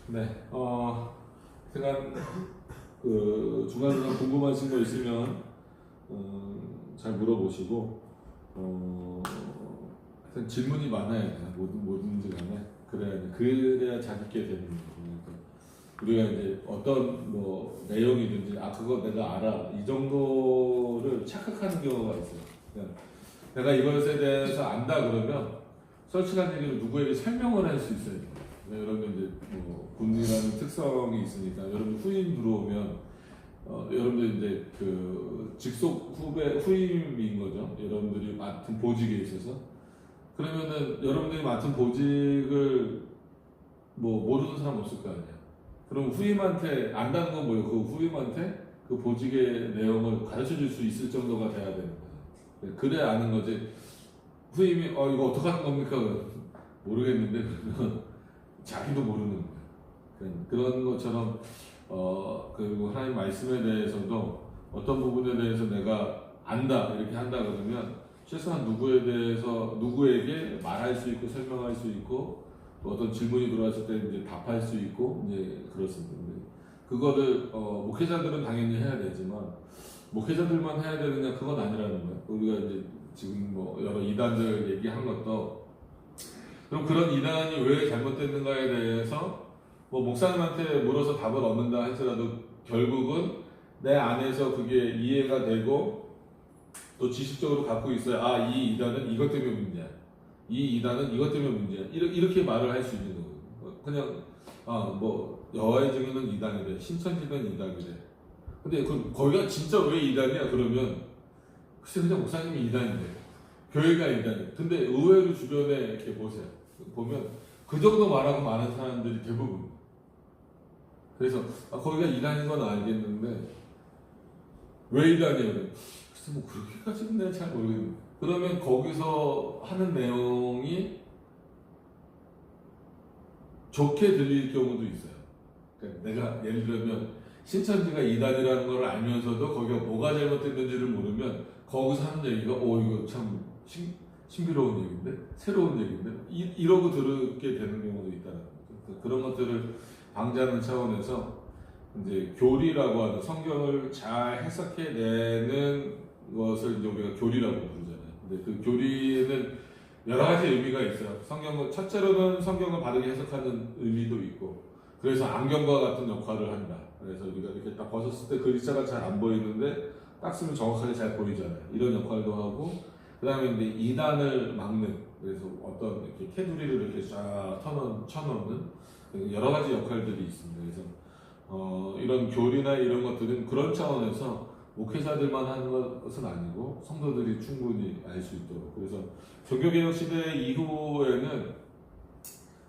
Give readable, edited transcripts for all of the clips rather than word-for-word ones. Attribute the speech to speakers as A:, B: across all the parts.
A: 네, 제가 중간중간 궁금하신 거 있으면 잘 물어보시고 하여튼 질문이 많아야 돼요. 뭐든지 간에 그래야 자기게 되는 거예요. 그러니까 우리가 이제 어떤 내용이든지 그거 내가 알아 이 정도를 착각하는 경우가 있어요. 그러니까 내가 이것에 대해서 안다 그러면 솔직한 얘기로 누구에게 설명을 할 수 있어요. 여러분 이제 군이라는 특성이 있으니까 여러분 후임 들어오면 여러분들 이제 직속 후임인 거죠. 여러분들이 맡은 보직에 있어서 그러면은 여러분들이 맡은 보직을 모르는 사람 없을 거 아니야. 그럼 후임한테 안다는 건 뭐예요? 그 후임한테 그 보직의 내용을 가르쳐 줄 수 있을 정도가 돼야 되는 거죠. 그래 아는 거지. 후임이 이거 어떻게 하는 겁니까? 모르겠는데 그러면 자기도 모르는 거예요. 그런 것처럼 그리고 하나님 말씀에 대해서도 어떤 부분에 대해서 내가 안다 이렇게 한다 그러면 최소한 누구에게 말할 수 있고 설명할 수 있고 또 어떤 질문이 들어왔을 때 이제 답할 수 있고 이제 그렇습니다. 그거를 목회자들은 당연히 해야 되지만 목회자들만 해야 되느냐 그건 아니라는 거예요. 우리가 이제 지금 여러 이단들 얘기한 것도 그럼 그런 이단이 왜 잘못됐는가에 대해서 목사님한테 물어서 답을 얻는다 할지라도 결국은 내 안에서 그게 이해가 되고 또 지식적으로 갖고 있어야 이 이단은 이것 때문에 문제야. 이 이단은 이것 때문에 문제야. 이렇게 말을 할 수 있는 거예요. 그냥 여호와의 증인은 이단이래. 신천지는 이단이래. 근데 거기가 진짜 왜 이단이야? 그러면 글쎄 그냥 목사님이 이단인데 교회가 이단이야. 근데 의외로 주변에 이렇게 보면 그 정도 말하고 많은 사람들이 대부분. 그래서 거기가 이단인 건 알겠는데 왜 이단이에요? 글쎄 그렇게까지는 내가 잘 모르겠는데 그러면 거기서 하는 내용이 좋게 들릴 경우도 있어요. 그러니까 내가 예를 들면 신천지가 이단이라는 걸 알면서도 거기가 뭐가 잘못됐는지를 모르면 거기서 하는 얘기가 이거 참 신비로운 얘기인데 새로운 얘기인데 이러고 들게 되는 경우도 있다는 거죠. 그런 것들을 방지하는 차원에서 이제 교리라고 하는 성경을 잘 해석해내는 것을 이제 우리가 교리라고 부르잖아요. 근데 그 교리는 여러 가지 의미가 있어요. 첫째로는 성경을 바르게 해석하는 의미도 있고, 그래서 안경과 같은 역할을 한다. 그래서 우리가 이렇게 딱 벗었을 때 글자가 잘 안 보이는데 딱 쓰면 정확하게 잘 보이잖아요. 이런 역할도 하고, 그 다음에 이제 이단을 막는, 그래서 어떤 이렇게 테두리를 이렇게 쫙 쳐놓는 여러 가지 역할들이 있습니다. 그래서 이런 교리나 이런 것들은 그런 차원에서 목회자들만 하는 것은 아니고 성도들이 충분히 알 수 있도록. 그래서 종교개혁 시대 이후에는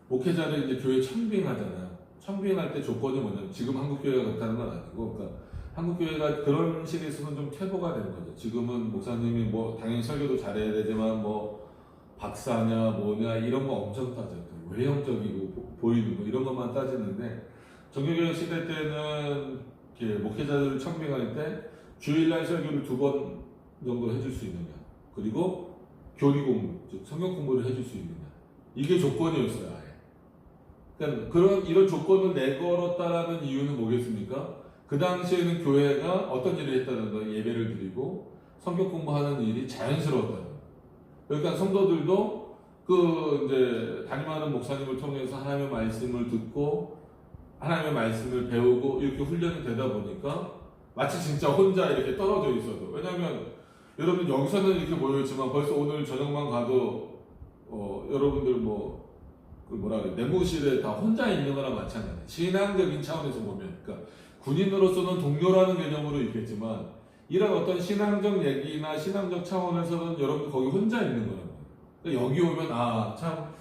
A: 목회자를 이제 교회 청빙하잖아요. 청빙할 때 조건이 뭐냐면 지금 한국교회가 그렇다는 건 아니고, 그러니까 한국교회가 그런 식에 있어서는 좀 퇴보가 되는 거죠. 지금은 목사님이 당연히 설교도 잘해야 되지만 박사냐 뭐냐 이런 거 엄청 따져요. 외형적이고 보이는 거 이런 것만 따지는데, 종교개혁 시대 때는 목회자들을 청빙할 때 주일날 설교를 2번 정도 해줄 수 있느냐, 그리고 교리 공부, 즉 성경 공부를 해줄 수 있느냐, 이게 조건이었어요. 아예. 그러니까 이런 조건을 내걸었다라는 이유는 뭐겠습니까? 그 당시에는 교회가 어떤 일을 했다는 거, 예배를 드리고 성경 공부하는 일이 자연스러웠다는 거. 그러니까 성도들도 이제 담임하는 목사님을 통해서 하나님의 말씀을 듣고 하나님의 말씀을 배우고 이렇게 훈련이 되다 보니까 마치 진짜 혼자 이렇게 떨어져 있어도, 왜냐하면 여러분 여기서는 이렇게 모여있지만 벌써 오늘 저녁만 가도 여러분들 내무실에 다 혼자 있는 거랑 마찬가지예요. 신앙적인 차원에서 보면, 그러니까 군인으로서는 동료라는 개념으로 있겠지만 이런 어떤 신앙적 얘기나 신앙적 차원에서는 여러분 거기 혼자 있는 거예요. 그러니까 여기 오면 참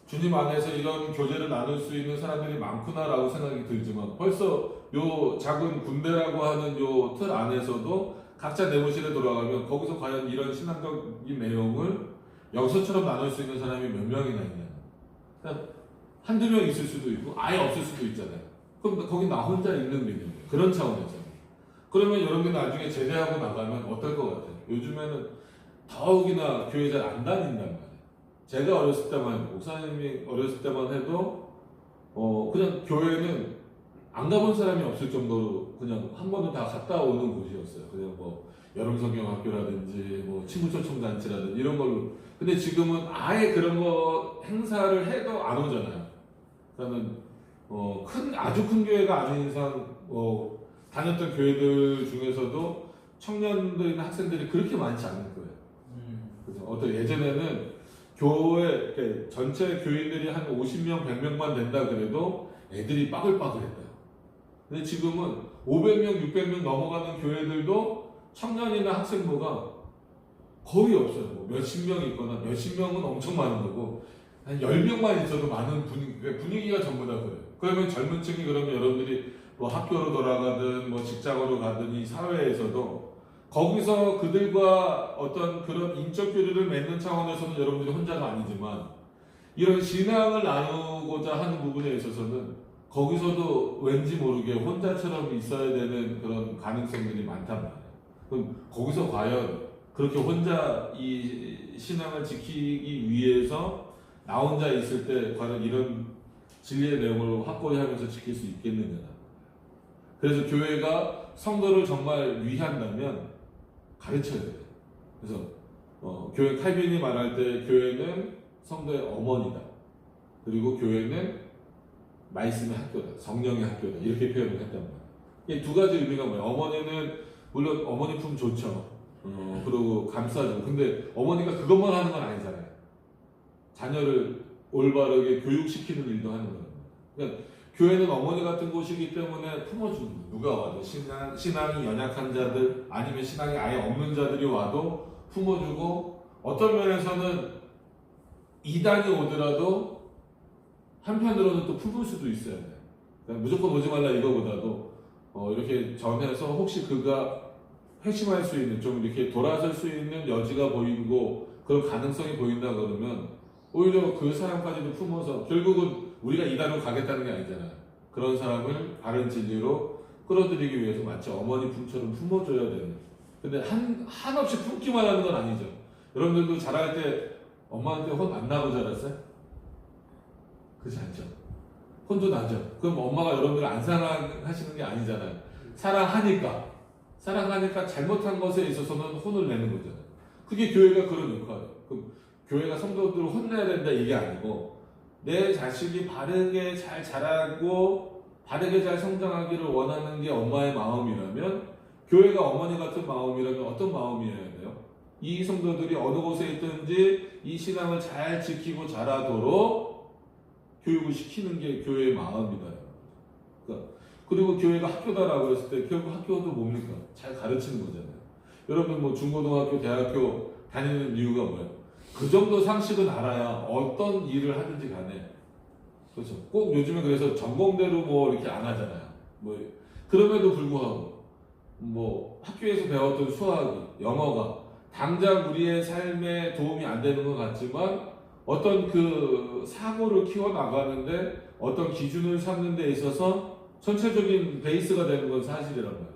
A: 주님 안에서 이런 교제를 나눌 수 있는 사람들이 많구나라고 생각이 들지만 벌써 요 작은 군대라고 하는 요 틀 안에서도 각자 내무실에 돌아가면 거기서 과연 이런 신앙적인 내용을 여기서처럼 나눌 수 있는 사람이 몇 명이나 있냐. 그러니까 한두 명 있을 수도 있고 아예 없을 수도 있잖아요. 그럼 거기 나 혼자 있는 개념이에요. 그런 차원에서. 그러면 여러분들 나중에 제대하고 나가면 어떨 것 같아요? 요즘에는 더욱이나 교회 잘 안 다닌단 말이에요. 제가 어렸을 때만 해도, 목사님이 어렸을 때만 해도 그냥 교회는 안 가본 사람이 없을 정도로 그냥 한 번은 다 갔다 오는 곳이었어요. 그냥 뭐 여름성경학교라든지 뭐 친구초청단체라든지 이런 걸로. 근데 지금은 아예 그런 거 행사를 해도 안 오잖아요. 그러니까는 아주 큰 교회가 아닌 이상 다녔던 교회들 중에서도 청년들이나 학생들이 그렇게 많지 않을 거예요. 그래서 어떤 예전에는 교회 전체 교인들이 한 50명, 100명만 된다 그래도 애들이 빠글빠글했대요. 근데 지금은 500명, 600명 넘어가는 교회들도 청년이나 학생부가 거의 없어요. 뭐 몇십 명 있거나 몇십 명은 엄청 많은 거고 한 10명만 있어도 많은 분위기가 전부 다 그래요. 그러면 젊은 층이 그러면 여러분들이 뭐 학교로 돌아가든 뭐 직장으로 가든 이 사회에서도 거기서 그들과 어떤 그런 인적 교류를 맺는 차원에서는 여러분들이 혼자가 아니지만 이런 신앙을 나누고자 하는 부분에 있어서는 거기서도 왠지 모르게 혼자처럼 있어야 되는 그런 가능성들이 많단 말이에요. 그럼 거기서 과연 그렇게 혼자 이 신앙을 지키기 위해서 나 혼자 있을 때 과연 이런 진리의 내용을 확고히 하면서 지킬 수 있겠느냐. 그래서 교회가 성도를 정말 위한다면 가르쳐야 돼요. 그래서 교회 칼빈이 말할 때 교회는 성도의 어머니다. 그리고 교회는 말씀의 학교다. 성령의 학교다. 이렇게 표현을 했단 말이에요. 이게 두 가지 의미가 뭐예요? 어머니는 물론 어머니 품 좋죠. 그리고 감싸주고. 근데 어머니가 그것만 하는 건 아니잖아요. 자녀를 올바르게 교육시키는 일도 하는 거예요. 그러니까 교회는 어머니 같은 곳이기 때문에 품어주는 거예요. 누가 와도 신앙이 연약한 자들 아니면 신앙이 아예 없는 자들이 와도 품어주고 어떤 면에서는 이단이 오더라도 한편으로는 또 품을 수도 있어야 돼요. 그러니까 무조건 오지 말라 이거보다도 이렇게 전해서 혹시 그가 회심할 수 있는 좀 이렇게 돌아설 수 있는 여지가 보이고 그런 가능성이 보인다 그러면 오히려 그 사람까지도 품어서 결국은 우리가 이단으로 가겠다는 게 아니잖아요. 그런 사람을 바른 진리로 끌어들이기 위해서 마치 어머니 품처럼 품어줘야 되는. 근데 한없이 품기만 하는 건 아니죠. 여러분들도 자랄 때 엄마한테 혼 안 나고 자랐어요? 그렇지 않죠. 혼도 나죠. 그럼 엄마가 여러분들을 안 사랑하시는 게 아니잖아요. 사랑하니까 잘못한 것에 있어서는 혼을 내는 거잖아요. 그게 교회가 그런 역할이에요. 그럼 교회가 성도들을 혼내야 된다 이게 아니고 내 자식이 바르게 잘 자라고 바르게 잘 성장하기를 원하는 게 엄마의 마음이라면 교회가 어머니 같은 마음이라면 어떤 마음이어야 돼요? 이 성도들이 어느 곳에 있든지 이 신앙을 잘 지키고 자라도록 교육을 시키는 게 교회의 마음이다. 그러니까 그리고 교회가 학교다라고 했을 때 결국 학교도 뭡니까? 잘 가르치는 거잖아요. 여러분 뭐 중고등학교, 대학교 다니는 이유가 뭐예요? 그 정도 상식은 알아야 어떤 일을 하든지 간에 그렇죠. 꼭 요즘에 그래서 전공대로 뭐 이렇게 안 하잖아요. 뭐 그럼에도 불구하고 뭐 학교에서 배웠던 수학이, 영어가 당장 우리의 삶에 도움이 안 되는 것 같지만 어떤 그 사고를 키워나가는데 어떤 기준을 삼는 데 있어서 전체적인 베이스가 되는 건 사실이란 말이에요.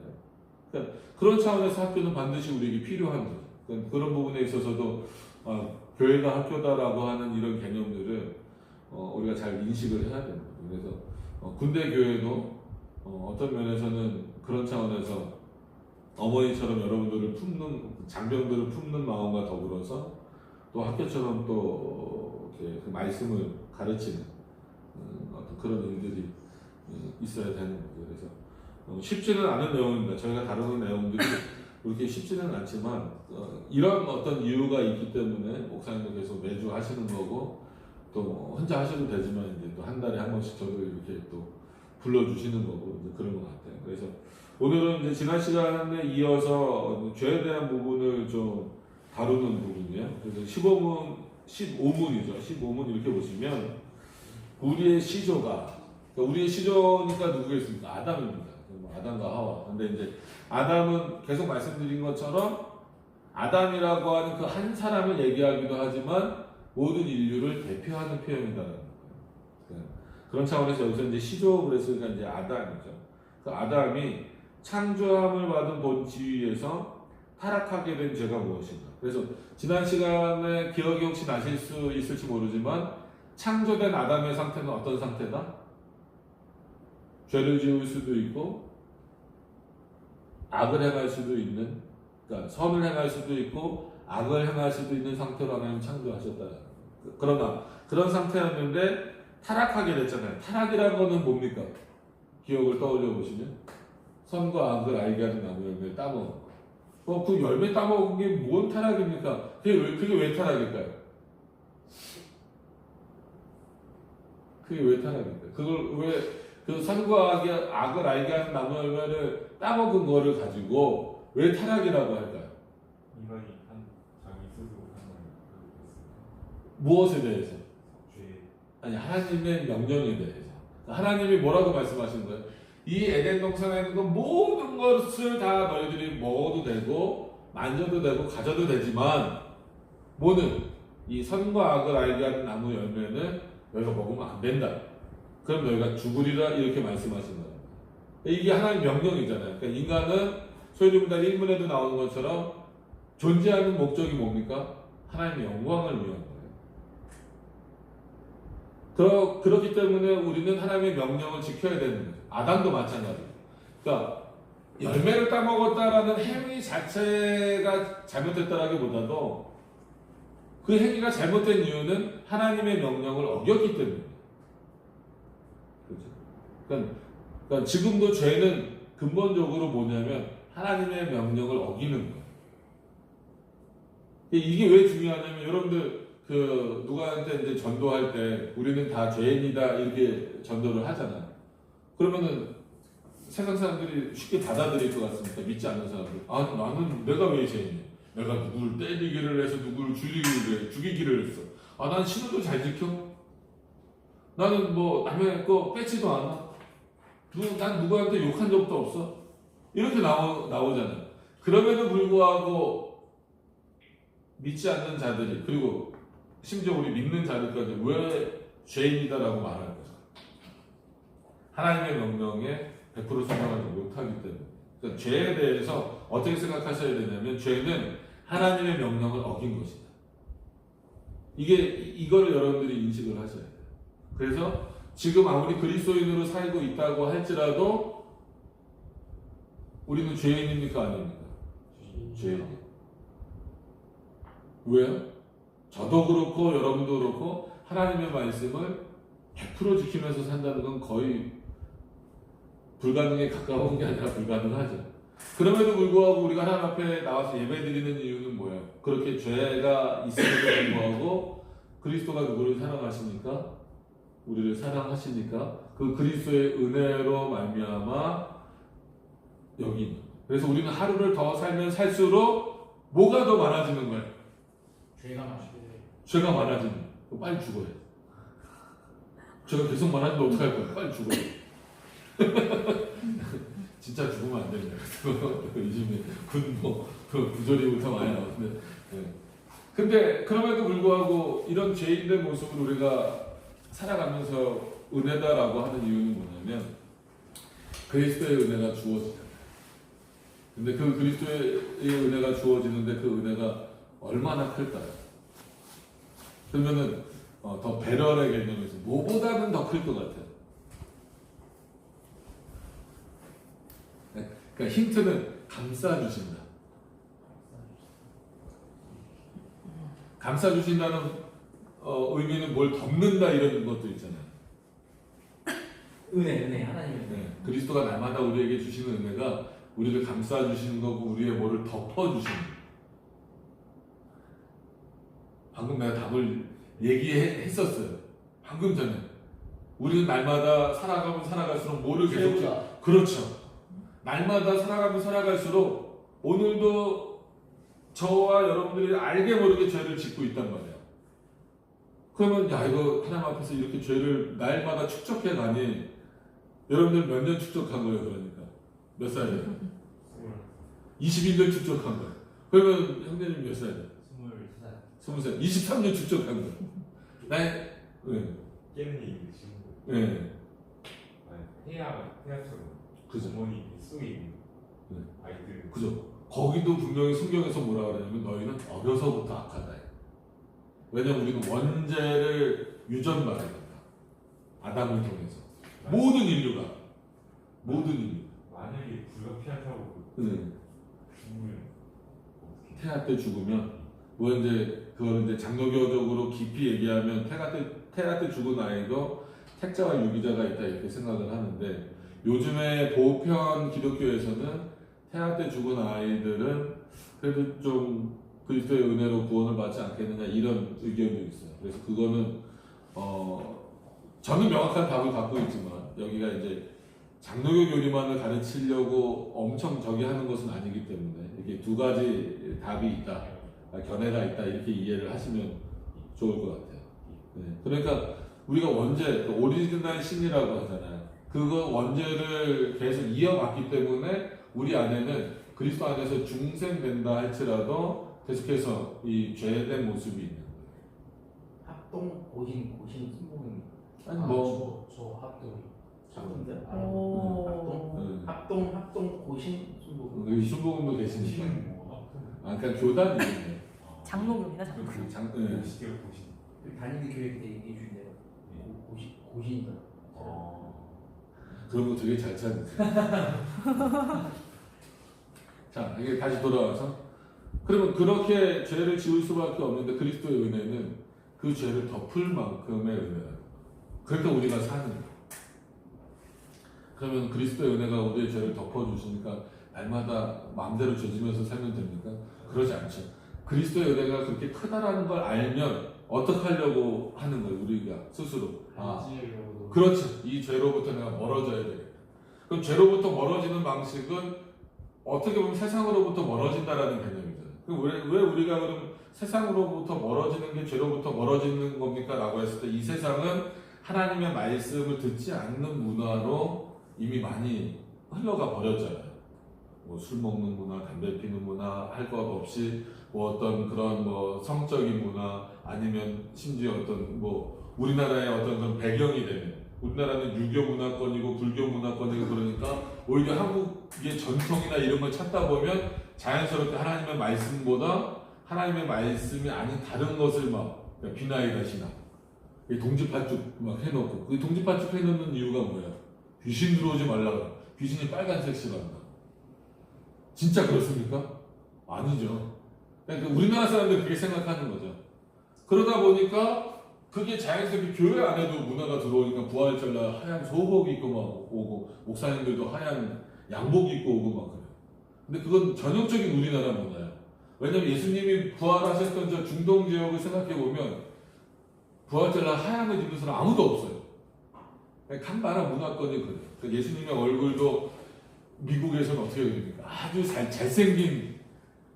A: 그러니까 그런 차원에서 학교는 반드시 우리에게 필요한 거죠. 그러니까 그런 부분에 있어서도 교회가 학교다라고 하는 이런 개념들을 우리가 잘 인식을 해야 되는 거죠. 그래서 군대 교회도 어떤 면에서는 그런 차원에서 어머니처럼 여러분들을 품는 장병들을 품는 마음과 더불어서 또 학교처럼 또 이렇게 그 말씀을 가르치는 어떤 그런 일들이 있어야 되는 거죠. 그래서 쉽지는 않은 내용입니다. 저희가 다루는 내용들이 그렇게 쉽지는 않지만 이런 어떤 이유가 있기 때문에 목사님도 계속 매주 하시는 거고 또 혼자 하셔도 되지만 이제 또 한 달에 한 번씩 저도 이렇게 또 불러주시는 거고 이제 그런 것 같아요. 그래서 오늘은 이제 지난 시간에 이어서 죄에 대한 부분을 좀 다루는 부분이에요. 그래서 15문이죠. 15문 이렇게 보시면 우리의 시조가 그러니까 우리의 시조니까 누구겠습니까? 아담입니다. 아담과 하와. 근데 이제 아담은 계속 말씀드린 것처럼 아담이라고 하는 그 한 사람을 얘기하기도 하지만 모든 인류를 대표하는 표현이다라는 거예요. 그런 차원에서 여기서 이제 시조 그랬으니까 이제 아담이죠. 그 아담이 창조함을 받은 본 지위에서 타락하게 된 죄가 무엇인가? 그래서 지난 시간에 기억이 혹시 나실 수 있을지 모르지만 창조된 아담의 상태는 어떤 상태다? 죄를 지을 수도 있고 악을 행할 수도 있는, 그러니까 선을 행할 수도 있고 악을 행할 수도 있는 상태로 하나님 창조하셨다. 그러나 그런 상태였는데 타락하게 됐잖아요. 타락이라는 거는 뭡니까? 기억을 떠올려 보시면 선과 악을 알게 하는 나무 열매를 따먹은 거. 그 열매 따먹은 게 뭔 타락입니까? 그게 왜 타락일까요? 그게 왜 타락일까요? 그걸 왜 그 선과 악을 알게 하는 나무 열매를 따먹은 거를 가지고 왜 타락이라고 할까요?
B: 인간이 한 자기 스스로 한 거예요.
A: 무엇에 대해서?
B: 죄.
A: 아니, 하나님의 명령에 대해서. 하나님이 뭐라고 말씀하신 거예요? 이 에덴 동산에 있는 것 모든 것을 다 너희들이 먹어도 되고 만져도 되고 가져도 되지만 뭐는 이 선과 악을 알게 하는 나무 열매는 너희가 먹으면 안 된다. 그럼 너희가 죽으리라 이렇게 말씀하신 거예요. 이게 하나님의 명령이잖아요. 그러니까 인간은 소유문단 1문에도 나오는 것처럼 존재하는 목적이 뭡니까? 하나님의 영광을 위한 거예요. 그렇기 때문에 우리는 하나님의 명령을 지켜야 되는 거죠. 아담도 마찬가지예요. 그러니까 열매를 따먹었다라는 행위 자체가 잘못됐다라기보다도 그 행위가 잘못된 이유는 하나님의 명령을 어겼기 때문이에요. 그렇죠? 그러니까 지금도 죄는 근본적으로 뭐냐면 하나님의 명령을 어기는 거예요. 이게 왜 중요하냐면 여러분들 그 누구한테 이제 전도할 때 우리는 다 죄인이다 이렇게 전도를 하잖아요. 그러면은 세상 사람들이 쉽게 받아들일 것 같습니까? 믿지 않는 사람들. 아, 나는 내가 왜 죄인이야? 내가 누구를 때리기를 해서 누구를 죽이기를 했어. 아, 난 신호도 잘 지켜? 나는 뭐 남의 거 뺏지도 않아? 난 누구한테 욕한 적도 없어? 이렇게 나오잖아요. 그럼에도 불구하고 믿지 않는 자들이, 그리고 심지어 우리 믿는 자들까지 왜 죄인이다라고 말하는 거죠? 하나님의 명령에 100% 순종하지 못하기 때문에. 그러니까 죄에 대해서 어떻게 생각하셔야 되냐면 죄는 하나님의 명령을 어긴 것이다. 이거를 여러분들이 인식을 하셔야 돼요. 그래서 지금 아무리 그리스도인으로 살고 있다고 할지라도 우리는 죄인입니까? 아닙니까? 죄인. 왜요? 저도 그렇고 여러분도 그렇고 하나님의 말씀을 100% 지키면서 산다는 건 거의 불가능에 가까운 게 아니라 불가능하죠. 그럼에도 불구하고 우리가 하나님 앞에 나와서 예배드리는 이유는 뭐예요? 그렇게 죄가 있음에도 불구하고 그리스도가 누구를 사랑하십니까? 우리를 사랑하시니까 그 그리스도의 은혜로 말미암아 여기. 그래서 우리는 하루를 더 살면 살수록 뭐가 더 많아지는 거예요? 죄가 많아지는 거예요. 빨리 죽어야 돼. 죄가 계속 많아지면 어떡할 거예요? 빨리 죽어야 돼. 진짜 죽으면 안 됩니다. 요즘에 부조리부터 많이 나오는데. 네. 근데 그럼에도 불구하고 이런 죄인의 모습을 우리가 살아가면서 은혜다라고 하는 이유는 뭐냐면 그리스도의 은혜가 주어지잖아요. 근데 그 그리스도의 은혜가 주어지는데 그 은혜가 얼마나 클까요? 그러면은 더 배럴의 개념에서 뭐보다는 더 클 것 같아요. 그러니까 힌트는 감싸주신다. 감싸주신다는 의미는 뭘 덮는다 이런 것도 있잖아요.
C: 은혜 하나님의 은혜.
A: 네, 그리스도가 날마다 우리에게 주시는 은혜가 우리를 감싸주시는 거고 우리의 뭐를 덮어주시는 거예요. 방금 내가 답을 얘기했었어요. 방금 전에. 우리는 날마다 살아가면 살아갈수록 뭐를 계속 그렇죠. 날마다 살아가면 살아갈수록 오늘도 저와 여러분들이 알게 모르게 죄를 짓고 있단 말이에요. 그러면 야 이거 하나님 앞에서 이렇게 죄를 날마다 축적해 가니 여러분들 몇 년 축적한 거예요? 그러니까 몇 살이에요? 21년 축적한 거예요. 그러면 형제님 몇 살이에요? 20살. 23년 축적한 거예요. 네.
B: 깨는 얘기 친구.
A: 네.
B: 해야처럼.
A: 그죠.
B: 부모님 속에 있는
A: 네.
B: 아이들.
A: 그죠. 거기도 분명히 성경에서 뭐라 그러냐면 너희는 어려서부터 악하다. 왜냐면 우리는 원죄를 유전받아야 된다. 아담을 통해서. 모든 인류가. 모든 힘이.
B: 만약에 불가피하다고
A: 네.
B: 죽으면 어떻게?
A: 태아 때 죽으면 뭐 이제 그걸 이제 장로교적으로 깊이 얘기하면 태아 때 죽은 아이도 택자와 유기자가 있다 이렇게 생각을 하는데 요즘에 보편 기독교에서는 태아 때 죽은 아이들은 그래도 좀 그리스도의 은혜로 구원을 받지 않겠느냐 이런 의견도 있어요. 그래서 그거는 저는 명확한 답을 갖고 있지만 여기가 이제 장로교 교리만을 가르치려고 엄청 저기 하는 것은 아니기 때문에 이게 두 가지 답이 있다, 견해가 있다 이렇게 이해를 하시면 좋을 것 같아요. 네. 그러니까 우리가 원죄, 오리지널 신이라고 하잖아요. 그거 원죄를 계속 이어갔기 때문에 우리 안에는 그리스도 안에서 중생된다 할지라도 계속해서 이 죄된 모습이 있는 거예요.
C: 합동 고신 순복입니다.
A: 아니 뭐
C: 저 합동인데? 합동 고신 순복.
A: 여기 순복음도 계시니까.
B: 신은 뭐
A: 그러니까 교단 이름이에요.
D: 장로교입니다, 장로교.
A: 네.
B: 시계를 보신.
C: 다니는 교회 때 얘기해 준 대로 고신이다.
A: 그런 거 되게 잘 찾는. 자, 이게 다시 돌아와서 그러면 그렇게 죄를 지을 수밖에 없는데 그리스도의 은혜는 그 죄를 덮을 만큼의 은혜다. 그러니까 우리가 사는 거예요. 그러면 그리스도의 은혜가 우리의 죄를 덮어주시니까 날마다 마음대로 죄지면서 살면 됩니까? 그러지 않죠. 그리스도의 은혜가 그렇게 크다라는 걸 알면 어떻게 하려고 하는 거예요, 우리가 스스로. 그렇죠. 이 죄로부터 내가 멀어져야 되겠다. 그럼 죄로부터 멀어지는 방식은 어떻게 보면 세상으로부터 멀어진다라는 개념이잖아요. 그럼 왜 우리가 그럼 세상으로부터 멀어지는 게 죄로부터 멀어지는 겁니까? 라고 했을 때 이 세상은 하나님의 말씀을 듣지 않는 문화로 이미 많이 흘러가 버렸잖아요. 뭐 술 먹는 문화, 담배 피는 문화, 할 것 없이 뭐 어떤 그런 뭐 성적인 문화 아니면 심지어 어떤 뭐 우리나라의 어떤 그런 배경이 되는 우리나라는 유교 문화권이고 불교 문화권이고 그러니까 오히려 한국의 전통이나 이런 걸 찾다 보면 자연스럽게 하나님의 말씀보다 하나님의 말씀이 아닌 다른 것을 막 비나이다 신앙 동지팥죽 막 해놓고 그 동지팥죽 해놓는 이유가 뭐야? 귀신 들어오지 말라고. 귀신이 빨간색 싫어한다. 진짜 그렇습니까? 아니죠. 그러니까 우리나라 사람들 그렇게 생각하는 거죠. 그러다 보니까 그게 자연스럽게 교회 안에도 문화가 들어오니까 부활절날 하얀 소복 입고 막 오고 목사님들도 하얀 양복 입고 오고 막 그래요. 근데 그건 전형적인 우리나라 문화예요. 왜냐면 예수님이 부활하셨던 저 중동 지역을 생각해 보면 부활절날 하얀 옷 입는 사람 아무도 없어요. 간만한 문화권이 그래요. 그러니까 예수님의 얼굴도 미국에서는 어떻게 됩니까? 아주 잘생긴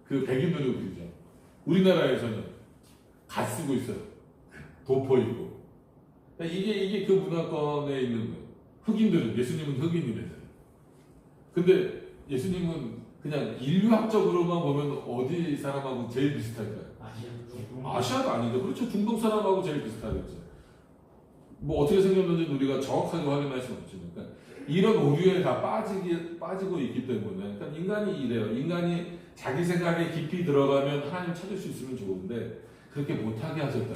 A: 그 백인으로 그리죠. 우리나라에서는 갓 쓰고 있어요. 도포 입고. 그러니까 이게 그 문화권에 있는 거예요. 흑인들은, 예수님은 흑인이래잖아요. 근데 예수님은 그냥 인류학적으로만 보면 어디 사람하고 제일 비슷할까요? 아시아도 아니죠. 그렇죠. 중동 사람하고 제일 비슷하겠죠. 뭐 어떻게 생겼는지 우리가 정확하게 확인할 수는 없지만 그러니까 이런 오류에 다 빠지고 있기 때문에 그러니까 인간이 이래요. 인간이 자기 생각에 깊이 들어가면 하나님 찾을 수 있으면 좋은데 그렇게 못하게 하셨다.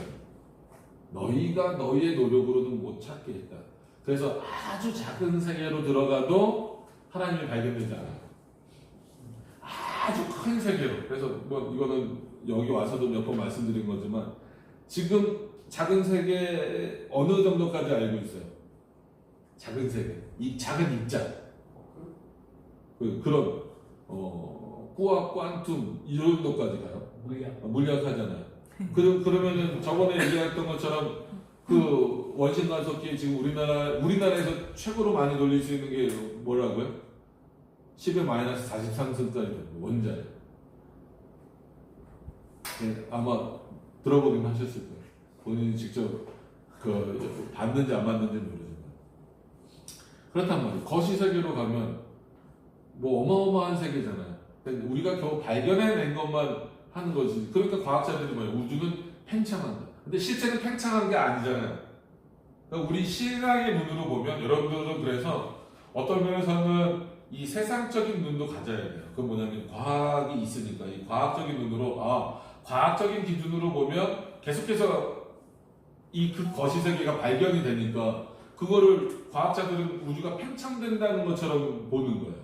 A: 너희가 너희의 노력으로는 못 찾게 했다. 그래서 아주 작은 세계로 들어가도 하나님이 발견되지 않아요. 아주 큰 세계로. 그래서 뭐 이거는 여기 와서도 몇 번 말씀드린 거지만 지금 작은 세계 어느 정도까지 알고 있어요? 작은 세계. 이 작은 입자. 그런 꾸학, 꽌툼 이 정도까지 가요. 물리학하잖아요. 그러면은 저번에 얘기했던 것처럼 그 원심 간섭기 지금 우리나라에서 최고로 많이 돌릴 수 있는 게 뭐라고요? 10의 마이너스 43승짜리 원자예요. 네, 아마 들어보긴 하셨을 거예요. 본인이 직접 봤는지 안 봤는지 모르지만 그렇단 말이에요. 거시 세계로 가면 뭐 어마어마한 세계잖아요. 우리가 겨우 발견해낸 것만 하는 거지. 그러니까 과학자들이 뭐예요? 우주는 팽창한다. 근데 실제는 팽창한 게 아니잖아요. 그러니까 우리 신앙의 눈으로 보면 여러분들은 그래서 어떤 면에서는 이 세상적인 눈도 가져야 돼요. 그건 뭐냐면 과학이 있으니까 이 과학적인 눈으로 과학적인 기준으로 보면 계속해서 이 그 거시 세계가 발견이 되니까 그거를 과학자들은 우주가 팽창된다는 것처럼 보는 거예요.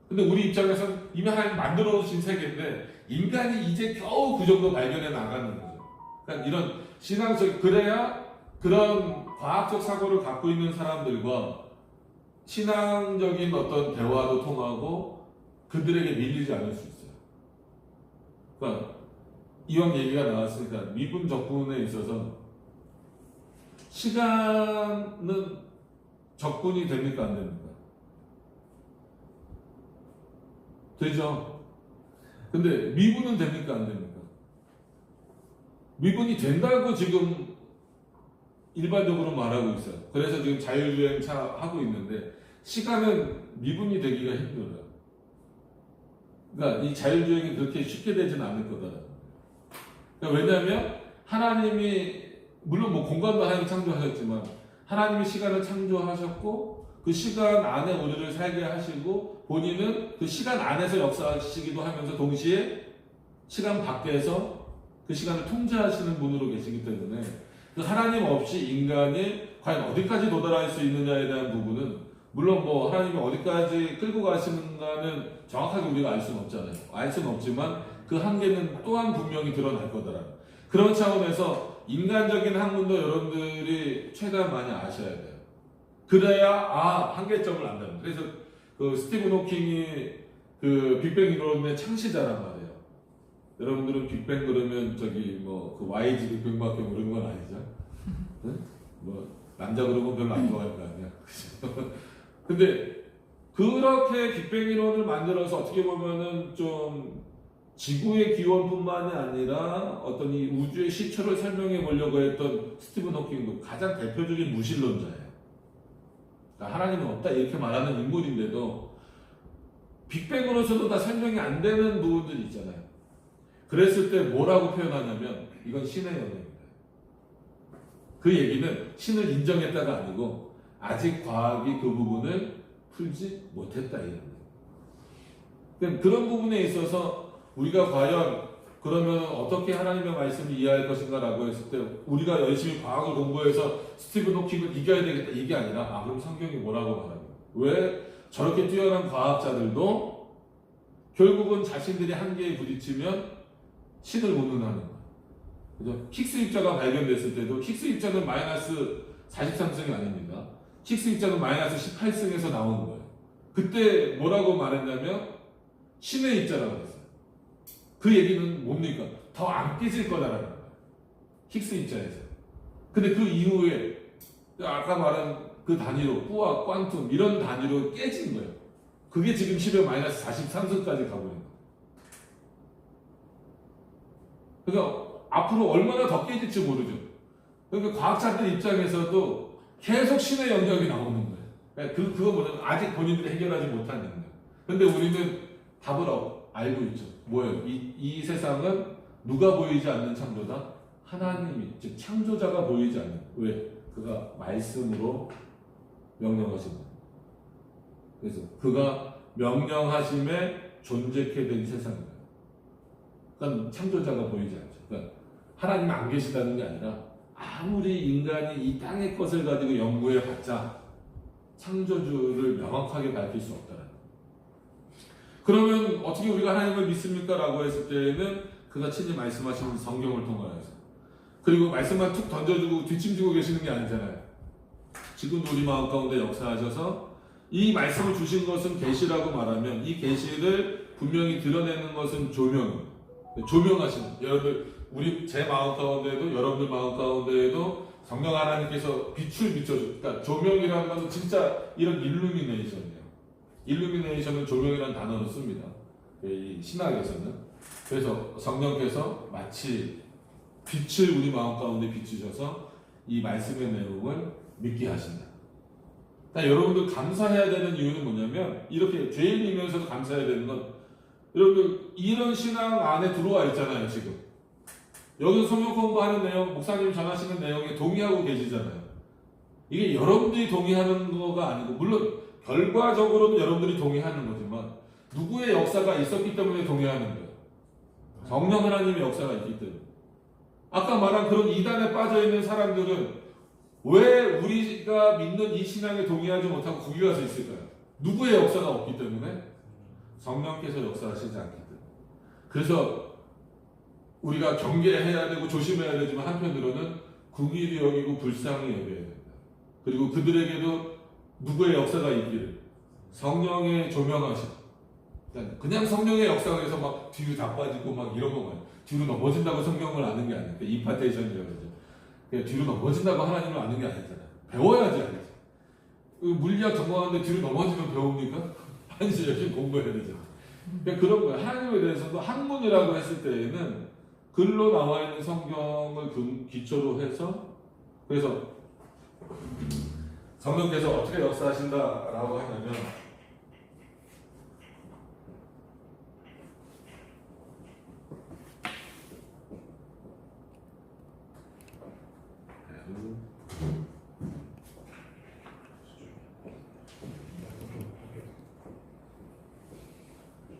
A: 근데 우리 입장에서는 이미 하나님 만들어 놓으신 세계인데 인간이 이제 겨우 그 정도 발견해 나가는 거죠. 그러니까 이런 신앙적, 그래야 그런 과학적 사고를 갖고 있는 사람들과 신앙적인 어떤 대화도 통하고 그들에게 밀리지 않을 수 있어요. 그러니까 이왕 얘기가 나왔으니까 미분 적분에 있어서 시간은 적분이 됩니까 안 됩니까? 되죠. 근데 미분은 됩니까 안 됩니까? 미분이 된다고 지금 일반적으로 말하고 있어요. 그래서 지금 자율주행차 하고 있는데 시간은 미분이 되기가 힘들어요. 그러니까 이 자율주행이 그렇게 쉽게 되지는 않을 거다. 그러니까 왜냐하면 하나님이 물론 뭐 공간도 하나님이 창조하셨지만 하나님이 시간을 창조하셨고 그 시간 안에 우리를 살게 하시고 본인은 그 시간 안에서 역사하시기도 하면서 동시에 시간 밖에서 그 시간을 통제하시는 분으로 계시기 때문에 그 하나님 없이 인간이 과연 어디까지 도달할 수 있느냐에 대한 부분은 물론 뭐 하나님이 어디까지 끌고 가시는가는 정확하게 우리가 알 수는 없잖아요. 알 수는 없지만 그 한계는 또한 분명히 드러날 거더라. 그런 차원에서 인간적인 학문도 여러분들이 최대한 많이 아셔야 돼요. 그래야 한계점을 안다는. 그래서 그 스티븐 호킹이 그 빅뱅 이론의 창시자란 말이에요. 여러분들은 빅뱅 그러면 저기 뭐 그 YG 빅뱅밖에 모르는 건 아니죠? 응? 뭐 남자 그러면 별로 안 좋아할 거 아니야. 근데 그렇게 빅뱅 이론을 만들어서 어떻게 보면은 좀 지구의 기원뿐만이 아니라 어떤 이 우주의 시초를 설명해 보려고 했던 스티븐 호킹도 가장 대표적인 무신론자예요. 그러니까 하나님은 없다 이렇게 말하는 인물인데도 빅뱅으로서도 다 설명이 안 되는 부분들이 있잖아요. 그랬을 때 뭐라고 표현하냐면 이건 신의 영역입니다. 그 얘기는 신을 인정했다가 아니고 아직 과학이 그 부분을 풀지 못했다 이런 거예요. 그러니까 그런 부분에 있어서 우리가 과연 그러면 어떻게 하나님의 말씀을 이해할 것인가라고 했을 때 우리가 열심히 과학을 공부해서 스티븐 호킹을 이겨야 되겠다 이게 아니라 그럼 성경이 뭐라고 말하는 거예요? 왜 저렇게 뛰어난 과학자들도 결국은 자신들이 한계에 부딪히면 신을 못 능하는 거예요. 그죠? 힉스 입자가 발견됐을 때도 힉스 입자는 마이너스 43승이 아닙니다. 힉스 입자는 마이너스 18승에서 나오는 거예요. 그때 뭐라고 말했냐면 신의 입자라고 했어요. 그 얘기는 뭡니까? 더 안 깨질 거다라는 거예요. 힉스 입자에서. 근데 그 이후에 아까 말한 그 단위로 뿌와 퀀툼 이런 단위로 깨진 거예요. 그게 지금 10의 마이너스 43승까지 가고 있는 거예요. 그러니까 앞으로 얼마나 더 깨질지 모르죠. 그러니까 과학자들 입장에서도 계속 신의 영역이 나오는 거예요. 그러니까 그거 뭐냐면 아직 본인들이 해결하지 못한 영역. 근데 우리는 답을 알고 있죠. 뭐예요? 이 세상은 누가 보이지 않는 창조다? 하나님이, 즉 창조자가 보이지 않는. 왜? 그가 말씀으로 명령하신 거예요. 그래서 그가 명령하심에 존재케 된 세상이에요. 그러니까 창조자가 보이지 않죠. 그러니까 하나님이 안 계시다는 게 아니라 아무리 인간이 이 땅의 것을 가지고 연구해 봤자 창조주를 명확하게 밝힐 수 없다는 거예요. 그러면 어떻게 우리가 하나님을 믿습니까? 라고 했을 때는 그가 친히 말씀하시는 성경을 통하여서 그리고 말씀만 툭 던져주고 뒷짐지고 계시는 게 아니잖아요. 지금도 우리 마음 가운데 역사하셔서 이 말씀을 주신 것은 계시라고 말하면 이 계시를 분명히 드러내는 것은 조명하시는 여러분 제 마음 가운데에도 여러분들 마음 가운데에도 성령 하나님께서 빛을 비춰줘. 그러니까 조명이라는 것은 진짜 이런 일루미네이션이에요. 일루미네이션은 조명이라는 단어를 씁니다. 이 신학에서는. 그래서 성령께서 마치 빛을 우리 마음 가운데 비추셔서 이 말씀의 내용을 믿게 하신다. 그러니까 여러분들 감사해야 되는 이유는 뭐냐면 이렇게 죄인이면서도 감사해야 되는 건 여러분들 이런 신앙 안에 들어와 있잖아요. 지금 여기서 성경 공부하는 내용, 목사님 전하시는 내용에 동의하고 계시잖아요. 이게 여러분들이 동의하는 거가 아니고 물론 결과적으로는 여러분들이 동의하는 거지만 누구의 역사가 있었기 때문에 동의하는 거예요. 성령 하나님의 역사가 있기 때문에. 아까 말한 그런 이단에 빠져있는 사람들은 왜 우리가 믿는 이 신앙에 동의하지 못하고 거기 가서 있을까요? 누구의 역사가 없기 때문에 성령께서 역사하시지 않기 때문에. 그래서 우리가 경계해야 되고 조심해야 되지만 한편으로는 긍휼히 여기고 불쌍히 여겨야 된다. 그리고 그들에게도 누구의 역사가 있기를 성령의 조명하심. 그냥 성령의 역사에서 막 뒤로 다 빠지고 막 이런 거만 뒤로 넘어진다고 성경을 아는 게 아니니까 임파테이션이라고 그러죠. 그냥 뒤로 넘어진다고 하나님을 아는 게 아니잖아요. 배워야지 알지. 물리학 전공하는데 뒤로 넘어지면 배웁니까? 한시 열심히 공부해야 되죠. 그냥 그런 거예요. 하나님에 대해서도 학문이라고 했을 때에는 글로 나와 있는 성경을 기초로 해서 그래서 성령께서 어떻게 역사하신다라고 하냐면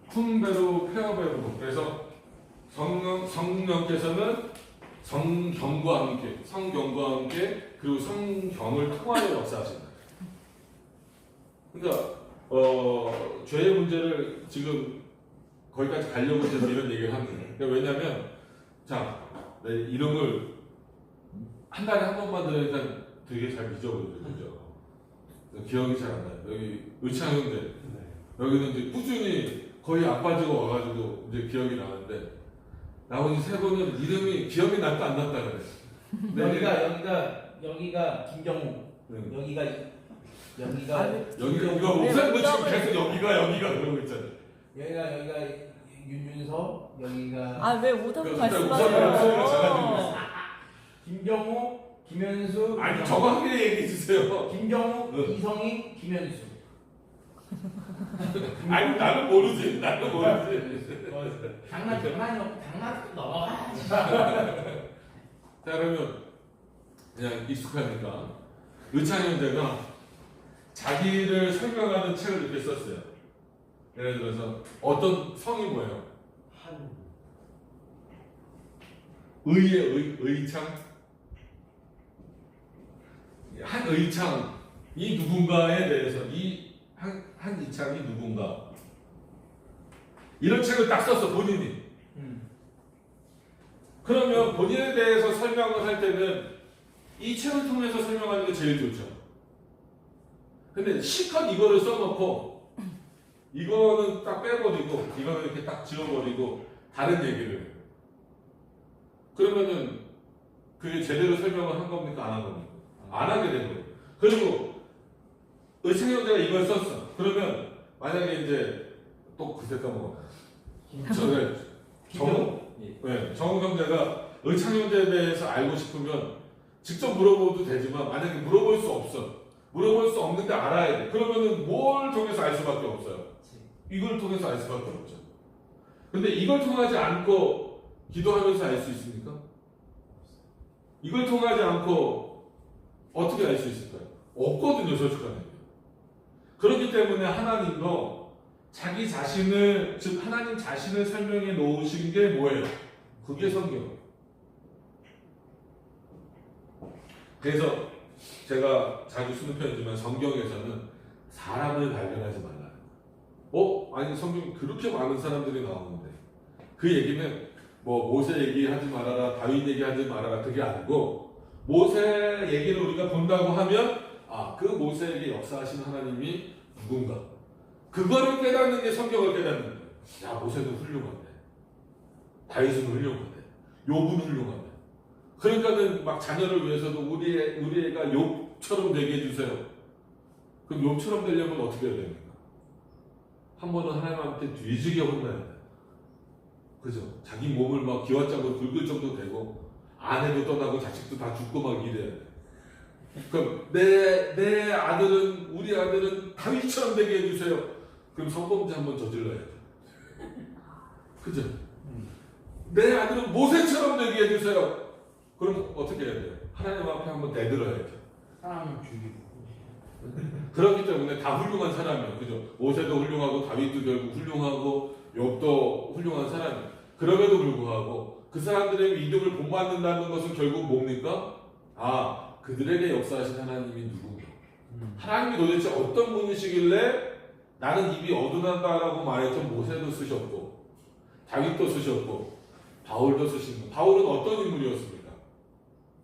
A: 풍배로 폐허배로 그래서 성령께서는 성경과 함께 그리고 성경을 통하여 역사하신다. 그러니까 죄의 문제를 지금 거기까지 가려고 이제 이런 얘기를 합니다. 그러니까 왜냐하면 자 내 이름을 한 달에 한 번만 들으니까 되게 잘 잊어버리죠, 그죠? 기억이 잘 안 나요. 여기 의창 형제 여기는 이제 꾸준히 거의 안 빠지고 와가지고 이제 기억이 나는데 나머지 세 분은 이름이 기억이 났다 안 났다 그래.
C: 여기가 김경우.
A: 네.
C: 여기가
A: 여기가 이거 목사님도 지금 계속 여기가 그러고 있잖아요.
C: 여기가 윤준서. 여기가
D: 아 왜 오답을
A: 그러니까
D: 말씀하세요?
C: 김경우, 김현수.
A: 아니 정확하게 얘기해 주세요.
C: 김경우, 이성희, 김현수.
A: 아니 나는 모르지.
C: 장난 넘어가.
A: 자 그러면 그냥 익숙하니까 의창 형제가 자기를 설명하는 책을 이렇게 썼어요. 예를 들어서 어떤 성이 뭐예요? 의창 한 의창이 누군가에 대해서 한 이창이 누군가 이런 책을 딱 썼어 본인이. 그러면 본인에 대해서 설명을 할 때는 이 책을 통해서 설명하는 게 제일 좋죠. 근데 실컷 이거를 써놓고 이거는 딱 빼버리고 이거는 이렇게 딱 지워버리고 다른 얘기를 해요. 그러면은 그게 제대로 설명을 한 겁니까? 안 한 겁니까? 안 하게 된 거예요. 그리고 의창 형제가 이걸 썼어. 그러면 만약에 이제 또 그새 까먹었다. 정우 형제가 의창 형제에 대해서 알고 싶으면 직접 물어봐도 되지만 만약에 물어볼 수 없어. 물어볼 수 없는데 알아야 돼. 그러면은 뭘 통해서 알 수밖에 없어요. 이걸 통해서 알 수밖에 없죠. 근데 이걸 통하지 않고 기도하면서 알 수 있습니까? 이걸 통하지 않고 어떻게 알 수 있을까요? 없거든요, 솔직한 얘기. 그렇기 때문에 하나님도 자기 자신을, 즉 하나님 자신을 설명해 놓으신 게 뭐예요? 그게 성경. 그래서 제가 자주 쓰는 편이지만 성경에서는 사람을 발견하지 말라. 아니 성경에 그렇게 많은 사람들이 나오는데 그 얘기는 뭐 모세 얘기하지 말아라, 다윗 얘기하지 말아라 그게 아니고 모세 얘기를 우리가 본다고 하면 그 모세에게 역사하신 하나님이 누군가 그거를 깨닫는 게 성경을 깨닫는 거예요. 야 모세는 훌륭하네, 다윗은 훌륭하네, 욥은 훌륭하네. 그러니까는 막 자녀를 위해서도 우리 애가 욥처럼 되게 해주세요. 그럼 욥처럼 되려면 어떻게 해야 됩니까? 한 번은 하나님한테 뒤지게 혼나야 돼. 그죠? 자기 몸을 막 기와짝으로 긁을 정도 되고 아내도 떠나고 자식도 다 죽고 막 이래야 돼. 그럼 내 아들은 우리 아들은 다윗처럼 되게 해주세요. 그럼 성범죄 한번 저질러야 돼. 그죠? 내 아들은 모세처럼 되게 해주세요. 그럼 어떻게 해야 돼요? 하나님 앞에 한번 내들어야죠.
C: 사람을 죽이고.
A: 그렇기 때문에 다 훌륭한 사람이에요. 그죠? 모세도 훌륭하고 다윗도 결국 훌륭하고 욥도 훌륭한 사람이에요. 그럼에도 불구하고 그 사람들의 믿음을 본받는다는 것은 결국 뭡니까? 그들에게 역사하신 하나님이 누군가? 하나님이 도대체 어떤 분이시길래 나는 입이 어두나다라고 말했던 모세도 쓰셨고 다윗도 쓰셨고 바울도 쓰신 거. 바울은 어떤 인물이었습니까?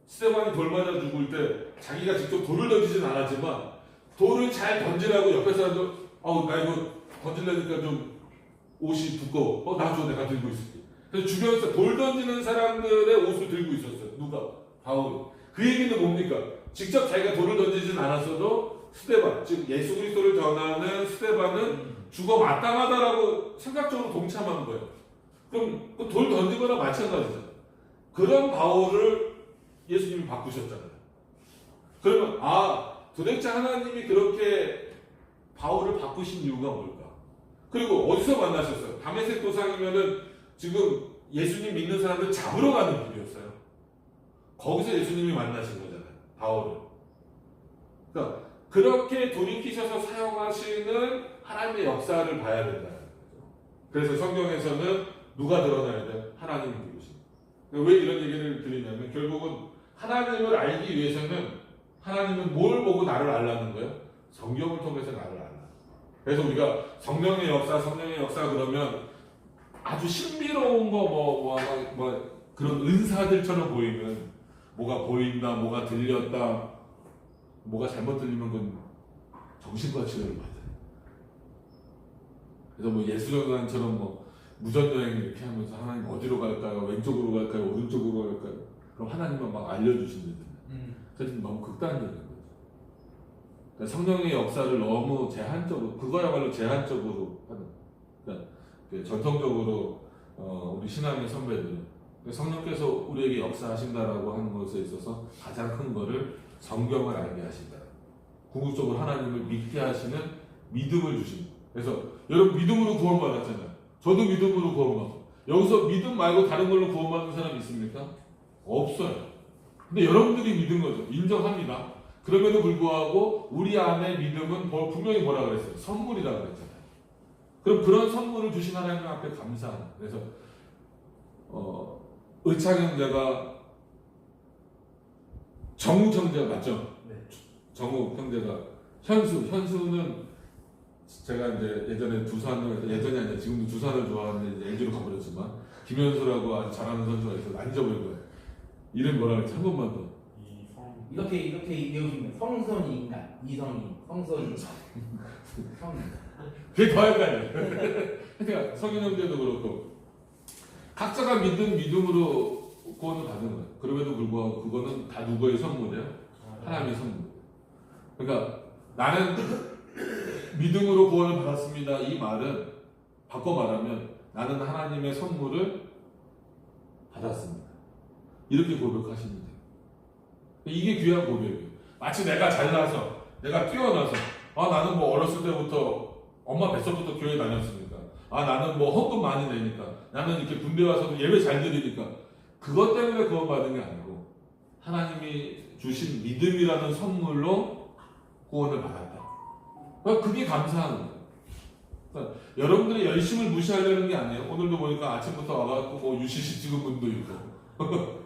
A: 스데반이 돌 맞아 죽을 때 자기가 직접 돌을 던지진 않았지만 돌을 잘 던지라고 옆에 사람들 나 이거 던지려니까 좀 옷이 두꺼워. 놔줘 내가 들고 있을게. 그래서 주변에서 돌 던지는 사람들의 옷을 들고 있었어요. 누가? 바울이. 그 얘기는 뭡니까? 직접 자기가 돌을 던지진 않았어도 스데반, 즉 예수 그리스도를 전하는 스데반은 죽어 마땅하다라고 생각적으로 동참한 거예요. 그럼 그 돌 던지거나 마찬가지죠. 그런 바울을 예수님이 바꾸셨잖아요. 그러면 도대체 하나님이 그렇게 바울을 바꾸신 이유가 뭘까? 그리고 어디서 만나셨어요? 다메섹 도상이면은 지금 예수님 믿는 사람들 잡으러 가는 길이었어요. 거기서 예수님이 만나신 거잖아요. 바울을. 그러니까 그렇게 돌이키셔서 사용하시는 하나님의 역사를 봐야 된다는 거죠. 그래서 성경에서는 누가 드러나야 돼? 하나님이 누구시. 왜 이런 얘기를 드리냐면 결국은 하나님을 알기 위해서는 하나님은 뭘 보고 나를 알라는 거예요? 성경을 통해서 나를 알라. 그래서 우리가 성령의 역사 그러면 아주 신비로운 거 그런 은사들처럼 보이면 뭐가 보인다, 뭐가 들렸다, 뭐가 잘못 들리면 그건 정신과 치료를 받아요. 그래서 예수전환처럼 무전여행 이렇게 하면서 하나님 어디로 갈까요? 왼쪽으로 갈까요? 오른쪽으로 갈까요? 그럼 하나님은 막 알려주신다잖아요. 그래서 너무 극단적인 거죠. 그러니까 성령의 역사를 너무 제한적으로, 그거야말로 제한적으로 하는. 그러니까 전통적으로 우리 신앙의 선배들은 성령께서 우리에게 역사하신다라고 하는 것에 있어서 가장 큰 거를 성경을 알게 하신다. 궁극적으로 하나님을 믿게 하시는 믿음을 주신다. 그래서 여러분 믿음으로 구원받았잖아요. 저도 믿음으로 구원받았어요. 여기서 믿음 말고 다른 걸로 구원받는 사람 있습니까? 없어요. 근데 여러분들이 믿은 거죠. 인정합니다. 그럼에도 불구하고 우리 안에 믿음은 분명히 뭐라 그랬어요? 선물이라고 그랬잖아요. 그럼 그런 선물을 주신 하나님 앞에 감사하는. 그래서 의창형제가 정욱 형제가 맞죠?
C: 네.
A: 정욱 형제가 현수는 제가 이제 예전에 두산을 예전이 아니라 지금도 두산을 좋아하는데 이제 LG로 가버렸지만 김현수라고 아주 잘하는 선수가 있어서 안 잊어버릴 거예요. 이름 뭐라 그랬지? 한 번만 더.
C: 이렇게 외우시면 성선이 인간, 이성이 성선이 성.
A: 그게 더 헷갈려요. 그러니까 성인 형제도 그렇고 각자가 믿은 믿음으로 구원을 받은 거예요. 그럼에도 불구하고 그거는 다 누구의 선물이에요? 하나님의 선물. 그러니까 나는 믿음으로 구원을 받았습니다. 이 말은 바꿔 말하면 나는 하나님의 선물을 받았습니다. 이렇게 고백하시면 돼요. 이게 귀한 고백이에요. 마치 내가 잘나서, 내가 뛰어나서, 나는 어렸을 때부터 엄마 뱃속부터 교회 다녔으니까, 나는 헌금 많이 내니까, 나는 이렇게 군대 와서도 예배 잘 드리니까, 그것 때문에 구원받은 게 아니고, 하나님이 주신 믿음이라는 선물로 구원을 받았다. 그게 감사한 거예요. 그러니까 여러분들이 열심을 무시하려는 게 아니에요. 오늘도 보니까 아침부터 와갖고 UCC 찍은 분도 있고,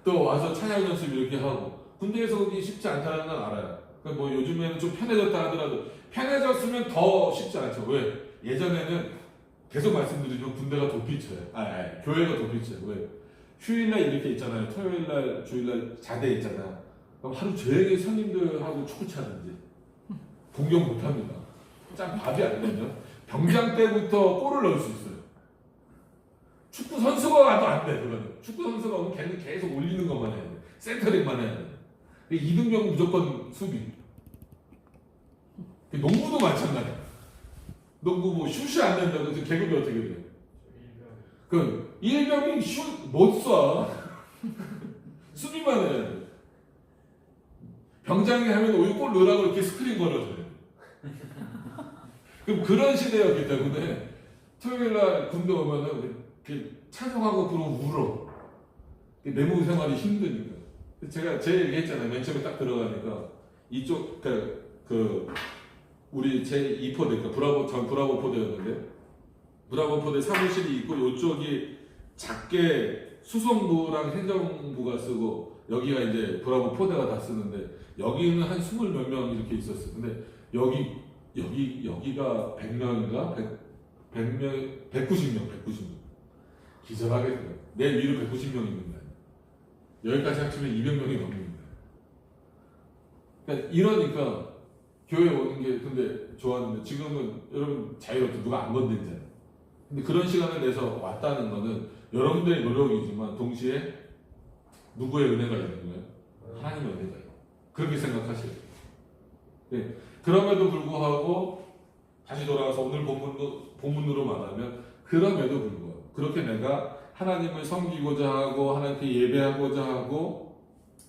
A: 또 와서 찬양 연습 이렇게 하고, 군대에서 그게 쉽지 않다는 건 알아요. 그러니까 요즘에는 좀 편해졌다 하더라도, 편해졌으면 더 쉽지 않죠. 왜? 예전에는 계속 말씀드리지만 군대가 도피처예요. 교회가 도피처예요. 왜? 휴일날 이렇게 있잖아요. 토요일날, 주일날 자대 있잖아요. 그럼 하루 종일 선임들하고 축구 차는지 공격 못합니다. 짠 밥이 안 되면 병장 때부터 골을 넣을 수 있어요. 축구 선수가 와도 안 돼. 그거는 축구 선수가 오면 걔는 계속 올리는 것만 해야 돼. 센터링만 해야 돼. 이등병 무조건 수비. 농구도 마찬가지야. 농구 슛이 안 된다고 해서 계급이 어떻게 돼? 그 일병이 슛 못 쏴. 수비만 해야 돼. 병장이 하면 오히려 골 넣으라고 이렇게 스크린 걸어줘요. 그럼 그런 시대였기 때문에 토요일날 군대 오면은 이렇게 찬송하고 그러고 울어. 내무 생활이 힘드니까. 제가 제 얘기했잖아요. 맨 처음에 딱 들어가니까 이쪽 우리 제 2포대 브라보 포대였는데 브라보 포대 사무실이 있고 이쪽이 작게 수송부랑 행정부가 쓰고 여기가 이제 브라보 포대가 다 쓰는데 여기는 한 20 몇 명 이렇게 있었어요. 근데 여기가 100명인가? 100명, 190명. 기절하게 돼요. 내 위로 190명 있는 거예요. 여기까지 합치면 200명이 넘는 거예요. 그러니까 이러니까 교회 오는 게 근데 좋았는데 지금은 여러분 자유롭게 누가 안 건드리잖아요. 근데 그런 시간을 내서 왔다는 거는 여러분들의 노력이지만 동시에 누구의 은혜가 있는 거예요? 하나님의 은혜가 있는 거예요. 그렇게 생각하셔야 돼요. 네. 그럼에도 불구하고 다시 돌아가서 오늘 본문으로 말하면 그럼에도 불구하고 그렇게 내가 하나님을 섬기고자 하고 하나님께 예배하고자 하고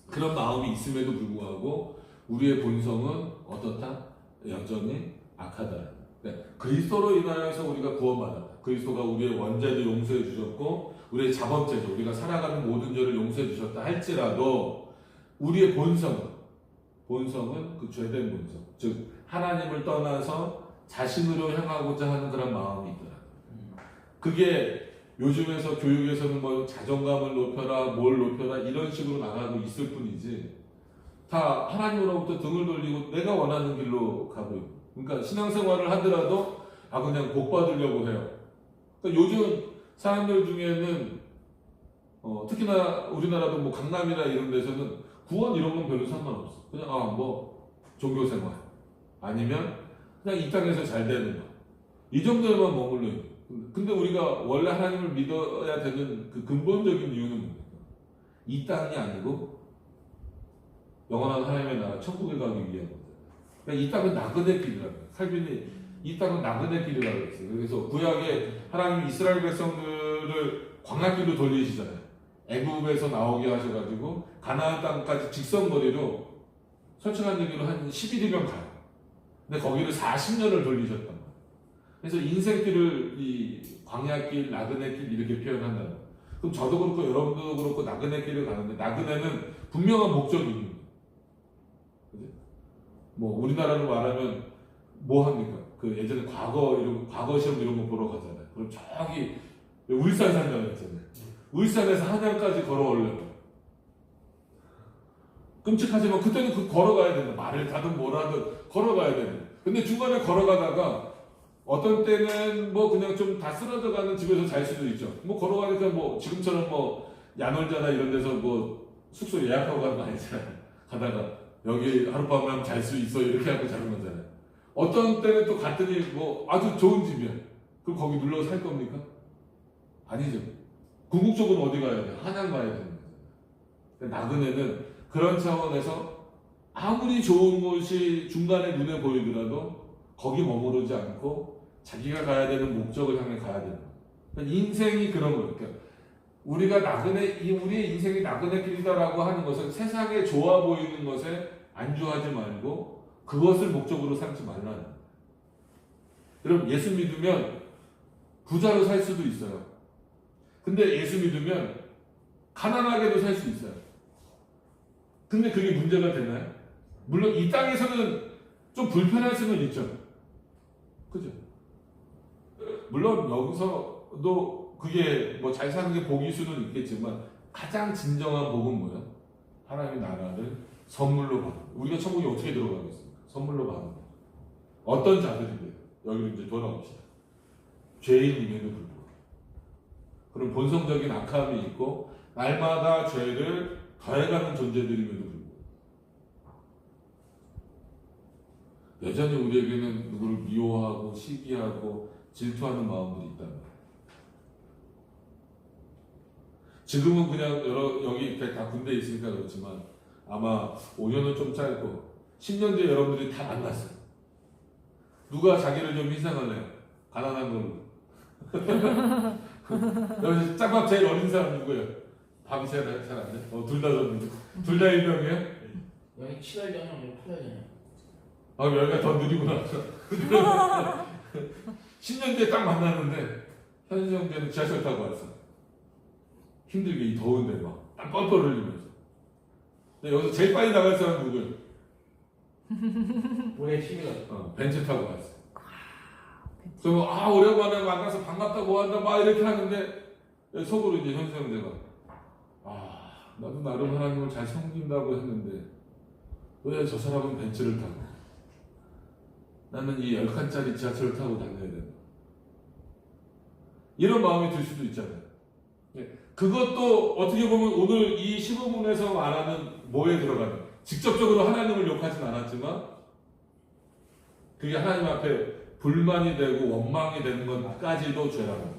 A: 그런 마음이 있음에도 불구하고 우리의 본성은 어떻다? 여전히 악하다. 네. 그리스도로 인하여서 우리가 구원받았다. 그리스도가 우리의 원죄를 용서해 주셨고 우리의 자범죄죠. 우리가 살아가는 모든 죄를 용서해 주셨다 할지라도 우리의 본성은 그 죄된 본성, 즉 하나님을 떠나서 자신으로 향하고자 하는 그런 마음이 있더라. 그게 요즘에서 교육에서는 뭐 자존감을 높여라, 뭘 높여라 이런 식으로 나가고 있을 뿐이지 다 하나님으로부터 등을 돌리고 내가 원하는 길로 가고 있고 그러니까 신앙생활을 하더라도 그냥 복 받으려고 해요. 그러니까 요즘 사람들 중에는 특히나 우리나라도 뭐 강남이나 이런 데서는 구원 이런 건 별로 상관없어. 그냥 뭐 종교생활 아니면 그냥 이 땅에서 잘 되는 거 이 정도에만 머물러 있는. 근데 우리가 원래 하나님을 믿어야 되는 그 근본적인 이유는 뭡니까? 이 땅이 아니고 영원한 하나님의 나라 천국에 가기 위한 거죠. 그러니까 이 땅은 나그네 길이라고 해요. 칼빈이 이 땅은 나그네 길이라고 했어요. 그래서 구약에 하나님 이스라엘 백성들을 광야길로 돌리시잖아요. 애굽에서 나오게 하셔가지고 가나안 땅까지 직선거리로 솔직한 얘기로 한 11일이면 가요. 근데 거기를 40년을 돌리셨단 말이에요. 그래서 인생길을 이 광야길, 나그네길 이렇게 표현한다는 거예요. 그럼 저도 그렇고 여러분도 그렇고 나그네길을 가는데 나그네는 분명한 목적이 있는 거예요. 그죠? 뭐 우리나라로 말하면 뭐 합니까? 그 예전에 과거 시험 이런 거 보러 가잖아요. 그럼 저기 울산 산다고 했잖아요. 울산에서 한양까지 걸어오려고. 끔찍하지만 그때는 그 걸어가야 된다. 말을 타든 뭐라든 걸어가야 된다. 근데 중간에 걸어가다가 어떤 때는 뭐 그냥 좀 다 쓰러져 가는 집에서 잘 수도 있죠. 뭐 걸어가니까 뭐 지금처럼 뭐 야놀자나 이런 데서 뭐 숙소 예약하고 가는 거 아니잖아요. 가다가 여기 하룻밤만 잘 수 있어 이렇게 하고 자는 거잖아요. 어떤 때는 또 갔더니 뭐 아주 좋은 집이야. 그럼 거기 눌러서 살 겁니까? 아니죠. 궁극적으로 어디 가야 돼? 한양 가야 되는 거잖아요. 나그네는 그런 차원에서 아무리 좋은 곳이 중간에 눈에 보이더라도 거기 머무르지 않고 자기가 가야 되는 목적을 향해 가야 되는 거예요. 그러니까 인생이 그런 거예요. 그러니까 우리가 우리의 인생이 나그네 길이다라고 하는 것은 세상에 좋아 보이는 것에 안주하지 말고 그것을 목적으로 삼지 말라는 거예요. 여러분 예수 믿으면 부자로 살 수도 있어요. 근데 예수 믿으면 가난하게도 살 수 있어요. 근데 그게 문제가 되나요? 물론 이 땅에서는 좀 불편할 수는 있죠. 그죠? 물론 여기서도 그게 뭐 잘 사는 게 복일 수는 있겠지만 가장 진정한 복은 뭐예요? 하나님의 나라를 선물로 받는 거예요. 우리가 천국에 어떻게 들어가겠습니까? 선물로 받는 거예요. 어떤 자들인데요? 여기로 이제 돌아옵시다. 죄인임에도 불구하고 그런 본성적인 악함이 있고 날마다 죄를 더해가는 존재들임에도 불구하고 여전히 우리에게는 누구를 미워하고 시기하고 질투하는 마음들이 있다는 거예요. 지금은 그냥 여기 다 군대에 있으니까 그렇지만 아마 5년은 좀 짧고 10년 뒤에 여러분들이 다 만났어요. 누가 자기를 좀 희생할래요? 가난한 걸로. 여기서 짬밥 제일 어린 사람 누구예요? 밥이 잘 안 돼? 둘 다 줬는데. 둘 다 일병이에요?
C: 여기 7월 전형, 여기 8월 전형.
A: 여기가 더 느리구나. 10년 뒤에 딱 만났는데 현수 형제는 지하철 타고 왔어. 힘들게 이 더운데 막 땀 뻘뻘 흘리면서. 근데 여기서 제일 빨리 나갈 사람 누구예요?
C: 올해 11월.
A: 벤츠 타고 왔어. 그래서 오랜만에 만나서 반갑다 뭐 한다 막 이렇게 하는데 속으로 이제 현수 형제가 나도 나름 하나님을 잘 섬긴다고 했는데 왜 저 사람은 벤츠를 타고 나는 이 10칸짜리 지하철을 타고 다녀야 되나? 이런 마음이 들 수도 있잖아요. 그것도 어떻게 보면 오늘 이 15분에서 말하는 뭐에 들어가는 직접적으로 하나님을 욕하진 않았지만 그게 하나님 앞에 불만이 되고 원망이 되는 것까지도 죄라는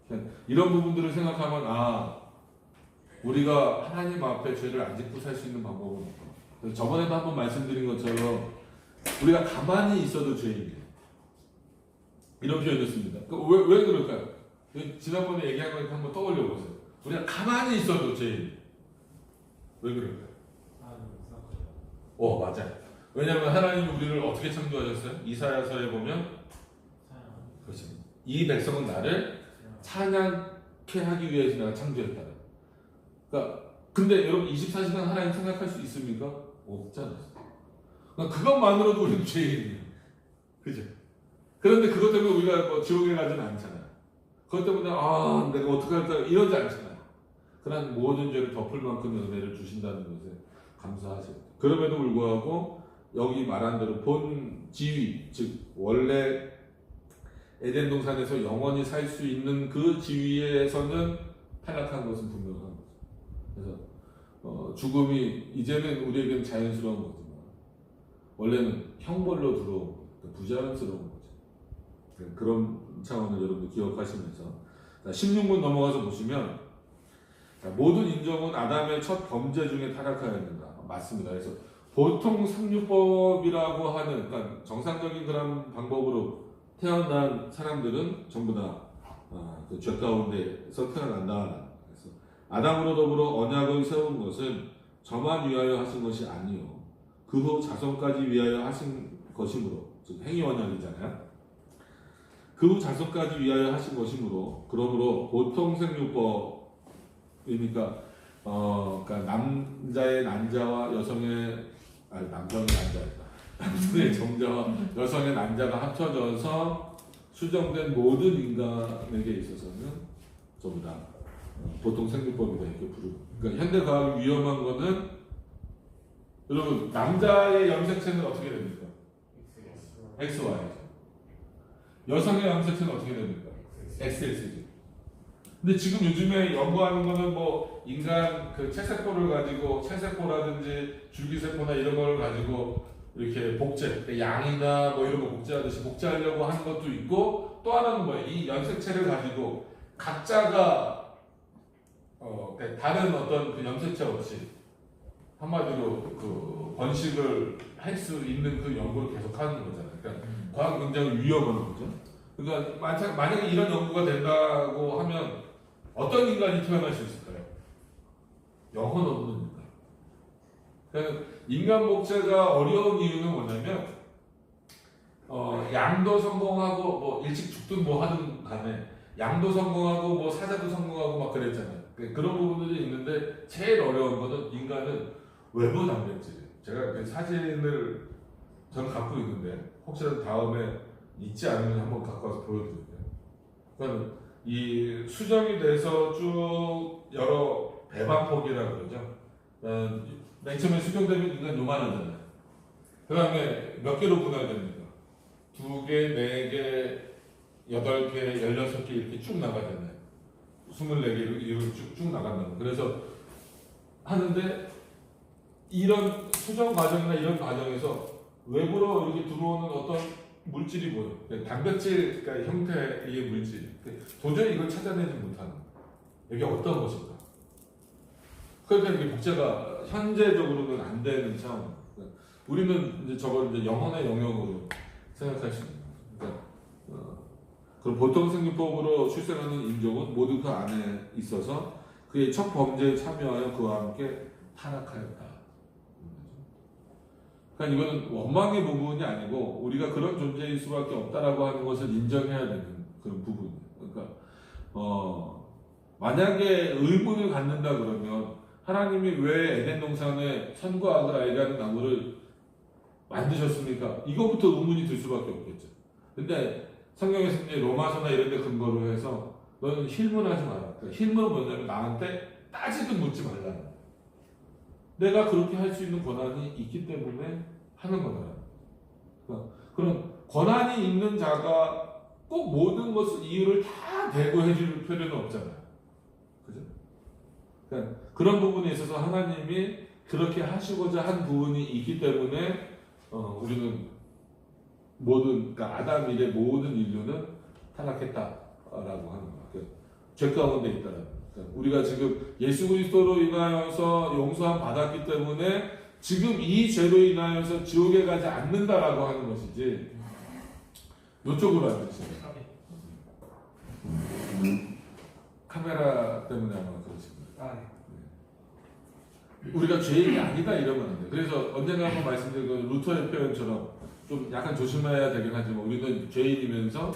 A: 거예요. 이런 부분들을 생각하면 우리가 하나님 앞에 죄를 안 짓고 살 수 있는 방법은 없고 저번에도 한번 말씀드린 것처럼 우리가 가만히 있어도 죄인이에요. 이런 표현이었습니다. 왜 그럴까요? 지난번에 얘기한 거니까 한번 떠올려 보세요. 우리가 가만히 있어도 죄인. 왜 그럴까요? 맞아요. 왜냐하면 하나님이 우리를 어떻게 창조하셨어요? 이사야서에 보면 그렇습니다. 이 백성은 나를 찬양케 하기 위해서 내가 창조했다. 그러니까 근데 여러분 24시간 하나님 생각할 수 있습니까? 없잖아요. 그러니까 그것만으로도 우리는 죄인이에요. 그죠? 그런데 그것 때문에 우리가 뭐 지옥에 가지는 않잖아요. 그것 때문에 내가 어떻게 할까 이러지 않잖아요. 그런 모든 죄를 덮을 만큼의 은혜를 주신다는 것에 감사하세요. 그럼에도 불구하고 여기 말한 대로 본 지위, 즉 원래 에덴 동산에서 영원히 살 수 있는 그 지위에서는 탈락한 것은 분명한 거죠. 그래서 죽음이 이제는 우리에게는 자연스러운 거지만 원래는 형벌로 들어온 부자연스러운 거죠. 그런 차원을 여러분들 기억하시면서 16문 넘어가서 보시면 모든 인종은 아담의 첫 범죄 중에 타락하였는가. 맞습니다. 그래서 보통 상류법이라고 하는 그러니까 정상적인 그런 방법으로 태어난 사람들은 전부 다 그 죄 가운데서 태어난다. 그래서 아담으로 더불어 언약을 세운 것은 저만 위하여 하신 것이 아니요 그 후 자손까지 위하여 하신 것이므로 즉 행위 언약이잖아요. 그 후 자손까지 위하여 하신 것이므로 그러므로 보통 생육법이니까 그러니까 남자의 난자와 여성의 남성의 난자였다. 남성의 정자와 여성의 난자가 합쳐져서 수정된 모든 인간에게 있어서는 전부 다 보통 생육법이다 이렇게 부르고. 그러니까 현대 과학이 위험한 거는 여러분 남자의 염색체는 어떻게 됩니까? XY죠. 여성의 염색체는 어떻게 됩니까? XX죠. 근데 지금 요즘에 연구하는 거는 뭐 인간 그 체세포를 가지고 체세포라든지 줄기세포나 이런 걸 가지고 이렇게 복제, 양이나 뭐 이런 거 복제하듯이 복제하려고 하는 것도 있고 또 하나는 뭐예요? 이 염색체를 가지고 각자가 다른 어떤 그 염색체 없이 한마디로 그 번식을 할 수 있는 그 연구를 계속 하는 거잖아요. 그러니까 과학 굉장히 위험한 거죠. 그러니까 만약에 이런 연구가 된다고 하면 어떤 인간이 태어날 수 있을까요? 영혼 없는 인간. 그러니까 인간 복제가 어려운 이유는 뭐냐면 양도 성공하고 뭐 일찍 죽든 뭐 하든 간에 양도 성공하고 뭐 사자도 성공하고 막 그랬잖아요. 그런 부분들이 있는데 제일 어려운 거는 인간은 외부 단백질. 제가 그 사진을 저는 갖고 있는데 혹시라도 다음에 잊지 않으면 한번 갖고 와서 보여드릴게요. 그러니까 이 수정이 돼서 쭉 여러 배반폭이라고 그러죠. 맨 처음에 수정되면 인간 요만하잖아요. 그 다음에 몇 개로 분할됩니까? 2개, 4개, 8개, 16개 이렇게 쭉 나가잖아요. 24개로 이렇게 쭉 나간다고. 그래서 하는데 이런 수정 과정이나 이런 과정에서 외부로 이렇게 들어오는 어떤 물질이 보여요. 단백질 그러니까 형태의 물질. 도저히 이걸 찾아내지 못하는. 이게 어떤 것일까? 그러니까 이게 복제가 현재적으로는 안 되는 차원. 우리는 이제 저걸 이제 영혼의 영역으로 생각할 수 있는 거죠. 그러니까 그럼 보통 생리법으로 출생하는 인종은 모두 그 안에 있어서 그의 첫 범죄에 참여하여 그와 함께 타락하였다. 그러니까 이거는 원망의 부분이 아니고 우리가 그런 존재일 수밖에 없다라고 하는 것을 인정해야 되는 그런 부분이에요. 그러니까 만약에 의문을 갖는다 그러면 하나님이 왜 에덴 동산에 선과 악을 알게 하는 나무를 만드셨습니까? 이거부터 의문이 들 수밖에 없겠죠. 근데 성경에서 이제 로마서나 이런 데 근거로 해서 너는 힐문하지 마라. 그러니까 힐문은 뭐냐면 나한테 따지든 묻지 말라. 내가 그렇게 할 수 있는 권한이 있기 때문에 하는 거다. 그러니까 그런 권한이 있는 자가 꼭 모든 것을 이유를 다 대고 해줄 필요는 없잖아요. 그죠? 그러니까 그런 부분에 있어서 하나님이 그렇게 하시고자 한 부분이 있기 때문에 우리는 그러니까 아담 이래 모든 인류는 타락했다라고 하는 거예요. 그러니까 죄 가운데 있다라는 거예요. 그러니까 우리가 지금 예수 그리스도로 인하여서 용서함 받았기 때문에 지금 이 죄로 인하여서 지옥에 가지 않는다라고 하는 것이지. 이쪽으로 앉으세요. 카메라 때문에 아마 그러십니다.
C: 아, 네.
A: 우리가 죄인이 아니다 이러면 안 돼. 그래서 언젠가 한번 말씀드린 건 루터의 표현처럼 좀 약간 조심해야 되긴 하지만 우리는 죄인이면서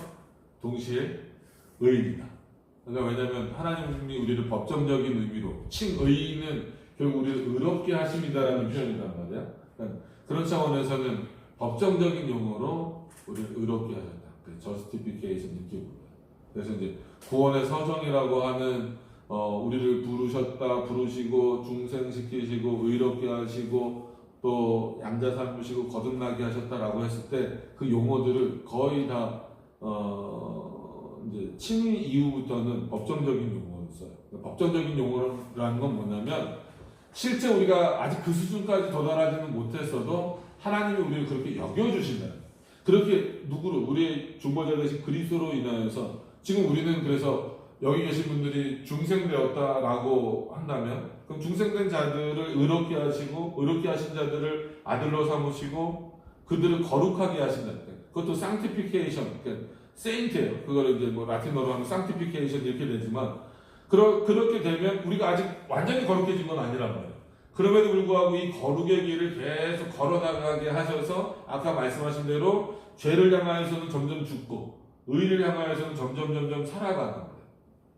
A: 동시에 의인이다. 그러니까 왜냐하면 하나님이 우리를 법정적인 의미로 칭의인은 결국 우리를 의롭게 하심이다라는 표현이란 말이야. 그러니까 그런 차원에서는 법정적인 용어로 우리를 의롭게 하셨다. justification 이렇게 부르요. 그래서 이제 구원의 서정이라고 하는 우리를 부르시고 중생시키시고 의롭게 하시고 또 양자 삼으시고 거듭나게 하셨다라고 했을 때 그 용어들을 거의 다 이제 칭의 이후부터는 법정적인 용어를 써요. 그러니까 법정적인 용어라는 건 뭐냐면 실제 우리가 아직 그 수준까지 도달하지는 못했어도 하나님이 우리를 그렇게 여겨주신다. 그렇게 누구를 우리의 중보자 되신 그리스도로 인하여서 지금 우리는 그래서 여기 계신 분들이 중생되었다라고 한다면 그럼 중생된 자들을 의롭게 하시고 의롭게 하신 자들을 아들로 삼으시고 그들을 거룩하게 하신다. 그것도 sanctification, 그러니까 saint예요. 그걸 이제 뭐 라틴어로 하면 sanctification 이렇게 되지만 그렇게 되면 우리가 아직 완전히 거룩해진 건 아니란 말이에요. 그럼에도 불구하고 이 거룩의 길을 계속 걸어나가게 하셔서 아까 말씀하신 대로 죄를 향하여서는 점점 죽고 의를 향하여서는 점점 살아가는 거예요.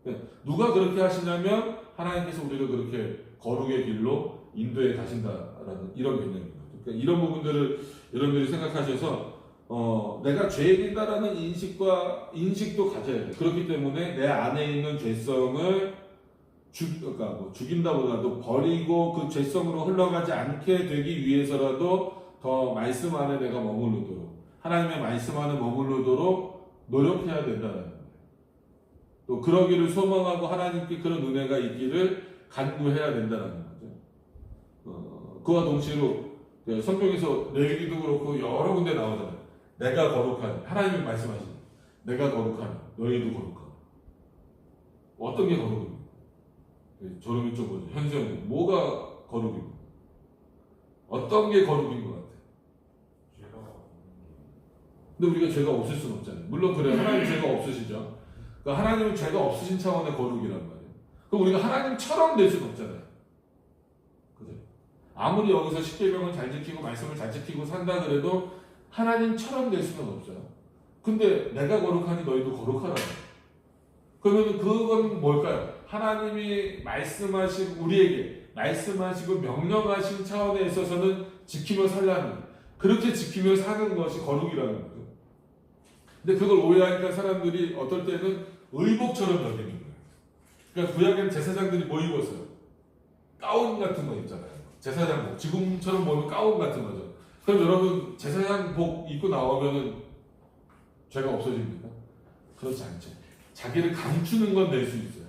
A: 그러니까 누가 그렇게 하시냐면 하나님께서 우리를 그렇게 거룩의 길로 인도해 가신다라는 이런 개념입니다. 그러니까 이런 부분들을 여러분들이 생각하셔서 내가 죄인이다라는 인식도 가져야 돼요. 그렇기 때문에 내 안에 있는 죄성을 그러니까 뭐 죽인다보다도 버리고 그 죄성으로 흘러가지 않게 되기 위해서라도 더 말씀 안에 내가 머무르도록 하나님의 말씀 안에 머무르도록 노력해야 된다는 거예요. 또 그러기를 소망하고 하나님께 그런 은혜가 있기를 간구해야 된다는 거죠. 그와 동시로 성경에서 레위기도 그렇고 여러 군데 나오잖아요. 내가 거룩하니 하나님이 말씀하시니 내가 거룩하니 너희도 거룩하니 어떤 게 거룩입니까? 저런 쪽으로 현수형님 뭐가 거룩입니까? 어떤 게 거룩인 것 같아요? 근데 우리가 죄가 없을 수는 없잖아요. 물론 그래요. 하나님 죄가 없으시죠. 그러니까 하나님은 죄가 없으신 차원의 거룩이란 말이에요. 그럼 우리가 하나님처럼 될 수는 없잖아요. 그죠? 아무리 여기서 십계명을 잘 지키고 말씀을 잘 지키고 산다 그래도 하나님처럼 될 수는 없어요. 근데 내가 거룩하니 너희도 거룩하라. 그러면 그건 뭘까요? 하나님이 말씀하신 우리에게 말씀하시고 명령하신 차원에 있어서는 지키며 살라는 거예요. 그렇게 지키며 사는 것이 거룩이라는 거죠. 근데 그걸 오해하니까 사람들이 어떨 때는 의복처럼 여기는 거예요. 그러니까 구약에는 제사장들이 뭐 입었어요? 가운 같은 거 입잖아요. 제사장복. 지금처럼 보면 가운 같은 거죠. 그럼 여러분 제사장복 입고 나오면은 죄가 없어집니까? 그렇지 않죠. 자기를 감추는 건 낼 수 있어요.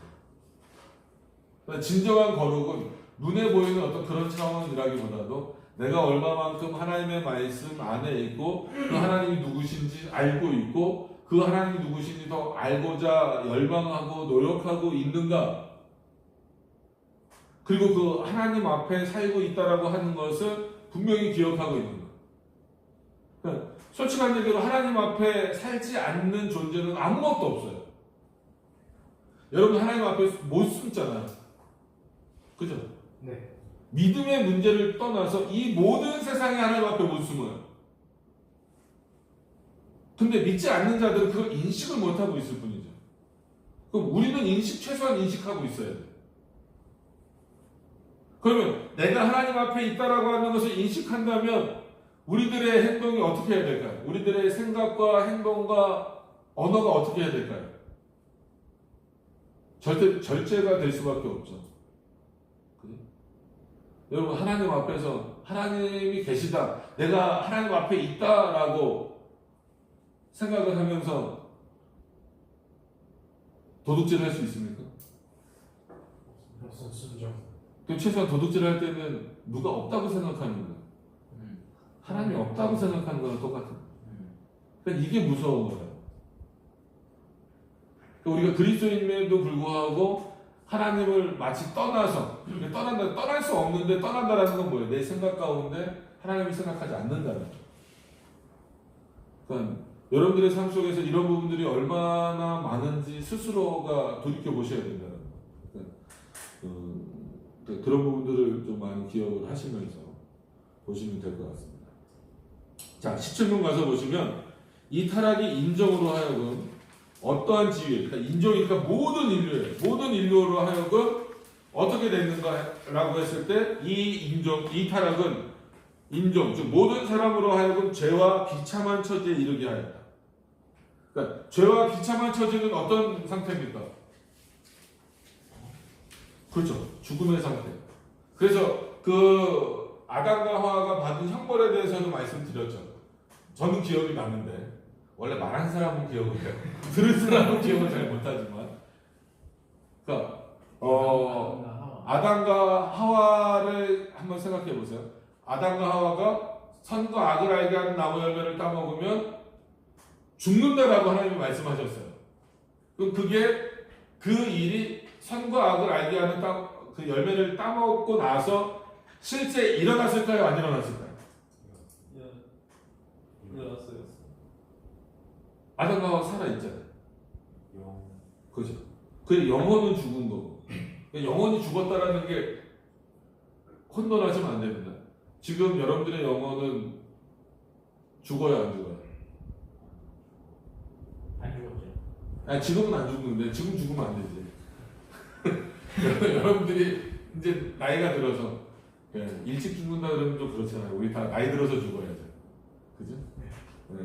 A: 그러니까 진정한 거룩은 눈에 보이는 어떤 그런 차원이라기보다도 내가 얼마만큼 하나님의 말씀 안에 있고 그 하나님이 누구신지 알고 있고 그 하나님이 누구신지 더 알고자 열망하고 노력하고 있는가. 그리고 그 하나님 앞에 살고 있다라고 하는 것을 분명히 기억하고 있는 것. 그러니까 솔직한 얘기로 하나님 앞에 살지 않는 존재는 아무것도 없어요. 여러분 하나님 앞에 못 숨잖아요. 그죠?
C: 네.
A: 믿음의 문제를 떠나서 이 모든 세상에 하나님 앞에 못 숨어요. 근데 믿지 않는 자들은 그걸 인식을 못하고 있을 뿐이죠. 그럼 우리는 최소한 인식하고 있어야 돼요. 그러면 내가 하나님 앞에 있다라고 하는 것을 인식한다면 우리들의 행동이 어떻게 해야 될까요? 우리들의 생각과 행동과 언어가 어떻게 해야 될까요? 절제가 될 수밖에 없죠. 여러분 하나님 앞에서 하나님이 계시다, 내가 하나님 앞에 있다라고 생각을 하면서 도둑질 할 수 있습니까?
C: 순정.
A: 그 최소한 도둑질 할 때는 누가 없다고 생각하는 거예요. 하나님이 없다고 생각하는 거랑 똑같은 거예요. 그러니까 이게 무서운 거예요. 그러니까 우리가 그리스도인임에도 불구하고 하나님을 마치 떠나서 떠날 수 없는데 떠난다라는 건 뭐예요? 내 생각 가운데 하나님을 생각하지 않는다는 거예요. 그러니까 여러분들의 삶 속에서 이런 부분들이 얼마나 많은지 스스로가 돌이켜 보셔야 된다는 거예요. 그러니까 그런 부분들을 좀 많이 기억을 하시면서 보시면 될 것 같습니다. 자, 17문 가서 보시면 이 타락이 인정으로 하여금 어떠한 지위, 그러니까 인종이니까 모든 인류에, 모든 인류로 하여금 어떻게 됐는가라고 했을 때 이 타락은 인종, 즉 모든 사람으로 하여금 죄와 비참한 처지에 이르게 하였다. 그러니까 죄와 비참한 처지는 어떤 상태입니까? 그렇죠, 죽음의 상태. 그래서 그 아담과 하와가 받은 형벌에 대해서는 말씀드렸죠. 저는 기억이 나는데 원래 말한 사람은 기억을 해요. 들은 사람은 기억을 잘 못하지만, 그러니까 아담과 하와를 한번 생각해 보세요. 아담과 하와가 선과 악을 알게 하는 나무 열매를 따먹으면 죽는다라고 하나님이 말씀하셨어요. 그럼 그 일이 선과 악을 알게 하는 그 열매를 따먹고 나서 실제 일어났을까요? 안 일어났을까요?
D: 일어났어요.
A: 아담과 하와 살아있잖아요. 그죠? 그 영혼은 죽은 거고. 영혼이 죽었다라는 게 혼돈하시면 안 됩니다. 지금 여러분들의 영혼은 죽어요, 안 죽어요?
C: 안 죽었죠.
A: 아니, 지금은 안 죽는데 지금 죽으면 안 되지. 여러분들이 이제 나이가 들어서 일찍 죽는다 그러면 좀 그렇잖아요. 우리 다 나이 들어서 죽어야죠. 그죠? 네.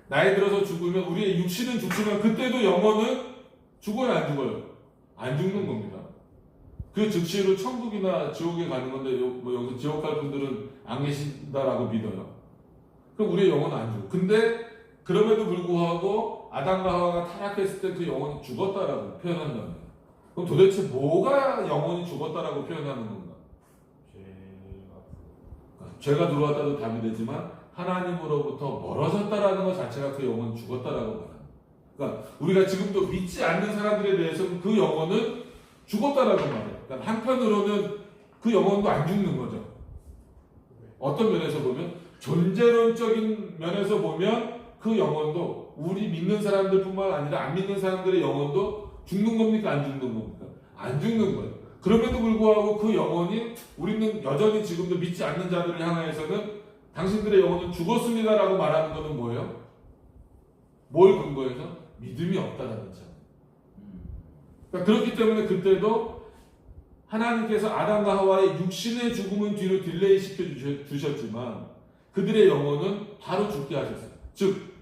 A: 나이 들어서 죽으면 우리의 육신은 죽지만 그때도 영혼은 죽어요, 안 죽어요? 안 죽는 겁니다. 그 즉시로 천국이나 지옥에 가는 건데 뭐 여기서 지옥 갈 분들은 안 계신다라고 믿어요. 그럼 우리의 영혼은 안 죽어. 근데 그럼에도 불구하고 아담과 하와가 타락했을 때 그 영혼이 죽었다라고 표현한다는 거예요. 그럼 도대체 뭐가 영혼이 죽었다라고 표현하는 건가? 죄가 들어왔다도 답이 되지만 하나님으로부터 멀어졌다라는 것 자체가 그 영혼이 죽었다라고 말합니다. 그러니까 우리가 지금도 믿지 않는 사람들에 대해서는 그 영혼은 죽었다라고 말해요. 그러니까 한편으로는 그 영혼도 안 죽는 거죠. 어떤 면에서 보면, 존재론적인 면에서 보면 그 영혼도 우리 믿는 사람들뿐만 아니라 안 믿는 사람들의 영혼도 죽는 겁니까? 안 죽는 겁니까? 안 죽는 거예요. 그럼에도 불구하고 그 영혼이, 우리는 여전히 지금도 믿지 않는 자들을 향하여서는 당신들의 영혼은 죽었습니다라고 말하는 것은 뭐예요? 뭘 근거해서? 믿음이 없다는 거죠. 그러니까 그렇기 때문에 그때도 하나님께서 아담과 하와의 육신의 죽음은 뒤로 딜레이 시켜 주셨지만 그들의 영혼은 바로 죽게 하셨어요. 즉,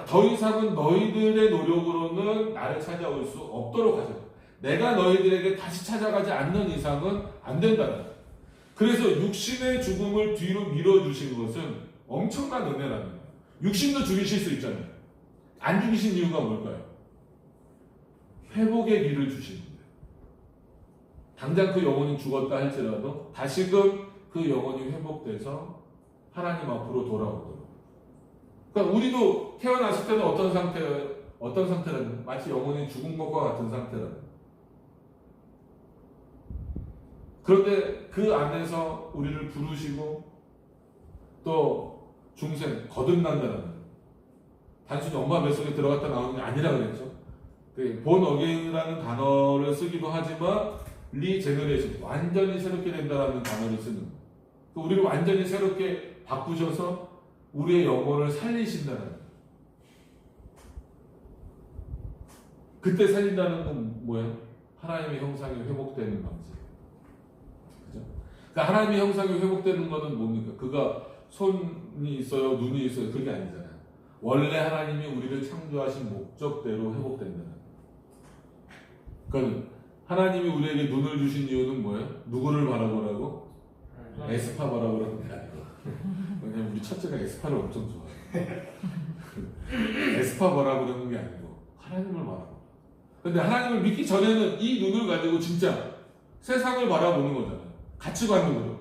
A: 더 이상은 너희들의 노력으로는 나를 찾아올 수 없도록 하셨어요. 내가 너희들에게 다시 찾아가지 않는 이상은 안 된다는 거예요. 그래서 육신의 죽음을 뒤로 밀어주신 것은 엄청난 은혜라는 거예요. 육신도 죽이실 수 있잖아요. 안 죽이신 이유가 뭘까요? 회복의 길을 주시는 거예요. 당장 그 영혼이 죽었다 할지라도 다시금 그 영혼이 회복돼서 하나님 앞으로 돌아오도록. 그러니까 우리도 태어났을 때는 어떤 상태라는, 마치 영혼이 죽은 것과 같은 상태라는. 그런데 그 안에서 우리를 부르시고 또 중생, 거듭난다는, 단순히 엄마 뱃속에 들어갔다 나오는 게 아니라 그랬죠. 본 어게인이라는 단어를 쓰기도 하지만 리제너레이션, 완전히 새롭게 된다라는 단어를 쓰는 거예요. 우리를 완전히 새롭게 바꾸셔서 우리의 영혼을 살리신다는 거예요. 그때 살린다는 건 뭐예요? 하나님의 형상이 회복되는 방식. 그죠? 그러니까 하나님의 형상이 회복되는 것은 뭡니까? 그가 손이 있어요, 눈이 있어요, 그게 아니잖아요. 원래 하나님이 우리를 창조하신 목적대로 회복된다는 거예요. 그러니까 하나님이 우리에게 눈을 주신 이유는 뭐예요? 누구를 바라보라고? 에스파버라고 그러는 게 아니고. 왜냐면 우리 첫째가 에스파를 엄청 좋아해. 에스파버라고 그러는 게 아니고 하나님을 말하고. 근데 하나님을 믿기 전에는 이 눈을 가지고 진짜 세상을 바라보는 거잖아요. 가치관도 그렇고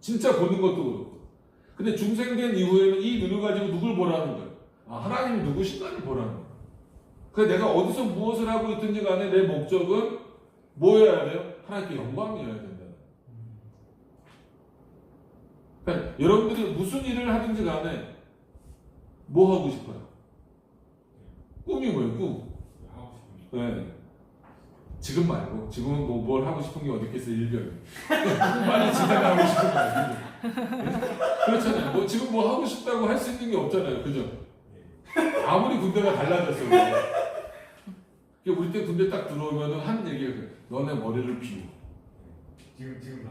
A: 진짜 보는 것도 그렇고. 근데 중생된 이후에는 이 눈을 가지고 누굴 보라는 거예요. 아, 하나님이 누구신가를 보라는 거예요. 그래서 내가 어디서 무엇을 하고 있든지 간에 내 목적은 뭐여야 돼요? 하나님께 영광이어야 된다. 그러니까 여러분들이 무슨 일을 하든지 간에 뭐 하고 싶어요? 꿈이 뭐예요? 꿈.
B: 하고 싶은 게
A: 네. 지금 말고 지금은 뭐 뭘 하고 싶은 게 어디 있겠어요? 일별 빨리 집에 가고 싶은 거 아니고. 그렇잖아요. 뭐 지금 뭐 하고 싶다고 할 수 있는 게 없잖아요. 그죠? 아무리 군대가 달라졌어요. 우리 때 군대 딱 들어오면 한 얘기가 그래. 너네 머리를 비워.
B: 지금 나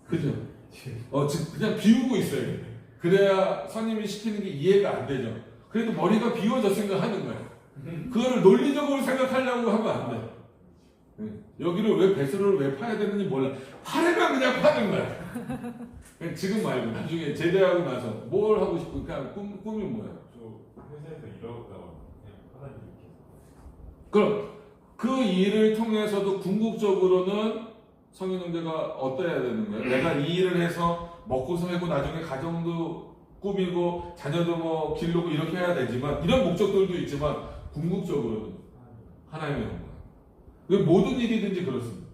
A: 그죠?
B: 지금
A: 지금 그냥 비우고 있어요. 그래야 선임이 시키는 게 이해가 안 되죠. 그래도 머리가 비워졌으니까 하는 거예요. 그거를 논리적으로 생각하려고 하면 안 돼요. 여기를 왜 배수를 왜 파야 되는지 몰라. 파려면 그냥 파는 거야. 지금 말고 나중에 제대하고 나서 뭘 하고 싶고 그냥 꿈이 뭐야?
B: 저 회사에서 일하다가 그냥 하나님 이렇게
A: 그럼 그 일을 통해서도 궁극적으로는 성인 형제가 어떠해야 되는 거예요? 내가 이 일을 해서 먹고 살고 나중에 가정도 꾸미고 자녀도 뭐 기르고 이렇게 해야 되지만 이런 목적들도 있지만 궁극적으로는 하나님의 영광. 모든 일이든지 그렇습니다.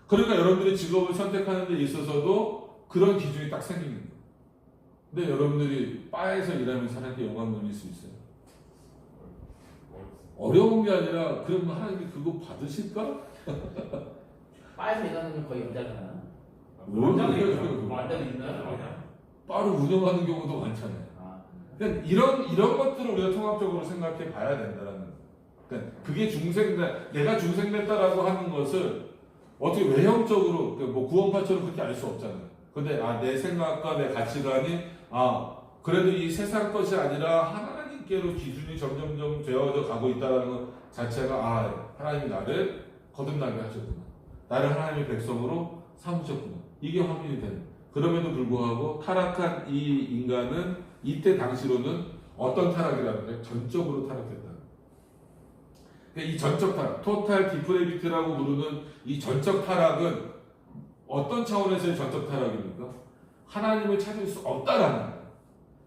A: 그러니까 여러분들이 직업을 선택하는 데 있어서도 그런 기준이 딱 생기는 거예요. 근데 여러분들이 바에서 일하면서 하나님께 영광 돌릴 수 있어요? 어려운 게 아니라 그럼 하나님이 그거 받으실까?
C: 바에서 일하는 건 거의 여자잖아.
A: 뭘
C: 남자도 있나요?
A: 바로 운영하는 경우도 많잖아요.
C: 아,
A: 그러니까 이런 것들을 우리가 통합적으로 생각해 봐야 된다는 거예요. 그러니까 그게 내가 중생됐다라고 하는 것을 어떻게 외형적으로 뭐 구원파처럼 그렇게 알 수 없잖아요. 근데 내 생각과 내 가치관이 그래도 이 세상 것이 아니라 하나님께로 기준이 점점점 되어져 가고 있다는 것 자체가 하나님이 나를 거듭나게 하셨구나. 나를 하나님의 백성으로 삼으셨구나. 이게 확인이 되는 거예요. 그럼에도 불구하고 타락한 이 인간은 이때 당시로는 어떤 타락이라는 거예요? 전적으로 타락했다. 이 전적 타락, 토탈 디프레비티라고 부르는 이 전적 타락은 어떤 차원에서의 전적 타락입니까? 하나님을 찾을 수 없다라는 거예요.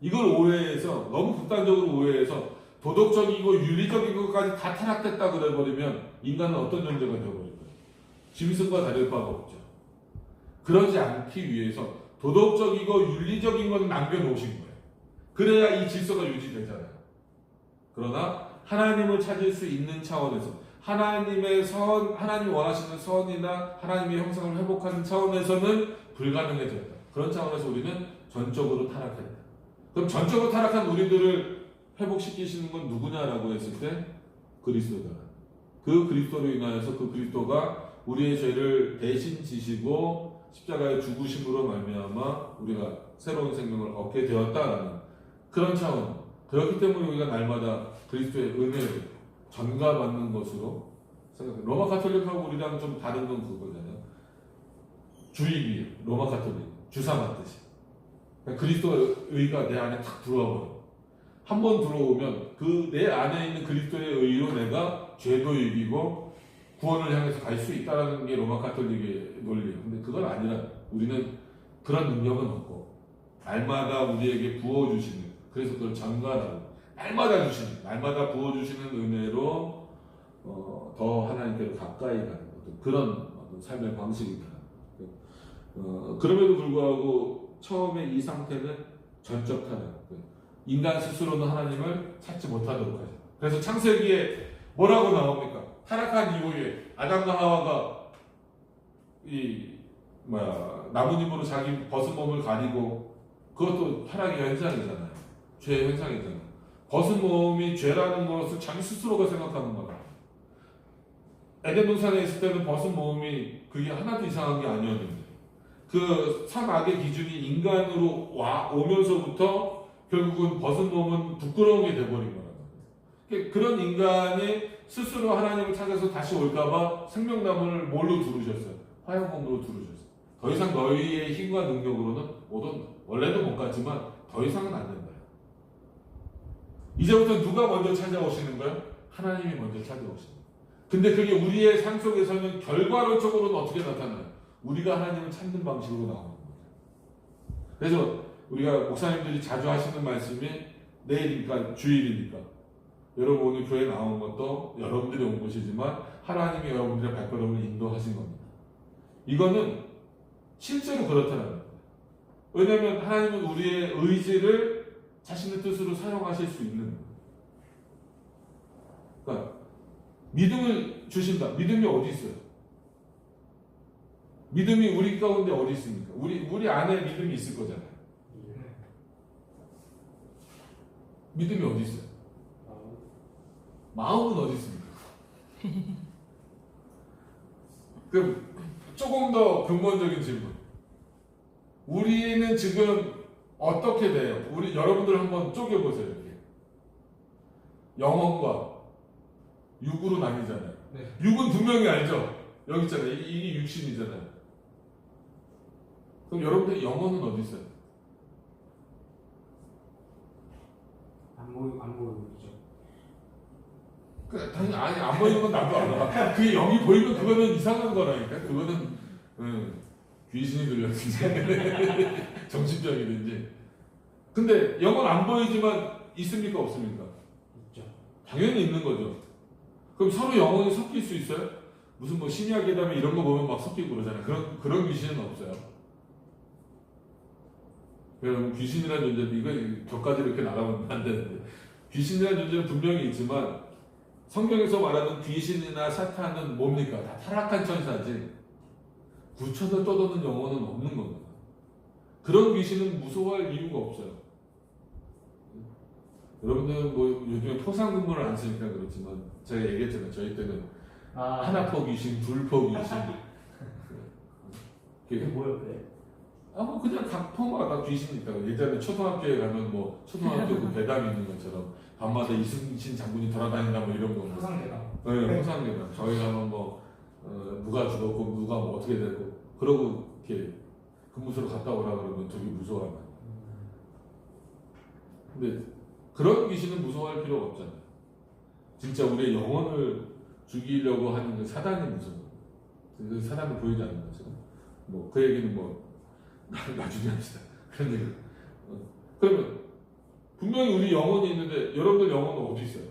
A: 이걸 오해해서 너무 극단적으로 오해해서 도덕적이고 윤리적인 것까지 다 타락됐다 그래버리면 인간은 어떤 존재가 되어버릴까요? 짐승과 다를 바가 없죠. 그러지 않기 위해서 도덕적이고 윤리적인 건 남겨놓으신 거예요. 그래야 이 질서가 유지되잖아요. 그러나 하나님을 찾을 수 있는 차원에서 하나님이 원하시는 선이나 하나님의 형상을 회복하는 차원에서는 불가능해졌다. 그런 차원에서 우리는 전적으로 타락했다. 그럼 전적으로 타락한 우리들을 회복시키시는 건 누구냐라고 했을 때 그리스도다. 그 그리스도로 인하여서 그 그리스도가 우리의 죄를 대신 지시고 십자가의 죽으심으로 말미암아 우리가 새로운 생명을 얻게 되었다라는 그런 차원. 그렇기 때문에 우리가 날마다 그리스도의 은혜를 전가받는 것으로 생각해요. 로마 가톨릭하고 우리랑 좀 다른 건 그거잖아요. 주입이에요. 로마 가톨릭. 주사 맞듯이. 그러니까 그리스도의 의가 내 안에 탁 들어와 버려. 한 번 들어오면 그 내 안에 있는 그리스도의 의로 내가 죄도 이기고 구원을 향해서 갈 수 있다는 게 로마 가톨릭의 논리예요. 근데 그건 아니라 우리는 그런 능력은 없고 날마다 우리에게 부어주시는 그래서 그걸 전가라고 날마다 부어주시는 은혜로 더 하나님께로 가까이 가는 그런 어떤 삶의 방식입니다. 그럼에도 불구하고 처음에 이 상태는 전적 타락. 인간 스스로는 하나님을 찾지 못하도록 하죠. 그래서 창세기에 뭐라고 나옵니까? 타락한 이후에 아담과 하와가 나무님으로 자기 벗은 몸을 가리고 그것도 타락의 현상이잖아요. 죄의 현상이잖아요. 벗은 몸이 죄라는 것을 자기 스스로가 생각하는 거다. 에덴 동산에 있을 때는 벗은 몸이 그게 하나도 이상한 게 아니었는데 그 삼악의 기준이 인간으로 오면서부터 결국은 벗은 몸은 부끄러운 게 돼버린 거라고. 그런 인간이 스스로 하나님을 찾아서 다시 올까봐 생명나무를 뭘로 두르셨어요? 화약봉으로 두르셨어요. 더 이상 너희의 힘과 능력으로는 원래도 못 갔지만 더 이상은 안 된다. 이제부터 누가 먼저 찾아오시는 거야? 하나님이 먼저 찾아오시는 거야. 근데 그게 우리의 삶 속에서는 결과론적으로는 어떻게 나타나요? 우리가 하나님을 찾는 방식으로 나오는 거예요. 그래서 우리가 목사님들이 자주 하시는 말씀이 내일이니까 주일이니까 여러분 오늘 교회 나온 것도 여러분들이 온 것이지만 하나님이 여러분들의 발걸음을 인도하신 겁니다. 이거는 실제로 그렇다는 거예요. 왜냐하면 하나님은 우리의 의지를 자신의 뜻으로 사용하실 수 있는 거예요. 그러니까 믿음을 주신다. 믿음이 어디 있어요? 믿음이 우리 가운데 어디 있습니까? 우리 안에 믿음이 있을 거잖아요. 믿음이 어디 있어요? 마음은 어디 있습니까? 그럼 조금 더 근본적인 질문. 우리는 지금 어떻게 돼요? 여러분들 한번 쪼개보세요. 이렇게. 영혼과 육으로 나뉘잖아요.
C: 네.
A: 육은 분명히 알죠? 여기 있잖아요. 이게 육신이잖아요. 그럼 여러분들 영혼은 어디 있어요?
C: 안 보이죠.
A: 당연히 안 보이는 건 나도 알아. 그게 영이 보이면 그거는 이상한 거라니까. 그거는 귀신이 들렸든지 정신병이든지. 근데 영은 안 보이지만 있습니까 없습니까?
C: 있죠.
A: 당연히 있는 거죠. 그럼 서로 영혼이 섞일 수 있어요? 무슨 뭐 심야괴담에 이런 거 보면 막 섞이고 그러잖아요. 그런 귀신은 없어요. 여러분 귀신이라는 존재, 이거 격까지 이렇게 나가면 안 되는데 귀신이라는 존재는 분명히 있지만 성경에서 말하는 귀신이나 사탄은 뭡니까? 다 타락한 천사지 구천을 떠도는 영혼은 없는 겁니다. 그런 귀신은 무서워할 이유가 없어요. 여러분들은 뭐 요즘에 포상근무를 안 쓰니까 그렇지만 제가 얘기했잖아요. 저희 때는 하나포 귀신, 둘포 귀신.
C: 그게 뭐예요, 그래?
A: 뭐 그냥 각 포마다 귀신이 있다고. 예전에 초등학교에 가면 뭐 초등학교 그 배담이 있는 것처럼 밤마다 이순신 장군이 돌아다닌다 뭐 이런 거.
C: 포상대가.
A: 네, 포상대담. 저희 가면 뭐 누가 죽었고 누가 뭐 어떻게 되고 그러고 이렇게 근무소로 갔다 오라 그러면 되게 무서워하는. 근데 그런 귀신은 무서워할 필요가 없잖아요. 진짜 우리의 영혼을 죽이려고 하는 그 사단이 무서워요. 그 사단을 보이지 않는 거죠. 뭐 그 얘기는 뭐 나중에 합시다. 그런 얘기. 그러면 분명히 우리 영혼이 있는데 여러분들 영혼은 어디 있어요?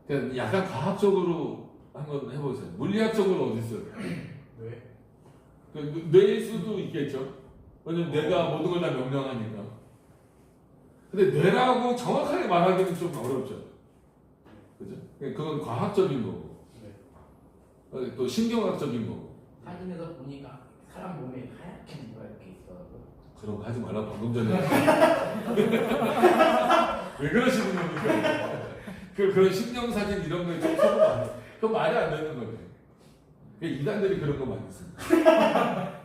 A: 그냥 약간 과학적으로 한번 해보세요. 물리학적으로 어디 있어요?
C: 왜?
A: 뇌일 수도 있겠죠. 왜냐면 뇌가 모든 걸 다 명령하니까. 근데 뇌라고 정확하게 말하기는 좀 어렵죠. 그죠? 그건 과학적인 거고. 또 신경학적인 거고.
D: 사진에서 보니까 사람 몸에 하얗게 뭐가 이렇게 있어요.
A: 그런 거 하지 말라고 방금 전에. 왜 그러시는 겁니까? 그런 신경사진 이런 거에 좀 서로 안 돼. 그건 말이 안 되는 거지. 이단들이 그런 거 많이 씁니다.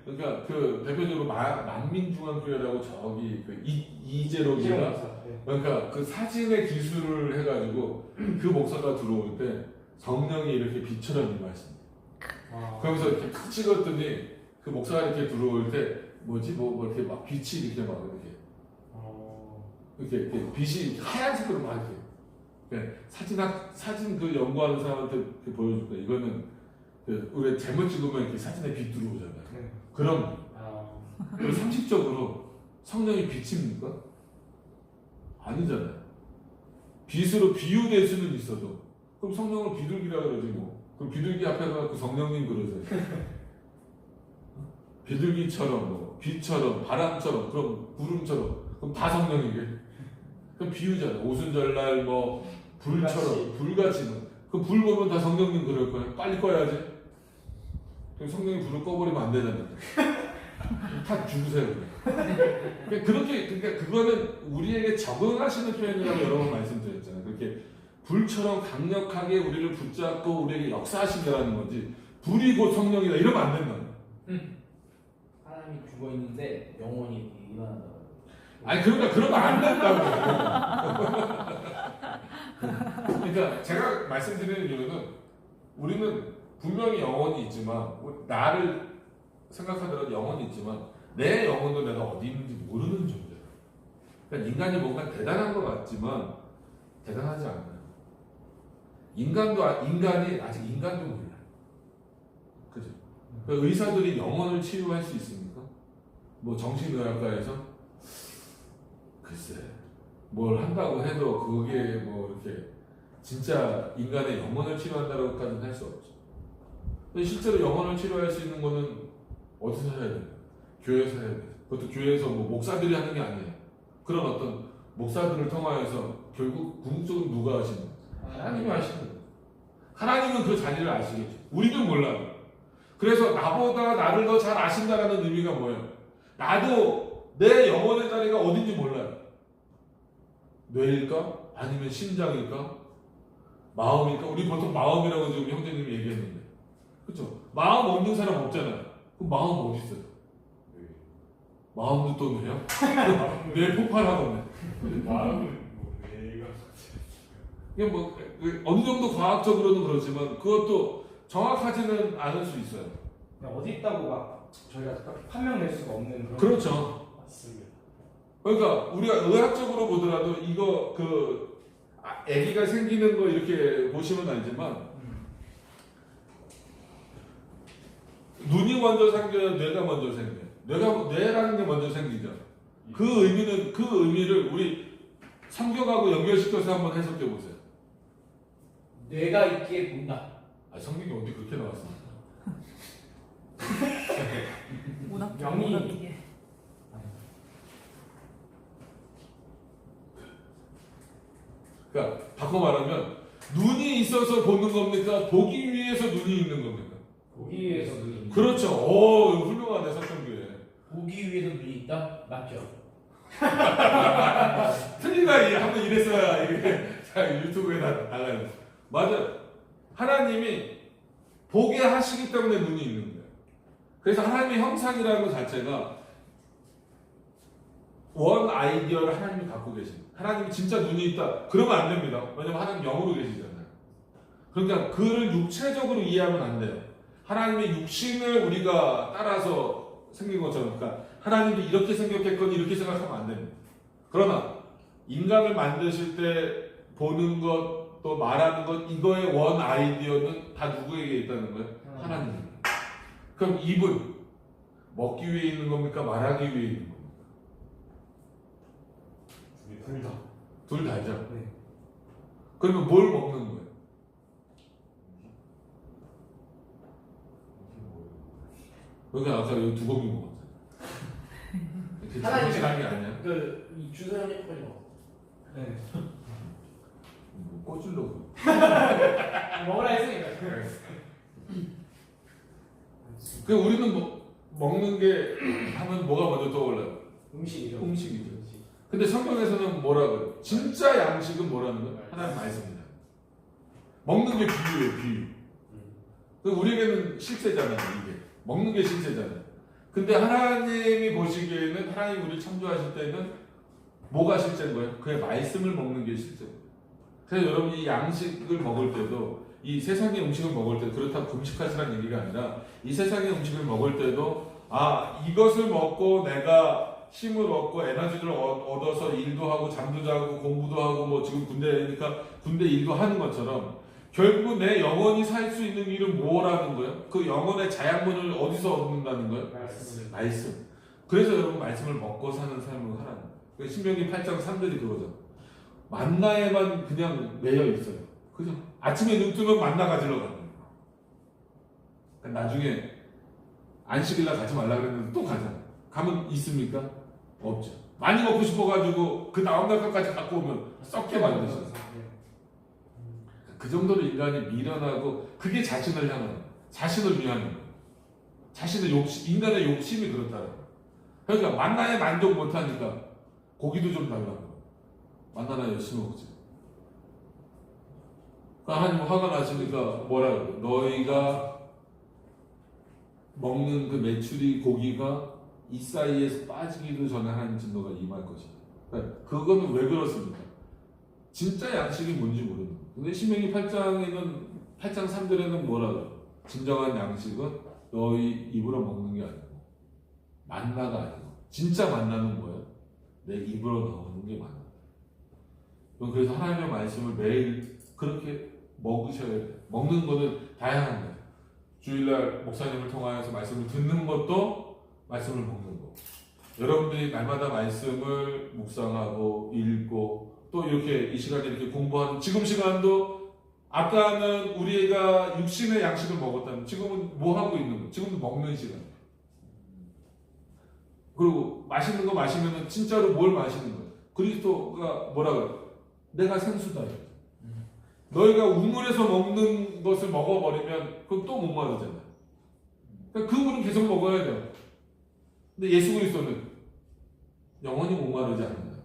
A: 그러니까 그 대표적으로 만민중앙교회라고 저기 그 이재록이가 그러니까 그 사진의 기술을 해가지고 그 목사가 들어올 때 성령이 이렇게 빛처럼 임하십니다. 그러면서 이렇게 탁 찍었더니 그 목사가 이렇게 들어올 때 뭐지 뭐 이렇게 막 빛이 이렇게 막 이렇게 빛이 하얀색으로 막 이렇게. 그러니까 사진 그 연구하는 사람한테 이렇게 보여줄 때 이거는 그 우리 잘못 찍으면 이렇게 사진에 빛 들어오잖아요. 그럼 상식적으로 성령이 빛입니까? 아니잖아요. 빛으로 비유될 수는 있어도 그럼 성령을 비둘기라 그러지 뭐. 그럼 비둘기 앞에 가서 성령님 그러세요. 비둘기처럼 뭐 빛처럼 바람처럼 그럼 구름처럼 그럼 다 성령이게. 그럼 비유잖아. 오순절날 뭐 불처럼 불같이 그럼 불 보면 다 성령님 그럴 거예요. 빨리 꺼야지. 그럼 성령이 불을 꺼버리면 안 되잖아요. 다 죽으세요. 그러니까 그거는 우리에게 적응하시는 표현이라고 여러 번 말씀드렸잖아요. 그렇게 불처럼 강력하게 우리를 붙잡고 우리에게 역사하신다는 거지. 불이 곧 성령이다 이러면 안 된다.
D: 사람이 죽어 있는데 영혼이 일어난다.
A: 아니 그러니까 그러면 안 된다고. 그러니까 제가 말씀드리는 이유는 우리는 분명히 영혼이 있지만 나를 생각하더라도 영혼이 있지만 내 영혼도 내가 어디 있는지 모르는 존재야. 그러니까 인간이 뭔가 대단한 것 같지만 대단하지 않아요. 인간이 아직 인간도 몰라요. 그죠? 그러니까 의사들이 영혼을 치유할 수 있습니까? 뭐 정신의학과에서 글쎄 뭘 한다고 해도 그게 뭐 이렇게 진짜 인간의 영혼을 치료한다고까지는 할 수 없죠. 근데 실제로 영혼을 치료할 수 있는 거는 어디서 해야 돼요? 교회에서 해야 돼요. 그것도 교회에서 뭐 목사들이 하는 게 아니에요. 그런 어떤 목사들을 통하여서 결국 궁극적으로 누가 하시는 거예요? 하나님이 하시는 거예요. 하나님은 그 자리를 아시겠죠. 우리는 몰라요. 그래서 나보다 나를 더 잘 아신다라는 의미가 뭐예요? 나도 내 영혼의 자리가 어딘지 몰라요. 뇌일까? 아니면 심장일까? 마음일까? 우리 보통 마음이라고 지금 형제님이 얘기했는데, 그렇죠? 마음 없는 사람 없잖아요. 그럼 마음 어디 있어요? 마음도 또 뇌요? 뇌 폭발하던데.
B: 마음은 뭐 내가
A: 이게 뭐 어느 정도 과학적으로는 그렇지만 그것도 정확하지는 않을 수 있어요.
C: 그냥 어디 있다고 막 저희가 딱 판명 낼 수가 없는 그런.
A: 그렇죠.
C: 맞습니다.
A: 그러니까 우리가 의학적으로 보더라도 이거 아기가 생기는 거 이렇게 보시면 알지만 눈이 먼저 생겨요, 뇌가 먼저 생겨요. 뇌라는 게 먼저 생기죠. 그 의미를 우리 성경하고 연결시켜서 한번 해석해 보세요.
D: 뇌가 있기에 본다.
A: 아, 성경이 어디 그렇게 나왔습니까?
D: 명이
A: 그러니까 바꿔 말하면 눈이 있어서 보는 겁니까? 보기 위해서 눈이 있는 겁니까?
C: 보기 위해서 눈이.
A: 그렇죠. 오, 훌륭하네 석정교회.
D: 보기 위해서 눈이 있다? 맞죠?
A: 틀리다 한번 이랬어야 이게 유튜브에 나가요. 맞아. 하나님이 보게 하시기 때문에 눈이 있는 거예요. 그래서 하나님의 형상이라는 것 자체가 원 아이디어를 하나님이 갖고 계십니다. 하나님이 진짜 눈이 있다. 그러면 안 됩니다. 왜냐면 하나님 영으로 계시잖아요. 그러니까 그를 육체적으로 이해하면 안 돼요. 하나님의 육신을 우리가 따라서 생긴 것처럼, 그러니까 하나님도 이렇게 생겼겠거니 이렇게 생각하면 안 됩니다. 그러나 인간을 만드실 때 보는 것, 또 말하는 것, 이거의 원 아이디어는 다 누구에게 있다는 거예요? 하나님. 그럼 입은 먹기 위해 있는 겁니까? 말하기 위해 있는 겁니까?
B: 둘 다.
A: 둘 다죠.
C: 네.
A: 그러면 뭘 먹는 거예요? 그러니까 아까 여기 두 공기 먹었잖아요.
D: 하나님이
A: 하나님 게 아니야?
D: 이 주소연이 커져.
C: 네.
A: 뭐 꽂으려고.
D: 먹으라 했으니까.
A: 그 우리는 먹는 게 하면 뭐가 먼저 떠올라요?
C: 음식이죠.
A: 음식이죠. 근데 성경에서는 뭐라고요? 진짜 양식은 뭐라는 거예요? 하나님 말씀입니다. 먹는 게 비유예요, 비유. 그 우리에게는 실제잖아요, 이게. 먹는 게 실제잖아요. 근데 하나님이 보시기에는, 하나님 우리를 창조하실 때는 뭐가 실제인 거예요? 그의 말씀을 먹는 게 실제예요. 그래서 여러분이 이 양식을 먹을 때도, 이 세상의 음식을 먹을 때 그렇다고 금식하시라는 얘기가 아니라, 이 세상의 음식을 먹을 때도 이것을 먹고 내가 힘을 얻고 에너지를 얻어서 일도 하고 잠도 자고 공부도 하고 뭐 지금 군대니까 군대 일도 하는 것처럼 결국 내 영혼이 살 수 있는 일은 뭐라는 거예요? 그 영혼의 자양분을 어디서 얻는다는 거예요? 말씀. 그래서 여러분 말씀을 먹고 사는 삶을 하라는 거예요. 신명기 8장 3절이 그거죠. 만나에만 그냥 매여 있어요. 그죠? 아침에 눈 뜨면 만나 가지러 가는 거예요. 그러니까 나중에 안식일날 가지 말라 그랬는데 또 가잖아요. 가면 있습니까? 없죠. 많이 먹고 싶어가지고 그 다음날 것까지 갖고 오면 썩게 만드죠. 그 정도로 인간이 미련하고 그게 자신을 향하는, 자신을 위하는 거예요. 자신의 욕심, 인간의 욕심이 그렇다는 거예요. 그러니까 만나에 만족 못하니까 고기도 좀 달라고. 만나나 열심히 먹지. 그러니까 하나님 화가 나시니까 뭐라고? 너희가 먹는 그 메추리 고기가 이 사이에서 빠지기도 전에 하나님 진노가 임할 것이다. 그러니까 그거는 왜 그렇습니까? 진짜 양식이 뭔지 모르는 거예요. 근데 신명기 8장에는 8장 3절에는 뭐라고? 진정한 양식은 너희 입으로 먹는 게 아니고 만나가 아니고 진짜 만나는 뭐예요? 내 입으로 넣는 게 만나. 그래서 하나님의 말씀을 매일 그렇게 먹으셔야 돼요. 먹는 거는 다양한 거예요. 주일날 목사님을 통하여서 말씀을 듣는 것도 말씀을 먹는 거. 여러분들이 날마다 말씀을 묵상하고 읽고 또 이렇게 이 시간에 이렇게 공부하는 지금 시간도 아까는 우리가 육신의 양식을 먹었다면 지금은 뭐 하고 있는 거예요? 지금도 먹는 시간. 그리고 마시는 거 마시면은 진짜로 뭘 마시는 거예요? 그리스도가 뭐라 그래요? 내가 생수다. 너희가 우물에서 먹는 것을 먹어버리면 그럼 또 목마르잖아요. 그러니까 그 물은 계속 먹어야 돼요. 근데 예수 그리스도는 영원히 목마르지 않는 거예요.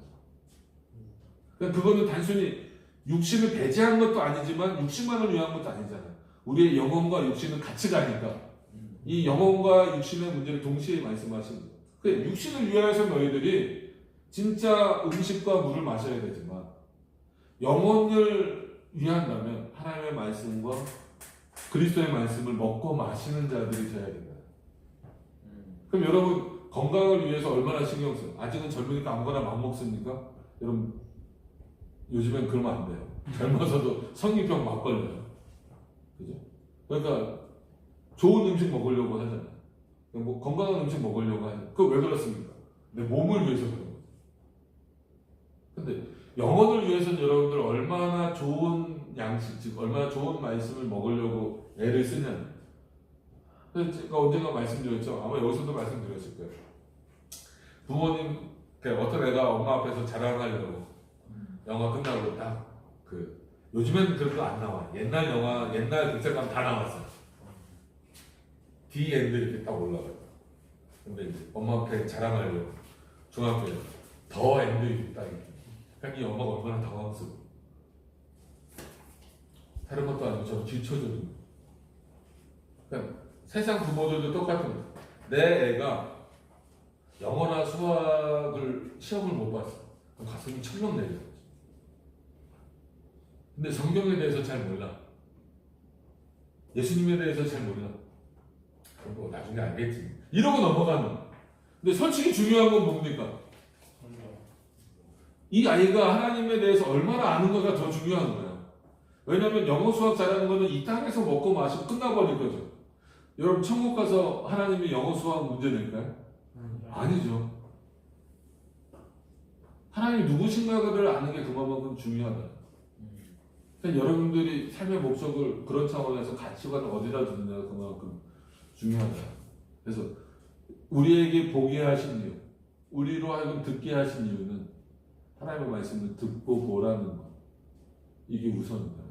A: 그러니까 그거는 단순히 육신을 배제한 것도 아니지만 육신만을 위한 것도 아니잖아요. 우리의 영혼과 육신은 같이 가니까 이 영혼과 육신의 문제를 동시에 말씀하시는 거예요. 그러니까 육신을 위하여서 너희들이 진짜 음식과 물을 마셔야 되지만 영혼을 위한다면 하나님의 말씀과 그리스도의 말씀을 먹고 마시는 자들이 되어야 된다. 그럼 여러분 건강을 위해서 얼마나 신경 써요? 아직은 젊으니까 아무거나 막 먹습니까? 여러분 요즘엔 그러면 안 돼요. 젊어서도 성인병 막 걸려요. 그죠? 그러니까 좋은 음식 먹으려고 하잖아요. 뭐 건강한 음식 먹으려고 하잖아요. 그거 왜 그렇습니까? 내 몸을 위해서 그런 거죠. 근데 영혼을 위해서는 여러분들 얼마나 좋은 양식, 즉 얼마나 좋은 말씀을 먹으려고 애를 쓰냐. 그래서 제가 언젠가 말씀드렸죠. 아마 여기서도 말씀드렸을 거예요. 부모님, 어떤 애가 엄마 앞에서 자랑하려고 영화 끝나고 딱 요즘엔 그런 거 안 나와. 옛날 영화, 옛날 극장감 다 나왔어요. D 엔드 이렇게 딱 올라가요. 근데 이제 엄마 앞에 자랑하려고 중학교에 더 엔드 이렇게 딱 이렇게. 그러니까 이 엄마가 얼마나 당황스러워. 다른 것도 아니고 저 뒤쳐주는. 그러니까 세상 부모들도 똑같은 거예요. 내 애가 영어나 수학을 시험을 못 봤어. 그럼 가슴이 철렁 내려. 근데 성경에 대해서 잘 몰라. 예수님에 대해서 잘 몰라. 그럼 뭐 나중에 알겠지. 이러고 넘어가는 거야. 근데 솔직히 중요한 건 뭡니까? 이 아이가 하나님에 대해서 얼마나 아는가가 더 중요한 거예요. 왜냐하면 영어 수학 잘하는 거는 이 땅에서 먹고 마시고 끝나버릴 거죠. 여러분 천국 가서 하나님이 영어 수학 문제 낼까요? 아니죠. 하나님이 누구신가를 아는 게 그만큼 중요하다. 그러니까 여러분들이 삶의 목적을 그런 차원에서 가치관을 어디다 두느냐가 그만큼 중요하다. 그래서 우리에게 보게 하신 이유, 우리로 하여금 듣게 하신 이유는 하나님의 말씀을 듣고 보라는 것. 이게 우선이다.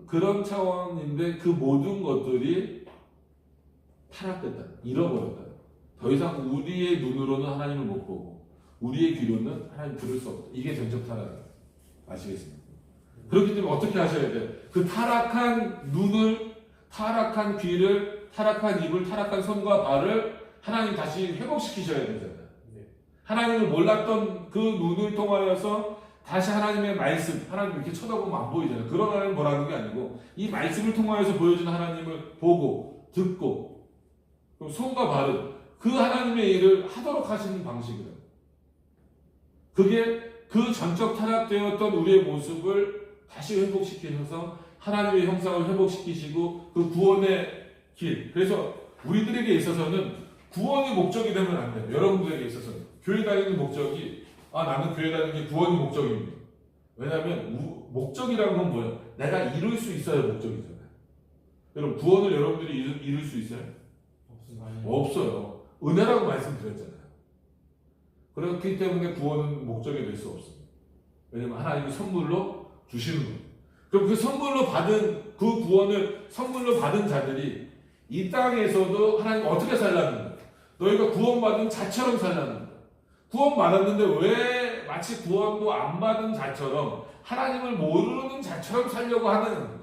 A: 그런 차원인데 그 모든 것들이 타락됐다. 잃어버렸다. 더 이상 우리의 눈으로는 하나님을 못 보고 우리의 귀로는 하나님 들을 수 없다. 이게 전적 타락이다. 아시겠습니까? 그렇기 때문에 어떻게 하셔야 돼요? 그 타락한 눈을, 타락한 귀를, 타락한 입을, 타락한 손과 발을 하나님 다시 회복시키셔야 되잖아요. 하나님을 몰랐던 그 눈을 통하여서 다시 하나님의 말씀, 하나님 이렇게 쳐다보면 안 보이잖아요. 그런 하나님 뭐라는 게 아니고 이 말씀을 통하여서 보여주는 하나님을 보고 듣고 그럼 손과 발은 그 하나님의 일을 하도록 하시는 방식이에요. 그게 그 전적 타락되었던 우리의 모습을 다시 회복시키셔서 하나님의 형상을 회복시키시고 그 구원의 길. 그래서 우리들에게 있어서는 구원의 목적이 되면 안 돼요. 여러분들에게 있어서는. 교회 다니는 목적이 나는 교회 다니는 게 구원의 목적입니다. 왜냐하면 목적이라는 건 뭐예요? 내가 이룰 수 있어야 목적이잖아요. 여러분 구원을 여러분들이 이룰 수 있어요? 없어요. 은혜라고 말씀드렸잖아요. 그렇기 때문에 구원은 목적이 될 수 없습니다. 왜냐하면 하나님이 선물로 주시는 거예요. 그럼 그 선물로 받은 그 구원을 선물로 받은 자들이 이 땅에서도 하나님 어떻게 살라는 거예요? 너희가 구원받은 자처럼 살라는 거예요. 구원받았는데 왜 마치 구원도 안 받은 자처럼 하나님을 모르는 자처럼 살려고 하는 거예요.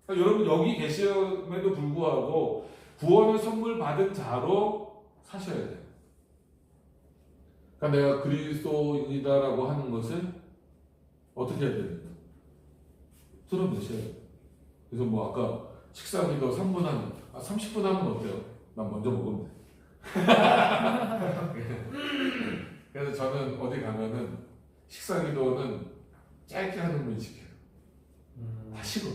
A: 그러니까 여러분 여기 계심에도 불구하고 구원을 선물 받은 자로 사셔야 돼요. 그러니까 내가 그리스도인이다라고 하는 것은 어떻게 해야 됩니까? 틀어내셔야 돼요. 그래서 뭐 아까 식사기도 3분 하면 30분 하면 어때요? 난 먼저 먹으면 돼. 그래서 저는 어디 가면은 식사기도는 짧게 하는 분 시켜요. 다 식어.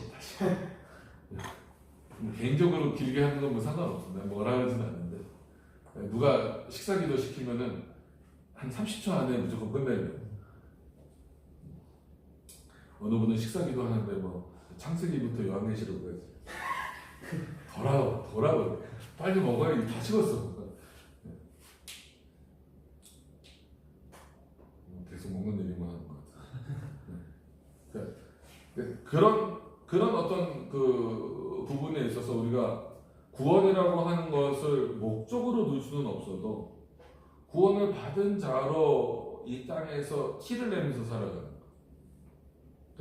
A: 뭐 개인적으로 길게 하는 건 뭐 상관없어. 내가 뭐라 하진 않는데 누가 식사기도 시키면은 한 30초 안에 무조건 끝내야 돼요. 어느 분은 식사기도 하는데 뭐 창세기부터 요한계시록 까지 더라고 빨리 먹어야 다 식었어. 계속 먹는 얘기만 하는 것 같아. 그런 어떤 그 부분에 있어서 우리가 구원이라고 하는 것을 목적으로 둘 수는 없어도 구원을 받은 자로 이 땅에서 티를 내면서 살아가는 거.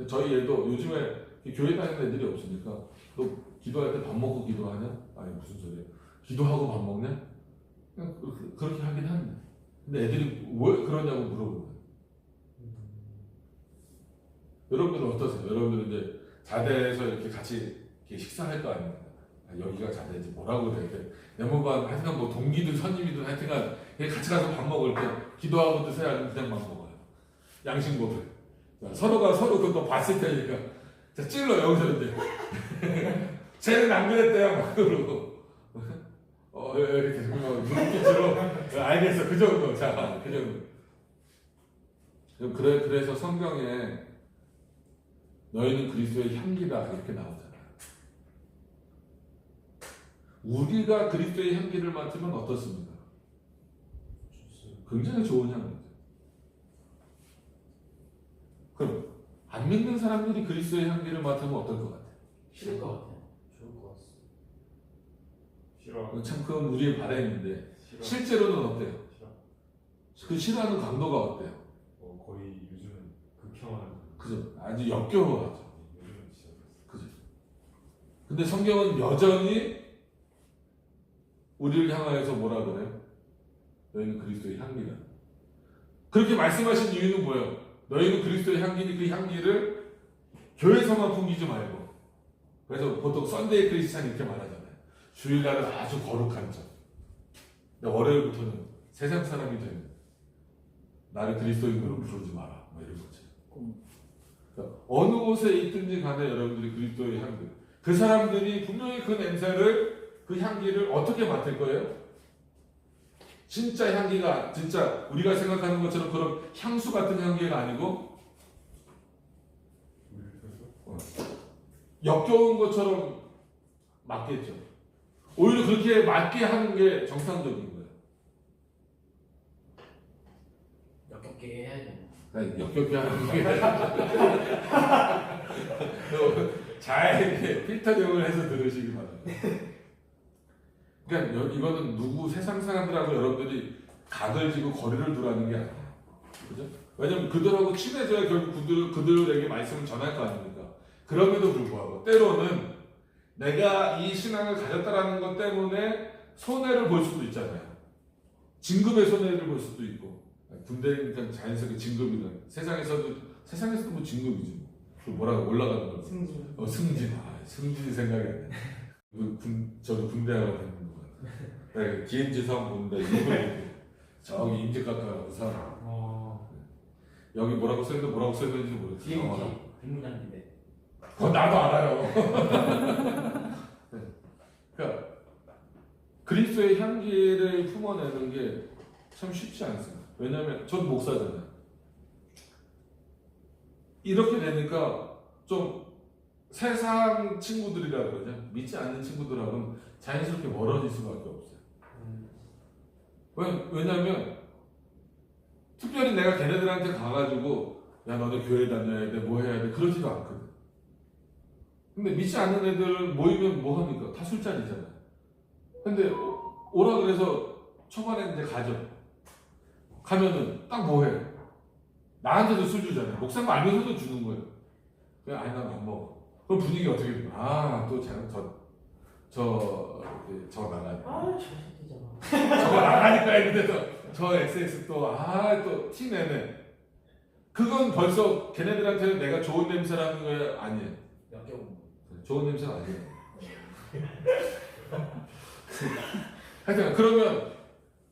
A: 저희 애도 요즘에 교회 다니는 애들이 없으니까 너 기도할 때 밥 먹고 기도하냐? 아니 무슨 소리야? 기도하고 밥 먹냐? 그냥 그렇게 하긴 한데 근데 애들이 왜 그러냐고 물어보는 여러분들은 어떠세요? 여러분들은 이제 자대에서 이렇게 같이 이렇게 식사할 거 아닙니까? 여기가 자대지 뭐라고 그래야 돼? 내모반 하여튼간 뭐 동기든 선임이든 하여튼간 같이 가서 밥 먹을 때 기도하고 드세요? 아니면 그냥 밥 먹어요? 양식먹을 서로가 서로 그거 봤을 테니까 자 찔러 여기서 이제 쟤는 안 그랬대요 막 그러고 이렇게 눈빛으로 알겠어 그 정도 자 그 정도 그래서 성경에 너희는 그리스도의 향기다 이렇게 나오잖아요. 우리가 그리스도의 향기를 맡으면 어떻습니까? 굉장히 좋은 향기죠. 그럼 안 믿는 사람들이 그리스도의 향기를 맡으면 어떨 것 같아요?
D: 싫을 것 같아요.
C: 좋을 것 같습니다.
B: 싫어.
A: 참 그건 우리의 바람인데
B: 싫어.
A: 실제로는 어때요?
B: 싫어.
A: 그 싫어하는 강도가 어때요?
B: 거의 요즘은 극혐하는.
A: 그죠? 아주 역겨워하죠.
B: 요즘은 진짜
A: 그죠? 근데 성경은 여전히 우리를 향하여서 뭐라 그래요? 너희는 그리스도의 향기다. 그렇게 말씀하신 이유는 뭐예요? 너희는 그리스도의 향기니 그 향기를 교회에서만 풍기지 말고 그래서 보통 썬데이 크리스찬 이렇게 말하잖아요. 주일날은 아주 거룩한 점. 근데 월요일부터는 세상 사람이 되는 나를 그리스도인으로 부르지 마라. 뭐 이런 거죠. 그러니까 어느 곳에 있든지 간에 여러분들이 그리스도의 향기 그 사람들이 분명히 그 냄새를 그 향기를 어떻게 맡을 거예요? 진짜 향기가 진짜 우리가 생각하는 것처럼 그런 향수 같은 향기가 아니고 역겨운 것처럼 맡겠죠. 오히려 그렇게 맡게 하는 게 정상적인 거예요.
D: 역겹게 해야죠.
A: 아니, 역겹게 하는 게 잘 이렇게 필터링을 해서 들으시기 바랍니다. 그러니까 이거는 누구 세상 사람들하고 여러분들이 각을 지고 거리를 두라는 게 아니에요. 그죠? 왜냐면 그들하고 친해져야 결국 그들에게 말씀을 전할 거 아닙니까? 그럼에도 불구하고 때로는 내가 이 신앙을 가졌다라는 것 때문에 손해를 볼 수도 있잖아요. 진급의 손해를 볼 수도 있고 군대니까 자연스럽게 진급이든 세상에서도 뭐 진급이지 그 뭐라고 올라가는 거
D: 승진.
A: 승진이 생각이 안 나. 저도 군대하고 다니는 거 같아요. DMZ 사업 보는데 일본에 저기 임직각하고 사람 여기 뭐라고 써있는지 모르겠어요.
D: DMZ 백무장인데.
A: 그건 나도 알아요. 그러니까 그리스도의 향기를 품어내는 게 참 쉽지 않습니다. 왜냐하면 전 목사잖아요. 이렇게 되니까 좀 세상 친구들이라 그러죠. 믿지 않는 친구들하고는 자연스럽게 멀어질 수밖에 없어요. 왜냐하면 특별히 내가 걔네들한테 가가지고 야 너네 교회 다녀야 돼, 뭐 해야 돼 그러지도 않거든. 근데 믿지 않는 애들 모이면 뭐 합니까? 다 술자리잖아요. 근데 오라 그래서 초반에 이제 가죠. 가면은 딱 뭐 해? 나한테도 술 주잖아요. 목사님 알면서도 주는 거예요. 그냥 아니 난 안 먹어. 그럼 분위기 어떻게 돼요? 또 저 나가니까.
D: 아, 저 새끼잖아.
A: 저거 나가니까 했는데도 저 XX 또 티 내네. 그건 벌써 걔네들한테는 내가 좋은 냄새라는 거 아니에요. 좋은 냄새가 아니에요. 하여튼 그러면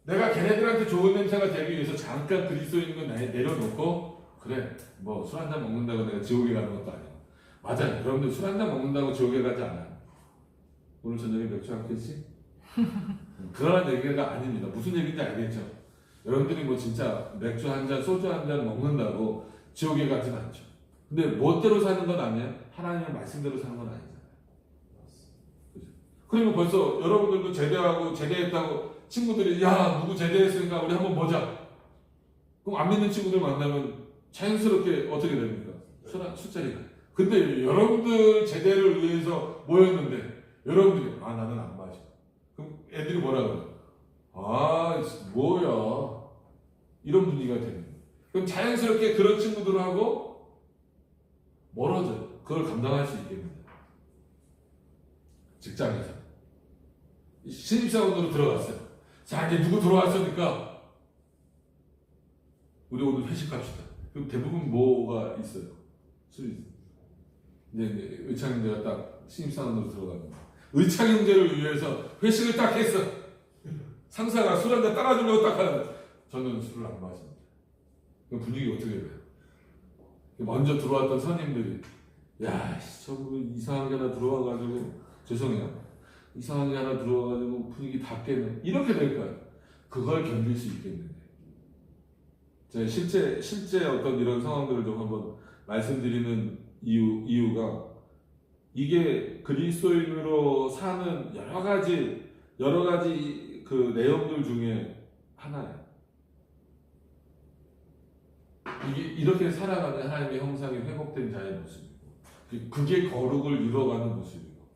A: 내가 걔네들한테 좋은 냄새가 되기 위해서 잠깐 그리스도인을 내려놓고 그래 뭐 술 한잔 먹는다고 내가 지옥에 가는 것도 아니야. 맞아요. 여러분들 술 한잔 먹는다고 지옥에 가지 않아요. 오늘 저녁에 맥주 한 캔씩? 그런 얘기가 아닙니다. 무슨 얘기인지 알겠죠? 여러분들이 뭐 진짜 맥주 한 잔, 소주 한 잔 먹는다고 지옥에 가진 않죠. 근데 멋대로 사는 건 아니에요. 하나님의 말씀대로 사는 건 아니잖아요. 그죠? 그러면 벌써 여러분들도 제대했다고 친구들이 야 누구 제대했으니까 우리 한번 보자. 그럼 안 믿는 친구들 만나면 자연스럽게 어떻게 됩니까? 술자리가. 근데 여러분들 제대를 위해서 모였는데 여러분들이 나는 안 마셔. 그럼 애들이 뭐라 그래? 뭐야 이런 분위기가 되는 거예요. 그럼 자연스럽게 그런 친구들하고 멀어져요. 그걸 감당할 수 있겠느냐. 직장에서 신입사원으로 들어갔어요. 자 이제 누구 들어왔으니까 우리 오늘 회식합시다. 그럼 대부분 뭐가 있어요? 술이 있어요. 네, 의창 형제가 딱 신입사원으로 들어가는 거예요. 의창 형제를 위해서 회식을 딱 했어. 상사가 술 한잔 따라주려고 딱 하는데 저는 술을 안 마십니다. 그럼 분위기 어떻게 돼요? 먼저 들어왔던 선임들이 야, 저분 이상하게 하나 들어와가지고 죄송해요. 이상하게 하나 들어와가지고 분위기 다 깨네. 이렇게 될 거예요. 그걸 견딜 수 있겠는데. 제가 실제 어떤 이런 상황들을 좀 한번 말씀드리는 이유가 이게 그리스도인으로 사는 여러 가지 그 내용들 중에 하나예요. 이게 이렇게 살아가는 하나님의 형상이 회복된 자의 모습이고, 그게 거룩을 이뤄가는 모습이고,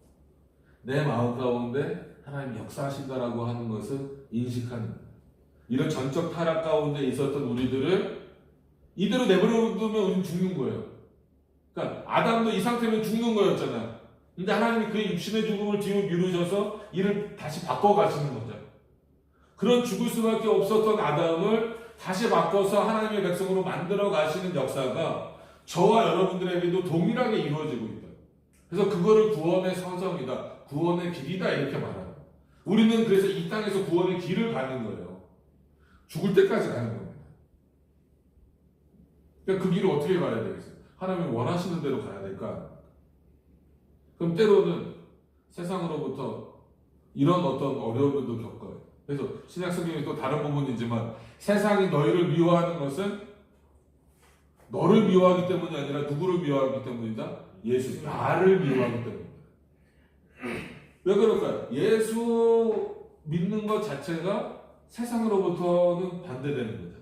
A: 내 마음 가운데 하나님이 역사하신다라고 하는 것을 인식하는 거예요. 이런 전적 타락 가운데 있었던 우리들을 이대로 내버려두면 우리는 죽는 거예요. 그러니까 아담도 이 상태면 죽는 거였잖아요. 근데 하나님이 그의 육신의 죽음을 뒤로 미루셔서 이를 다시 바꿔가시는 거죠. 그런 죽을 수밖에 없었던 아담을 다시 바꿔서 하나님의 백성으로 만들어 가시는 역사가 저와 여러분들에게도 동일하게 이루어지고 있다. 그래서 그거를 구원의 서정이다, 구원의 길이다 이렇게 말합니다. 우리는 그래서 이 땅에서 구원의 길을 가는 거예요. 죽을 때까지 가는 겁니다. 그러니까 그 길을 어떻게 가야 되겠어요? 하나님이 원하시는 대로 가야 될까? 그럼 때로는 세상으로부터 이런 어떤 어려움들도 겪어요. 그래서 신약 성경에 또 다른 부분이지만 세상이 너희를 미워하는 것은 너를 미워하기 때문이 아니라 누구를 미워하기 때문이다? 예수, 나를 미워하기 때문이다. 왜 그럴까요? 예수 믿는 것 자체가 세상으로부터는 반대되는 거잖아요.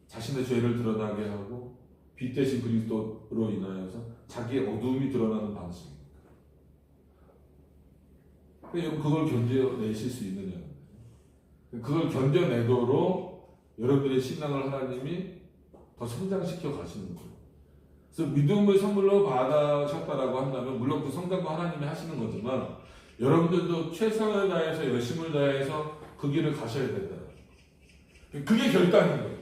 A: 자신의 죄를 드러나게 하고 빛 대신 그리스도로 인하여서 자기의 어두움이 드러나는 방식입니다. 여러분 그걸 견뎌내실 수 있느냐? 그걸 견뎌내도록 여러분들의 신앙을 하나님이 더 성장시켜 가시는 거예요. 그래서 믿음을 선물로 받으셨다라고 한다면 물론 그 성장도 하나님이 하시는 거지만 여러분들도 최선을 다해서 열심을 다해서 그 길을 가셔야 된다. 그게 결단인 거예요.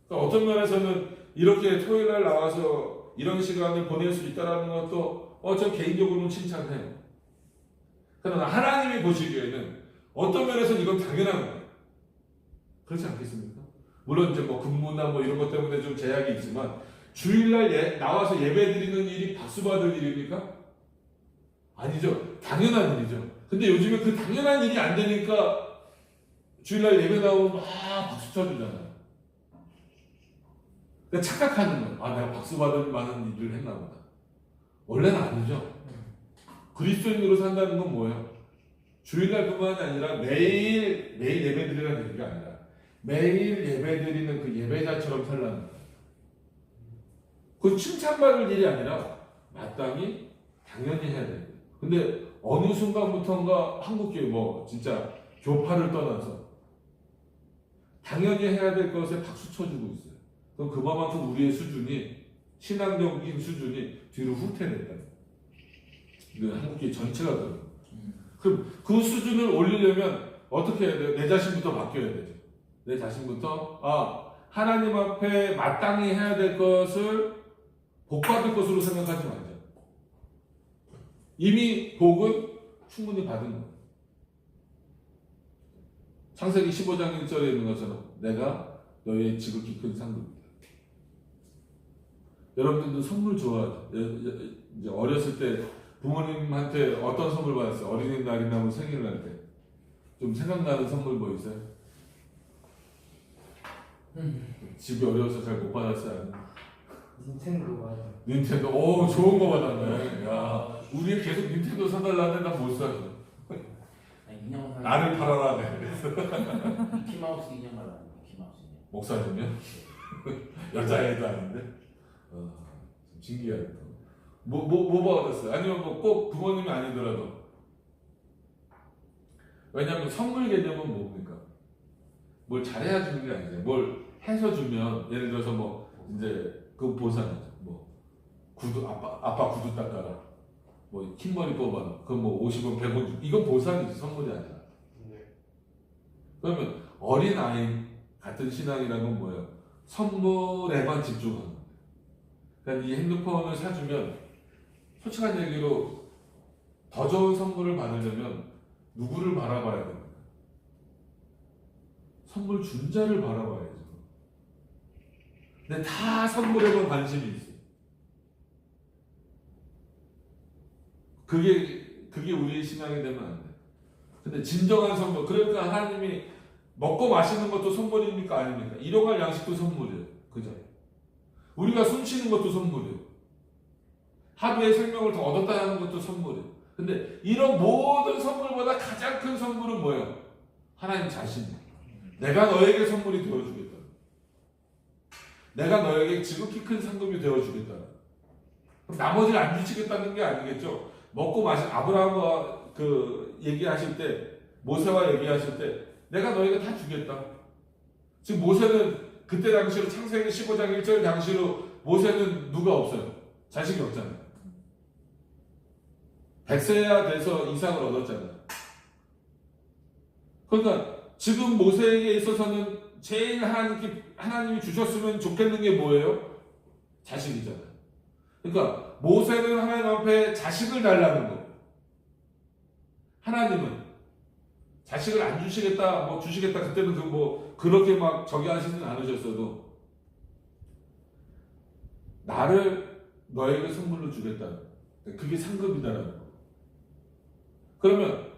A: 그러니까 어떤 면에서는 이렇게 토요일날 나와서 이런 시간을 보낼 수 있다는 것도 저 개인적으로는 칭찬해요. 그러나 하나님이 보시기에는 어떤 면에서는 이건 당연한 거예요. 그렇지 않겠습니까? 물론 이제 뭐 근무나 뭐 이런 것 때문에 좀 제약이 있지만 주일날 나와서 예배 드리는 일이 박수 받을 일입니까? 아니죠. 당연한 일이죠. 근데 요즘에 그 당연한 일이 안 되니까 주일날 예배 나오면 막 박수 쳐주잖아요. 그러니까 착각하는 거예요. 내가 박수 받을 만한 일을 했나 보다. 원래는 아니죠. 그리스도인으로 산다는 건 뭐예요? 주일날뿐만이 아니라 매일 예배드리라는 얘기가 아니라 매일 예배드리는 그 예배자처럼 살라는 거예요. 그 칭찬받을 일이 아니라 마땅히 당연히 해야 돼요. 근데 어느 순간부터인가 한국교회 뭐 진짜 교파를 떠나서 당연히 해야 될 것에 박수 쳐주고 있어요. 그럼 그만큼 우리의 수준이 신앙적인 수준이 뒤로 후퇴된다. 한국교회 전체가 그래요. 그럼 그 수준을 올리려면 어떻게 해야 돼요? 내 자신부터 바뀌어야 되죠. 내 자신부터 하나님 앞에 마땅히 해야 될 것을 복 받을 것으로 생각하지 말자. 이미 복은 충분히 받은 거예요. 창세기 15장 1절에 있는 것처럼 내가 너희의 지극히 큰 상급이다. 여러분들도 선물 좋아하죠. 이제 어렸을 때 부모님한테 어떤 선물 받았어요? 어린이날이나 뭐 생일날 때. 좀 생각나는 선물 뭐 있어요? 집이 어려워서 잘 못 받았어요? 아니면?
C: 닌텐도 맞아.
A: 닌텐도, 오, 좋은 거 받았네. 야, 우리 계속 닌텐도 사달라는데 난 못 사줘.
D: 아니, 인형 사.
A: 나를 팔아라, 네.
D: 미키마우스 인형 말하는 미키마우스 인형.
A: 목사님이요? 여자애도 아닌데? 좀 신기하다. 뭐 받았어요? 아니면 뭐 꼭 부모님이 아니더라도. 왜냐면 선물 개념은 뭡니까? 뭘 잘해야 주는 게 아니죠. 뭘 해서 주면, 예를 들어서 뭐, 이제, 그 보상이죠. 뭐, 구두, 아빠 구두 닦아라. 뭐, 흰머리 뽑아라. 그럼 뭐 50원, 100원 주. 이건 보상이지, 선물이 아니라. 그러면 어린아이 같은 신앙이라면 뭐예요? 선물에만 집중하는 거예요. 그러니까 이 핸드폰을 사주면, 솔직한 얘기로 더 좋은 선물을 받으려면 누구를 바라봐야 됩니까? 선물 준 자를 바라봐야죠. 근데 다 선물에만 관심이 있어요. 그게 우리의 신앙이 되면 안 돼요. 근데 진정한 선물, 그러니까 하나님이 먹고 마시는 것도 선물입니까? 아닙니까? 일용할 양식도 선물이에요. 그죠? 우리가 숨 쉬는 것도 선물이에요. 하루의 생명을 더 얻었다는 것도 선물이에요. 근데 이런 모든 선물보다 가장 큰 선물은 뭐예요? 하나님 자신이에요. 내가 너에게 선물이 되어주겠다. 내가 너에게 지극히 큰 상급이 되어주겠다. 그럼 나머지를 안 주시겠다는 게 아니겠죠. 먹고 마신 아브라함과 얘기하실 때, 모세와 얘기하실 때 내가 너에게 다 주겠다. 지금 모세는 그때 당시로 창세기 15장 1절 당시로 모세는 누가 없어요? 자식이 없잖아요. 100세야 돼서 이삭을 얻었잖아요. 그러니까 지금 모세에게 있어서는 제일 하나님이 주셨으면 좋겠는 게 뭐예요? 자식이잖아요. 그러니까 모세는 하나님 앞에 자식을 달라는 거예요. 하나님은 자식을 안 주시겠다, 뭐 주시겠다, 그때는 그렇게 막 저기 하시진 않으셨어도 나를 너에게 선물로 주겠다. 그게 상급이다라는 거예요. 그러면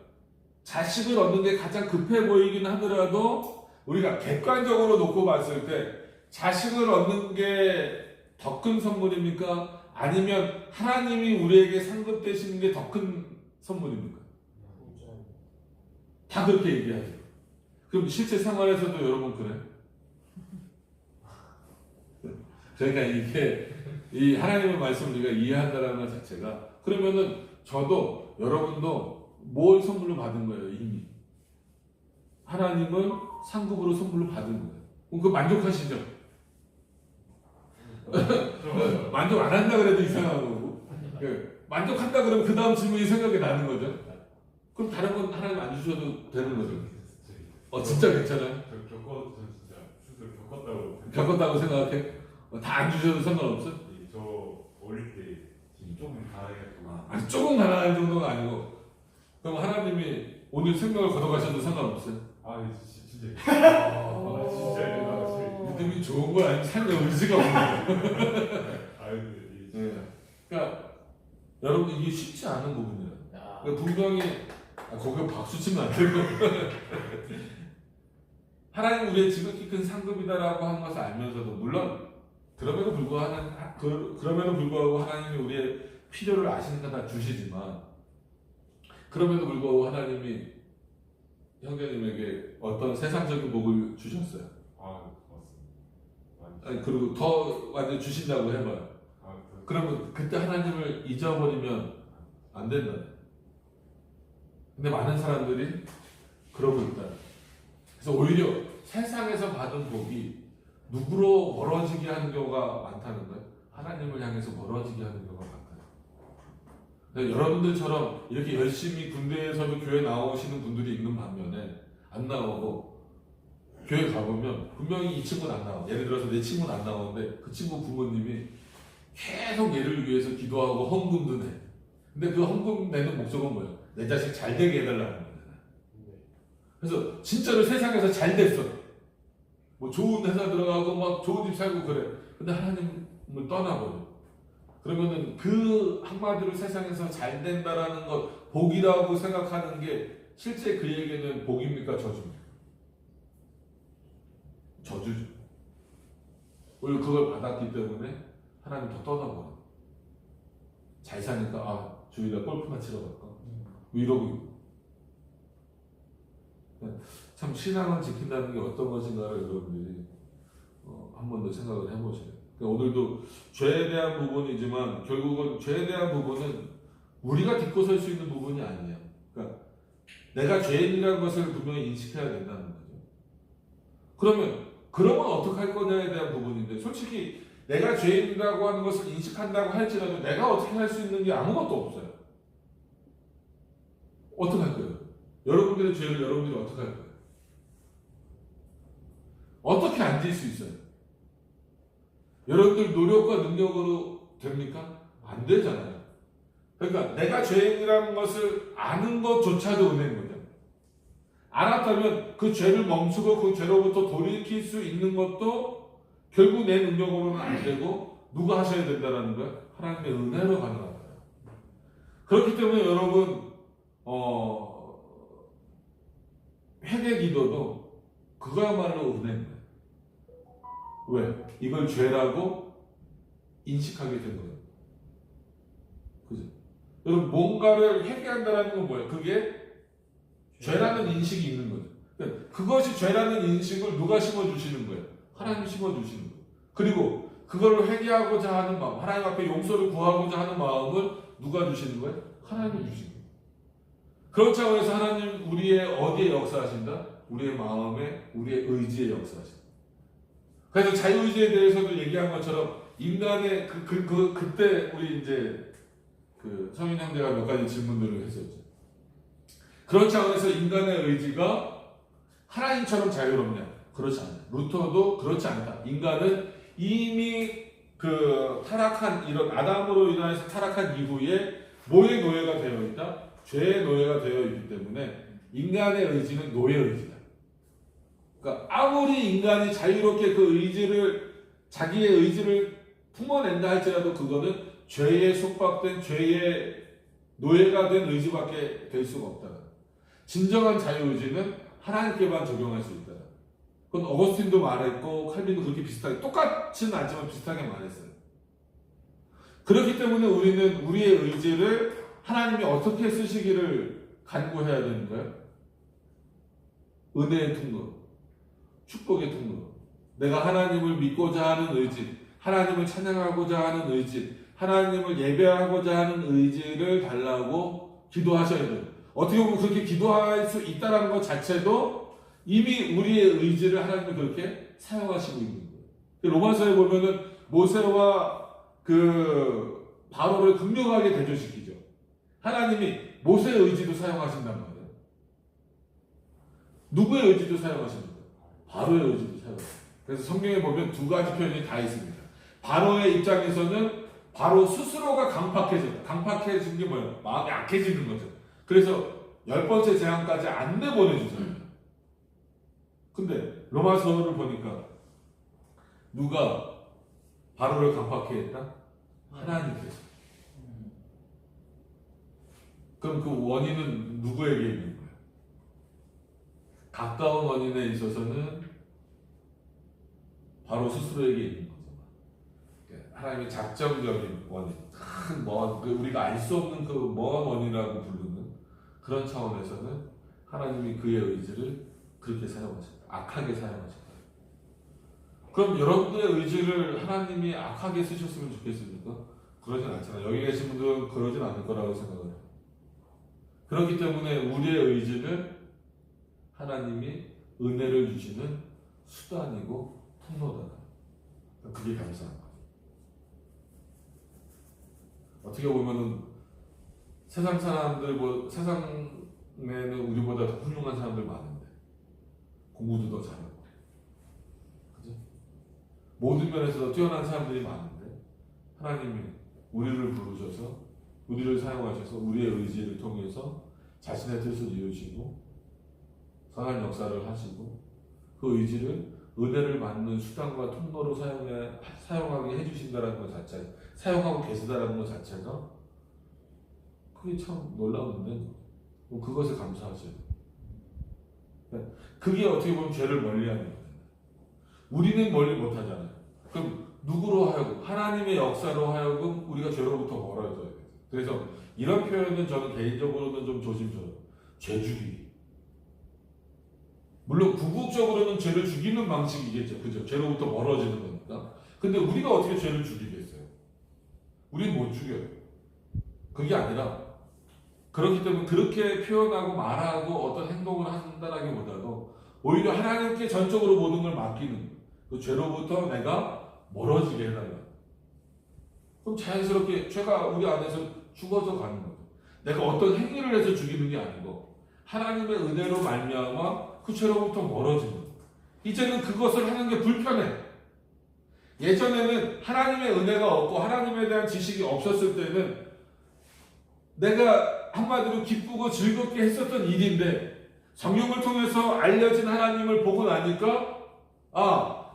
A: 자식을 얻는 게 가장 급해 보이긴 하더라도 우리가 객관적으로 놓고 봤을 때 자식을 얻는 게 더 큰 선물입니까? 아니면 하나님이 우리에게 상급되시는 게 더 큰 선물입니까? 다 그렇게 얘기하죠. 그럼 실제 생활에서도 여러분 그래요? 그러니까 이게 이 하나님의 말씀을 우리가 이해한다는 것 자체가, 그러면은 저도 여러분도 뭘 선물로 받은 거예요? 이미 하나님을 상급으로 선물로 받은 거예요. 그럼 그 만족하시죠? 만족 안 한다 그래도 이상한 거고, 만족한다 그러면 그 다음 질문이 생각이 나는 거죠. 그럼 다른 건 하나님 안 주셔도 되는 거죠. 진짜 괜찮아요?
B: 저 진짜 스스로 겪었다고.
A: 겪었다고 생각해? 다 안 주셔도 상관없어?
B: 저 어릴 때 조금 가해가지고.
A: 아니, 조금 가난한 정도가 아니고, 그럼 하나님이 오늘 생명을 걷어가셔도 상관없어요?
B: 진짜.
A: 아,
B: 진짜.
A: 믿음이 좋은 거야? 아니면 삶의 의지가 없는 거야?
B: 네.
A: 그러니까 여러분 이게 쉽지 않은 부분이에요.
D: 야,
A: 그러니까 분명히 거기에 박수 치면 안 되고 하나님 우리의 지극히 큰 상급이다라고 하는 것을 알면서도, 물론 그럼에도 불구하고 하나님이 우리의 필요를 아시니까 다 주시지만, 그럼에도 불구하고 하나님이 형제님에게 어떤 세상적인 복을 주셨어요.
B: 맞습니다.
A: 아니, 그리고 더 완전 주신다고 해봐요. 그러면 그때 하나님을 잊어버리면 안 된다. 근데 많은 사람들이 그러고 있다. 그래서 오히려 세상에서 받은 복이 누구로 멀어지게 하는 경우가 많다는 거예요. 하나님을 향해서 멀어지게 하는 경우가 많아요. 그러니까 여러분들처럼 이렇게 열심히 군대에서도 교회 나오시는 분들이 있는 반면에 안 나오고, 교회 가보면 분명히 이 친구는 안 나와. 예를 들어서 내 친구는 안 나오는데 그 친구 부모님이 계속 얘를 위해서 기도하고 헌금도 내. 근데 그 헌금 내는 목적은 뭐예요? 내 자식 잘 되게 해달라는 거잖아요. 그래서 진짜로 세상에서 잘 됐어. 뭐 좋은 회사 들어가고 막 좋은 집 살고 그래. 근데 하나님을 떠나버려. 그러면은 그 한마디로 세상에서 잘 된다라는 것 복이라고 생각하는 게 실제 그에게는 복입니까 저주입니까? 저주죠. 오히려 그걸 받았기 때문에 하나님 더 떠나버려. 잘 사니까 아 주일날 골프나 치러 갈까? 뭐 이러고 있고. 참 신앙을 지킨다는 게 어떤 것인가를 여러분들이 한 번 더 생각을 해보세요. 그러니까 오늘도 죄에 대한 부분이지만 결국은 죄에 대한 부분은 우리가 딛고 설 수 있는 부분이 아니에요. 그러니까 내가 죄인이라는 것을 분명히 인식해야 된다는 거죠. 그러면 어떻게 할 거냐에 대한 부분인데 솔직히 내가 죄인이라고 하는 것을 인식한다고 할지라도 내가 어떻게 할 수 있는 게 아무것도 없어요. 어떻게 할 거예요? 여러분들의 죄를 여러분들이 어떻게 할 거예요? 어떻게 안 질 수 있어요? 여러분들 노력과 능력으로 됩니까? 안 되잖아요. 그러니까 내가 죄인이라는 것을 아는 것조차도 은혜인 거죠. 알았다면 그 죄를 멈추고 그 죄로부터 돌이킬 수 있는 것도 결국 내 능력으로는 안 되고 누가 하셔야 된다는 거예요? 하나님의 은혜로 가능한 거예요. 그렇기 때문에 여러분 회개 기도도 그거야말로 은혜인 거예요. 왜? 이걸 죄라고 인식하게 된 거예요. 그죠? 여러분 뭔가를 회개한다는 건 뭐예요? 그게 죄라는 인식이 있는 거죠. 그러니까 그것이 죄라는 인식을 누가 심어주시는 거예요? 하나님이 심어주시는 거예요. 그리고 그걸 회개하고자 하는 마음, 하나님 앞에 용서를 구하고자 하는 마음을 누가 주시는 거예요? 하나님이 주시는 거예요. 그런 차원에서 하나님 우리의 어디에 역사하신다? 우리의 마음에, 우리의 의지에 역사하신다. 그래서 자유의지에 대해서도 얘기한 것처럼 인간의 그때 우리 이제 그 성인 형제가 몇 가지 질문들을 했었죠. 그런 차원에서 인간의 의지가 하나님처럼 자유롭냐? 그렇지 않아요. 루터도 그렇지 않다. 인간은 이미 그 타락한 이런 아담으로 인해서 타락한 이후에 뭐의 노예가 되어 있다? 죄의 노예가 되어 있기 때문에 인간의 의지는 노예 의지다. 그러니까 아무리 인간이 자유롭게 그 의지를 자기의 의지를 품어낸다 할지라도 그거는 죄에 속박된 죄의 노예가 된 의지밖에 될 수가 없다. 진정한 자유의지는 하나님께만 적용할 수 있다. 그건 어거스틴도 말했고 칼빈도 그렇게 비슷하게 똑같지는 않지만 비슷하게 말했어요. 그렇기 때문에 우리는 우리의 의지를 하나님이 어떻게 쓰시기를 간구해야 되는 거예요? 은혜의 통로, 축복의 통로. 내가 하나님을 믿고자 하는 의지, 하나님을 찬양하고자 하는 의지, 하나님을 예배하고자 하는 의지를 달라고 기도하셔야 돼요. 어떻게 보면 그렇게 기도할 수 있다는 것 자체도 이미 우리의 의지를 하나님이 그렇게 사용하시고 있는 거예요. 로마서에 보면은 모세와 그 바로를 극력하게 대조시키죠. 하나님이 모세의 의지도 사용하신단 말이에요. 누구의 의지도 사용하십니까? 바로의 의지도 사용하십니다. 그래서 성경에 보면 두 가지 표현이 다 있습니다. 바로의 입장에서는 바로 스스로가 강팍해졌다. 강팍해진 게 뭐예요? 마음이 약해지는 거죠. 그래서 10번째 재앙까지 안 내보내주잖아요. 근데 로마서를 보니까 누가 바로를 강팍해 했다? 하나님께서. 그럼 그 원인은 누구에게 있는 거예요? 가까운 원인에 있어서는 바로 스스로에게 있는 거죠. 하나님의 작정적인 원인, 큰 우리가 알 수 없는 그 먼 원인이라고 부르는 그런 차원에서는 하나님이 그의 의지를 그렇게 사용하셨다. 악하게 사용하셨다. 그럼 여러분들의 의지를 하나님이 악하게 쓰셨으면 좋겠습니까? 그러진 않잖아요. 여기 계신 분들은 그러진 않을 거라고 생각을 해요. 그렇기 때문에 우리의 의지는 하나님이 은혜를 주시는 수단이고 통로다. 그게 감사한 거예요. 어떻게 보면은 세상 사람들 세상에는 우리보다 더 훌륭한 사람들 많은데 공부도 더 잘하고 그죠? 모든 면에서 더 뛰어난 사람들이 많은데 하나님이 우리를 부르셔서 우리를 사용하셔서 우리의 의지를 통해서 자신의 뜻을 이루시고 선한 역사를 하시고 그 의지를 은혜를 받는 수단과 통로로 사용하게 해주신다는 것 자체, 사용하고 계시다는 것 자체가 그게 참 놀라운데 그것에 감사하셔야 돼요. 그게 어떻게 보면 죄를 멀리하는 거예요. 우리는 멀리 못하잖아요. 그럼 누구로 하여금 하나님의 역사로 하여금 우리가 죄로부터 멀어져야 돼요. 그래서 이런 표현은 저는 개인적으로는 좀 조심스러워요. 죄 죽이기. 물론 궁극적으로는 죄를 죽이는 방식이겠죠. 그죠? 죄로부터 멀어지는 거니까. 근데 우리가 어떻게 죄를 죽이겠어요? 우리는 못 죽여요. 그게 아니라 그렇기 때문에 그렇게 표현하고 말하고 어떤 행동을 한다라기보다도 오히려 하나님께 전적으로 모든 걸 맡기는 그 죄로부터 내가 멀어지게 해달라. 그럼 자연스럽게 죄가 우리 안에서 죽어져 가는 거죠. 내가 어떤 행위를 해서 죽이는 게 아니고 하나님의 은혜로 말미암아 그 죄로부터 멀어지는 거예요. 이제는 그것을 하는 게 불편해. 예전에는 하나님의 은혜가 없고 하나님에 대한 지식이 없었을 때는 내가 한마디로 기쁘고 즐겁게 했었던 일인데 성경을 통해서 알려진 하나님을 보고 나니까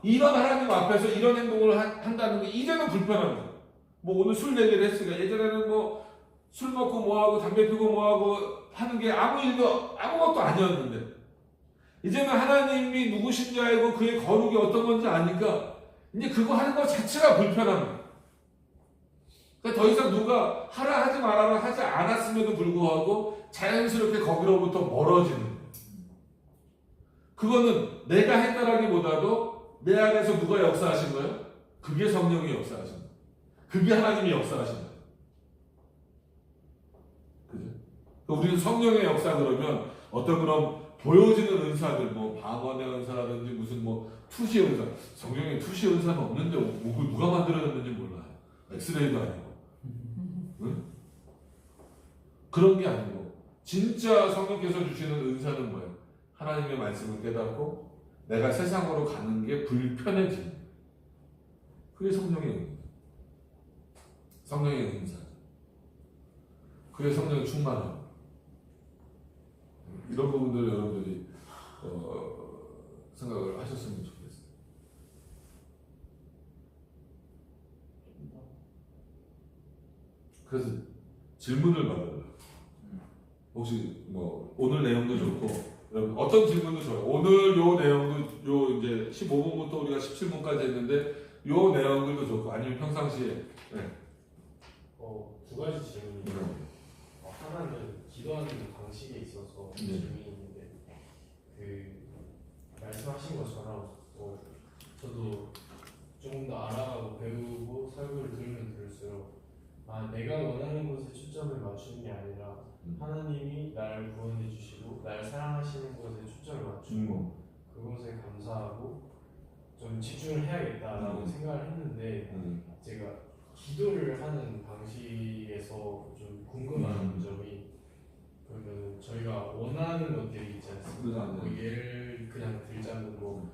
A: 이런 하나님 앞에서 이런 행동을 한다는 게 이제는 불편한 거예요. 뭐 오늘 술 얘기를 했으니까 예전에는 뭐 술 먹고 뭐하고 담배 피고 뭐하고 하는 게 아무것도 아니었는데 이제는 하나님이 누구신지 알고 그의 거룩이 어떤 건지 아니까 이제 그거 하는 것 자체가 불편한 거예요. 그러니까 더 이상 누가 하라 하지 말아라 하지 않았음에도 불구하고 자연스럽게 거기로부터 멀어지는 거예요. 그거는 내가 했다라기보다도 내 안에서 누가 역사하신 거예요? 그게 성령이 역사하신 거예요. 그게 하나님이 역사하신 거예요. 그죠? 우리는 성령의 역사 그러면 어떤 그런 보여지는 은사들, 뭐 방언의 은사라든지 무슨 뭐 투시 은사, 성경에 투시 은사는 없는데 뭐 누가 만들어냈는지 몰라요. 엑스레이도 아니고. 응? 그런 게 아니고 진짜 성령께서 주시는 은사는 뭐예요? 하나님의 말씀을 깨닫고 내가 세상으로 가는 게 불편해지는 그게 성령의 은사. 성령의 은사. 그게 성령의 충만함. 이런 부분들을 여러분들이 생각을 하셨으면 좋겠어요. 그래서 질문을 받아요. 혹시 뭐 오늘 내용도 좋고 여러분 어떤 질문도 좋아요. 오늘 요 내용도 요 이제 15분부터 우리가 17분까지 했는데 요 내용들도 좋고 아니면 평상시에
E: 두 가지 질문이 하나는 기도하는 방식에 있어서 질문이 있는데 그 말씀하신 것처럼 저도 조금 더 알아가고 배우고 설교를 들으면 들을수록 내가 원하는 것에 초점을 맞추는 게 아니라 하나님이 나를 구원해 주시고 나를 사랑하시는 것에 초점을 맞추고 그것에 감사하고 좀 집중을 해야겠다라고 생각을 했는데 제가 기도를 하는 방식에서 좀 궁금한 점이 그러면 저희가 원하는 것들이 있지 않습니까? 뭐 예를 그냥 들자면 뭐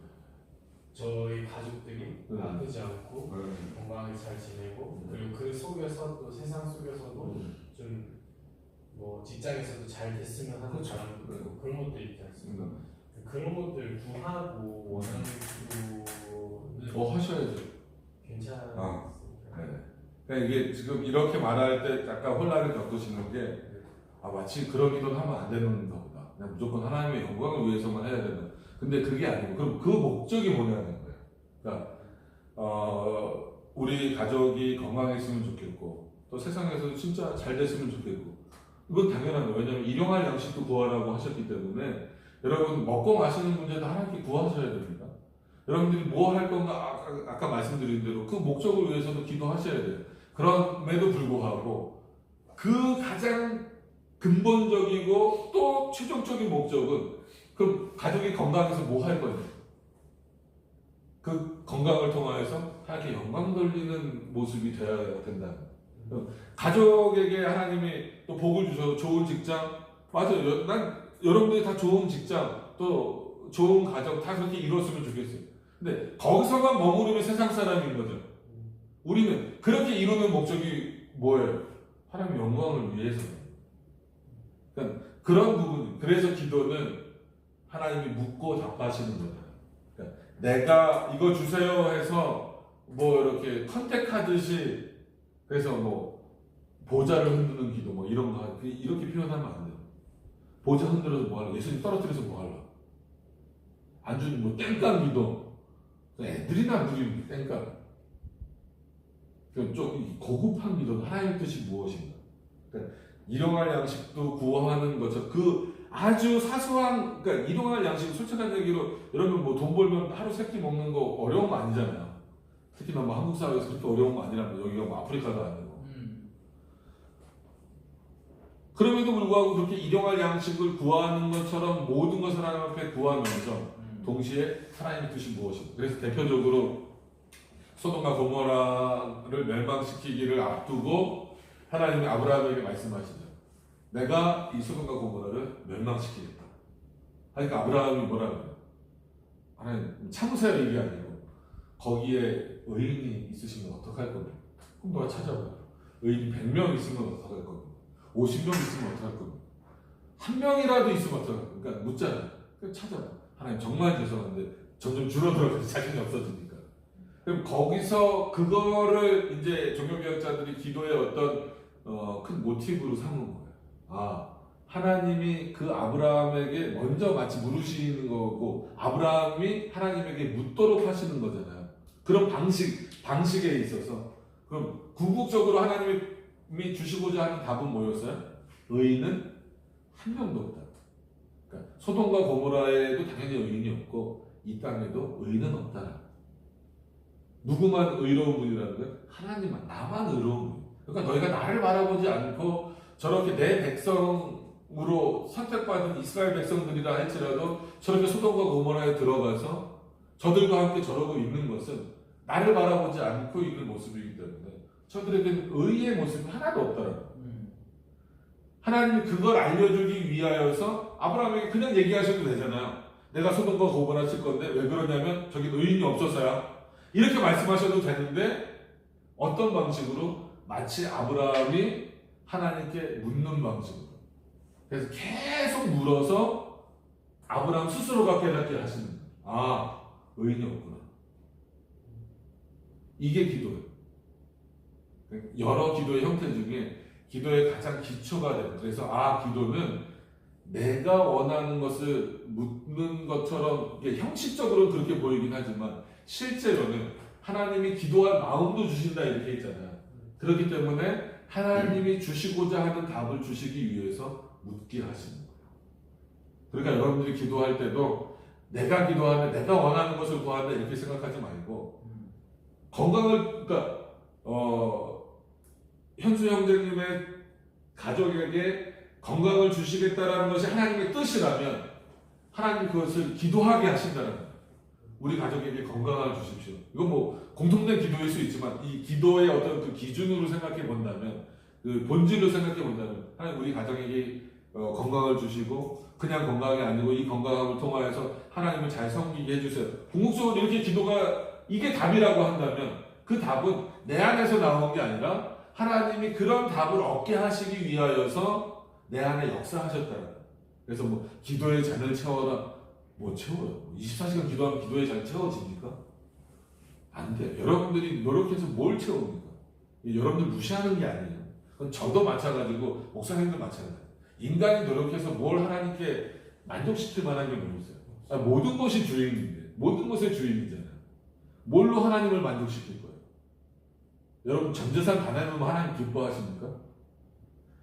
E: 저희 가족들이 아프지 않고 건강하게 잘 지내고 그리고 그 속에서 또 세상 속에서도 좀 뭐 직장에서도 잘 됐으면 하는 바람도 있고 그런 것들이 있지 않습니까? 그런 것들 구하고 원하는 기도는
A: 하셔야죠.
E: 괜찮습니까?
A: 그러니까 이게 지금 이렇게 말할 때 약간 혼란을 겪으시는 게 마치 그런 기도를 하면 안 되는 거보다 그냥 무조건 하나님의 영광을 위해서만 해야 되는. 근데 그게 아니고 그럼 그 목적이 뭐냐는 거예요. 그러니까 우리 가족이 건강했으면 좋겠고 또 세상에서 진짜 잘 됐으면 좋겠고 이건 당연한 거예요. 왜냐하면 일용할 양식도 구하라고 하셨기 때문에 여러분 먹고 마시는 문제도 하나님께 구하셔야 됩니다. 여러분들이 뭐 할 건가 아까 말씀드린 대로 그 목적을 위해서도 기도하셔야 돼요. 그럼에도 불구하고 그 가장 근본적이고 또 최종적인 목적은 그럼 가족이 건강해서 뭐 할 거예요? 그 건강을 통하여서 하나님께 영광 돌리는 모습이 되어야 된다. 가족에게 하나님이 또 복을 주셔서 좋은 직장, 맞아요. 난 여러분들이 다 좋은 직장, 또 좋은 가정 다 그렇게 이뤘으면 좋겠어요. 근데 거기서만 머무르면 세상 사람인 거죠. 우리는 그렇게 이루는 목적이 뭐예요? 하나님의 영광을 위해서. 그러니까 그런 부분. 그래서 기도는 하나님이 묻고 답하시는 거예요. 그러니까 내가 이거 주세요 해서 뭐 이렇게 컨택하듯이 그래서 뭐 보좌를 흔드는 기도 뭐 이런 거 이렇게 표현하면 안 돼요. 보좌 흔들어서 뭐 하려? 예수님 떨어뜨려서 뭐 하려? 안 주는 뭐 땡깡 기도. 애들이나 누리는 땡깡. 좀 고급한 기도는 하나님의 뜻이 무엇인가? 그러니까 일용할 양식도 구하는 것처럼 그 아주 사소한 그러니까 일용할 양식 솔직한 얘기로 여러분 뭐 돈 벌면 하루 세 끼 먹는 거 어려운 거 아니잖아요. 특히나 뭐 한국 사회에서 그렇게 어려운 거 아니라면 여기가 뭐 아프리카도 아니고. 그럼에도 불구하고 그렇게 일용할 양식을 구하는 것처럼 모든 것을 하나님 앞에 구하면서 동시에 하나님의 뜻이 무엇인가? 그래서 대표적으로 소돔과 고모라를 멸망시키기를 앞두고 하나님이 아브라함에게 말씀하시죠. 내가 이 소돔과 고모라를 멸망시키겠다. 그러니까 아브라함이 뭐라고 해요? 하나님 참으세요 이게 아니고 거기에 의인이 있으시면 어떡할 겁니까? 그럼 너가 찾아봐요. 의인 100명 있으면 어떡할 겁니까? 50명 있으면 어떡할 겁니까? 한 명이라도 있으면 어떡할 겁니까? 그러니까 묻잖아요. 그럼 찾아봐. 하나님 정말 죄송한데 점점 줄어들어서 자신이 없어지니까. 그럼 거기서 그거를 이제 종교개혁자들이 기도의 어떤 큰 모티브로 삼은 거예요. 아, 하나님이 그 아브라함에게 먼저 마치 물으시는 거고 아브라함이 하나님에게 묻도록 하시는 거잖아요. 그런 방식에 있어서 그럼 궁극적으로 하나님이 주시고자 하는 답은 뭐였어요? 의인은 한 명도 없다. 그러니까 소돔과 고모라에도 당연히 의인이 없고 이 땅에도 의인은 없다. 누구만 의로운 분이라는 거예요? 하나님만, 나만 의로운 분. 그러니까 너희가 나를 바라보지 않고 저렇게 내 백성으로 선택받은 이스라엘 백성들이라 할지라도 저렇게 소돔과 고모라에 들어가서 저들과 함께 저러고 있는 것은 나를 바라보지 않고 있는 모습이기 때문에 저들에게는 의의 모습이 하나도 없더라고요. 하나님이 그걸 알려주기 위하여서 아브라함에게 그냥 얘기하셔도 되잖아요. 내가 소돔과 고모라 칠 건데 왜 그러냐면 저기 의인이 없어서야. 이렇게 말씀하셔도 되는데 어떤 방식으로? 마치 아브라함이 하나님께 묻는 방식으로. 그래서 계속 물어서 아브라함 스스로가 깨닫게 하시는 거예요. 아, 의인이 없구나. 이게 기도예요. 여러 기도의 형태 중에 기도의 가장 기초가 되는. 그래서 기도는 내가 원하는 것을 묻는 것처럼 형식적으로는 그렇게 보이긴 하지만 실제로는 하나님이 기도할 마음도 주신다 이렇게 했잖아요. 그렇기 때문에 하나님이 주시고자 하는 답을 주시기 위해서 묻게 하시는 거예요. 그러니까 여러분들이 기도할 때도 내가 기도하면 내가 원하는 것을 구한다 이렇게 생각하지 말고 건강을 그러니까 현수 형제님의 가족에게 건강을 주시겠다라는 것이 하나님의 뜻이라면 하나님 그것을 기도하게 하신다는 거예요. 우리 가족에게 건강을 주십시오. 이건 뭐 공통된 기도일 수 있지만 이 기도의 어떤 그 기준으로 생각해 본다면 그 본질로 생각해 본다면 하나님 우리 가정에게 건강을 주시고 그냥 건강이 아니고 이 건강함을 통하여서 하나님을 잘 섬기게 해주세요. 궁극적으로 이렇게 기도가 이게 답이라고 한다면 그 답은 내 안에서 나온 게 아니라 하나님이 그런 답을 얻게 하시기 위하여서 내 안에 역사하셨다는 거예요. 그래서 뭐 기도의 잔을 채워라. 못 채워요. 24시간 기도하면 기도의 잔이 채워집니까? 안 돼요. 여러분들이 노력해서 뭘 채웁니까? 여러분들 무시하는 게 아니에요. 그건 저도 마찬가지고 목사님도 마찬가지예요. 인간이 노력해서 뭘 하나님께 만족시킬 만한 게 뭐 있어요? 모든 것이 주인인데 모든 것의 주인이잖아요. 뭘로 하나님을 만족시킬 거예요? 여러분 전재산 다 내놓으면 하나님 기뻐하십니까?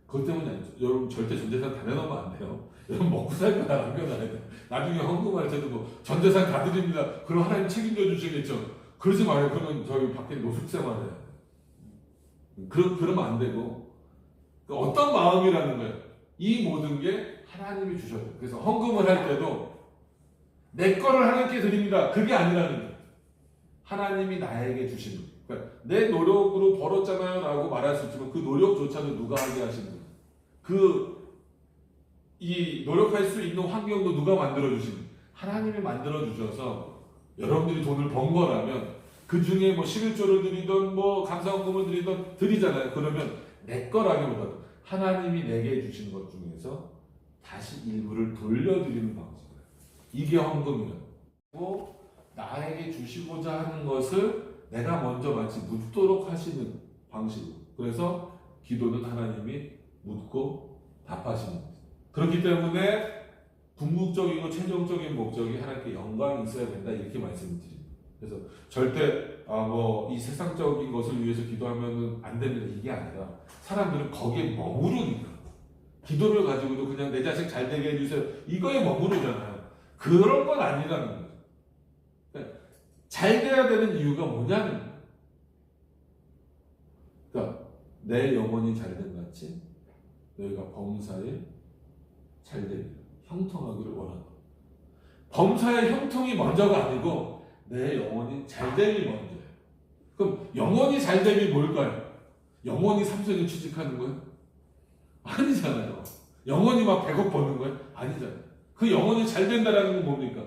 A: 그것 때문에 아니죠. 여러분 절대 전재산 다 내놓으면 안 돼요. 여러분 먹고 살 거 다 남겨놔야 돼요. 나중에 헌금할 때도 뭐 전재산 다 드립니다. 그럼 하나님 책임져 주시겠죠. 그러지 마요. 그러면 저희 밖에 노숙생활해야 돼요. 그러면 안 되고 어떤 마음이라는 거예요. 이 모든 게 하나님이 주셔야 돼요. 그래서 헌금을 할 때도 내 거를 하나님께 드립니다. 그게 아니라는 거예요. 하나님이 나에게 주시는 거예요. 그러니까 내 노력으로 벌었잖아요 라고 말할 수 있지만 그 노력조차도 누가 하게 하시는 거예요. 이 노력할 수 있는 환경도 누가 만들어주시는 거예요. 하나님이 만들어주셔서 여러분들이 돈을 번 거라면 그 중에 뭐 11조를 드리던 뭐 감사헌금을 드리던 드리잖아요. 그러면 내 거라기보다도 하나님이 내게 주신 것 중에서 다시 일부를 돌려드리는 방식이에요. 이게 헌금이라고. 나에게 주시고자 하는 것을 내가 먼저 마치 묻도록 하시는 방식으로. 그래서 기도는 하나님이 묻고 답하시는 거예요. 그렇기 때문에 궁극적이고 최종적인 목적이 하나님께 영광이 있어야 된다 이렇게 말씀을 드립니다. 그래서 절대 이 세상적인 것을 위해서 기도하면 안 됩니다 이게 아니라 사람들은 거기에 머무르니까 기도를 가지고도 그냥 내 자식 잘 되게 해주세요 이거에 머무르잖아요. 그런 건 아니라는 거죠. 그러니까 잘 돼야 되는 이유가 뭐냐는 거예요. 그러니까 내 영혼이 잘된 같이 너희가 범사에 잘되기를 형통하기를 원한다. 범사의 형통이 먼저가 아니고 내 영혼이 잘됨이 먼저예요. 그럼 영혼이 잘됨이 뭘까요? 영혼이 삼성에 취직하는 거예요? 아니잖아요. 영혼이 막 100억 버는 거예요? 아니잖아요. 그 영혼이 잘된다라는 건 뭡니까?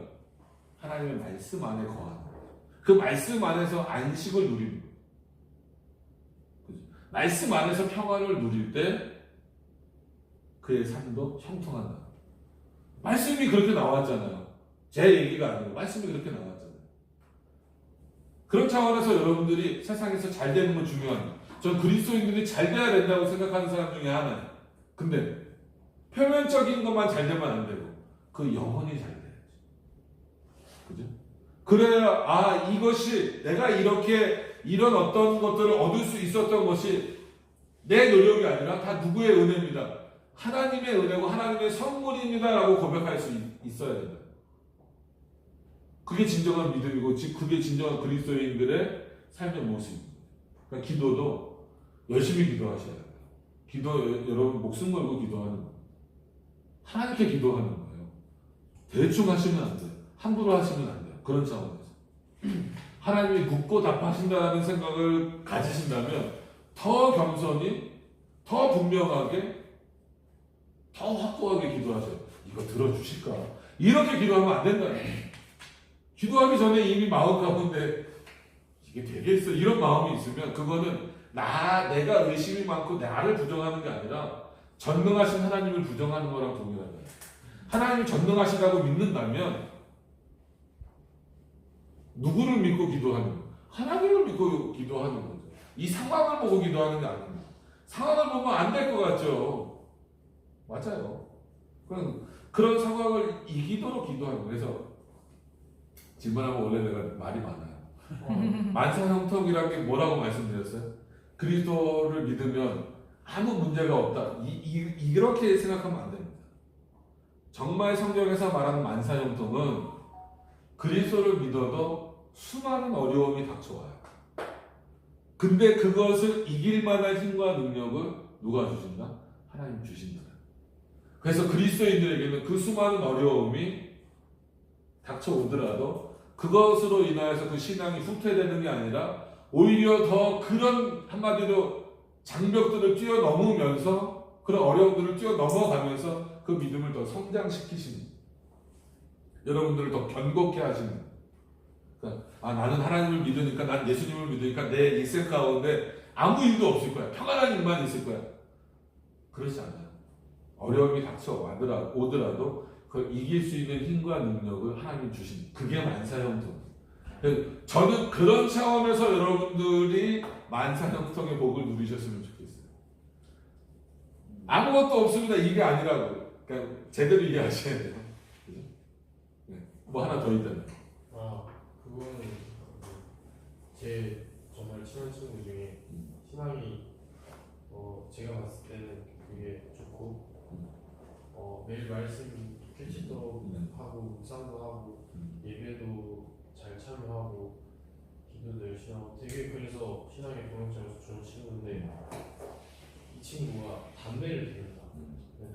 A: 하나님의 말씀 안에 거하는 거예요. 그 말씀 안에서 안식을 누리는 거예요. 그죠? 말씀 안에서 평화를 누릴 때 그의 삶도 형통한다. 말씀이 그렇게 나왔잖아요. 제 얘기가 아니고 말씀이 그렇게 나왔잖아요. 그런 차원에서 여러분들이 세상에서 잘 되는 건 중요합니다. 전 그리스도인들이 잘 돼야 된다고 생각하는 사람 중에 하나예요. 근데 표면적인 것만 잘 되면 안 되고 그 영혼이 잘 돼야지. 그죠? 그래야 이것이 내가 이렇게 이런 어떤 것들을 얻을 수 있었던 것이 내 노력이 아니라 다 누구의 은혜입니다. 하나님의 은혜고 하나님의 선물입니다라고 고백할 수 있어야 된다. 그게 진정한 믿음이고 그게 진정한 그리스도인들의 삶의 모습입니다. 그러니까 기도도 열심히 기도하셔야 돼요. 기도 여러분 목숨 걸고 기도하는 거예요. 하나님께 기도하는 거예요. 대충 하시면 안 돼요. 함부로 하시면 안 돼요. 그런 차원에서 하나님이 묻고 답하신다는 생각을 가지신다면 더 겸손히 더 분명하게 더 확고하게 기도하셔요. 이거 들어주실까? 이렇게 기도하면 안 된다. 기도하기 전에 이미 마음 가운데 이게 되겠어? 이런 마음이 있으면 그거는 내가 의심이 많고 나를 부정하는 게 아니라 전능하신 하나님을 부정하는 거랑 동일하다. 하나님이 전능하시다고 믿는다면 누구를 믿고 기도하는 거예요? 하나님을 믿고 기도하는 거죠. 이 상황을 보고 기도하는 게 아닙니다. 상황을 보면 안 될 것 같죠? 맞아요. 그런 상황을 이기도록 기도하는 거예요. 그래서 질문하면 원래 내가 말이 많아요. 만사형통이라는 게 뭐라고 말씀드렸어요? 그리스도를 믿으면 아무 문제가 없다. 이렇게 생각하면 안 됩니다. 정말 성경에서 말하는 만사형통은 그리스도를 믿어도 수많은 어려움이 닥쳐와요. 근데 그것을 이길 만한 힘과 능력을 누가 주신다? 하나님 주신다. 그래서 그리스도인들에게는 그 수많은 어려움이 닥쳐오더라도 그것으로 인하여서 그 신앙이 후퇴되는 게 아니라 오히려 더 그런 한마디로 장벽들을 뛰어넘으면서 그런 어려움들을 뛰어넘어가면서 그 믿음을 더 성장시키시는, 여러분들을 더 견고케 하시는. 그러니까 나는 하나님을 믿으니까, 난 예수님을 믿으니까 내 일생 가운데 아무 일도 없을 거야. 평안한 일만 있을 거야. 그렇지 않아요. 어려움이 오더라도 그걸 이길 수 있는 힘과 능력을 하나님 주신, 그게 만사형통. 저는 그런 차원에서 여러분들이 만사형통의 복을 누리셨으면 좋겠어요. 아무것도 없습니다. 이게 아니라고. 그러니까 제대로 이해하셔야 돼요. 그죠? 네. 뭐 하나 더 있다면.
E: 그거는 제 정말 친한 친구 중에 신앙이 제가 봤을 때는 되게 좋고 매일 말씀 캐치도 하고 묵상도 하고 예배도 잘 참여하고 기도도 열심히 하고 되게, 그래서 신앙의 동역자로서 좋은 친구인데 이 친구가 담배를 피운다.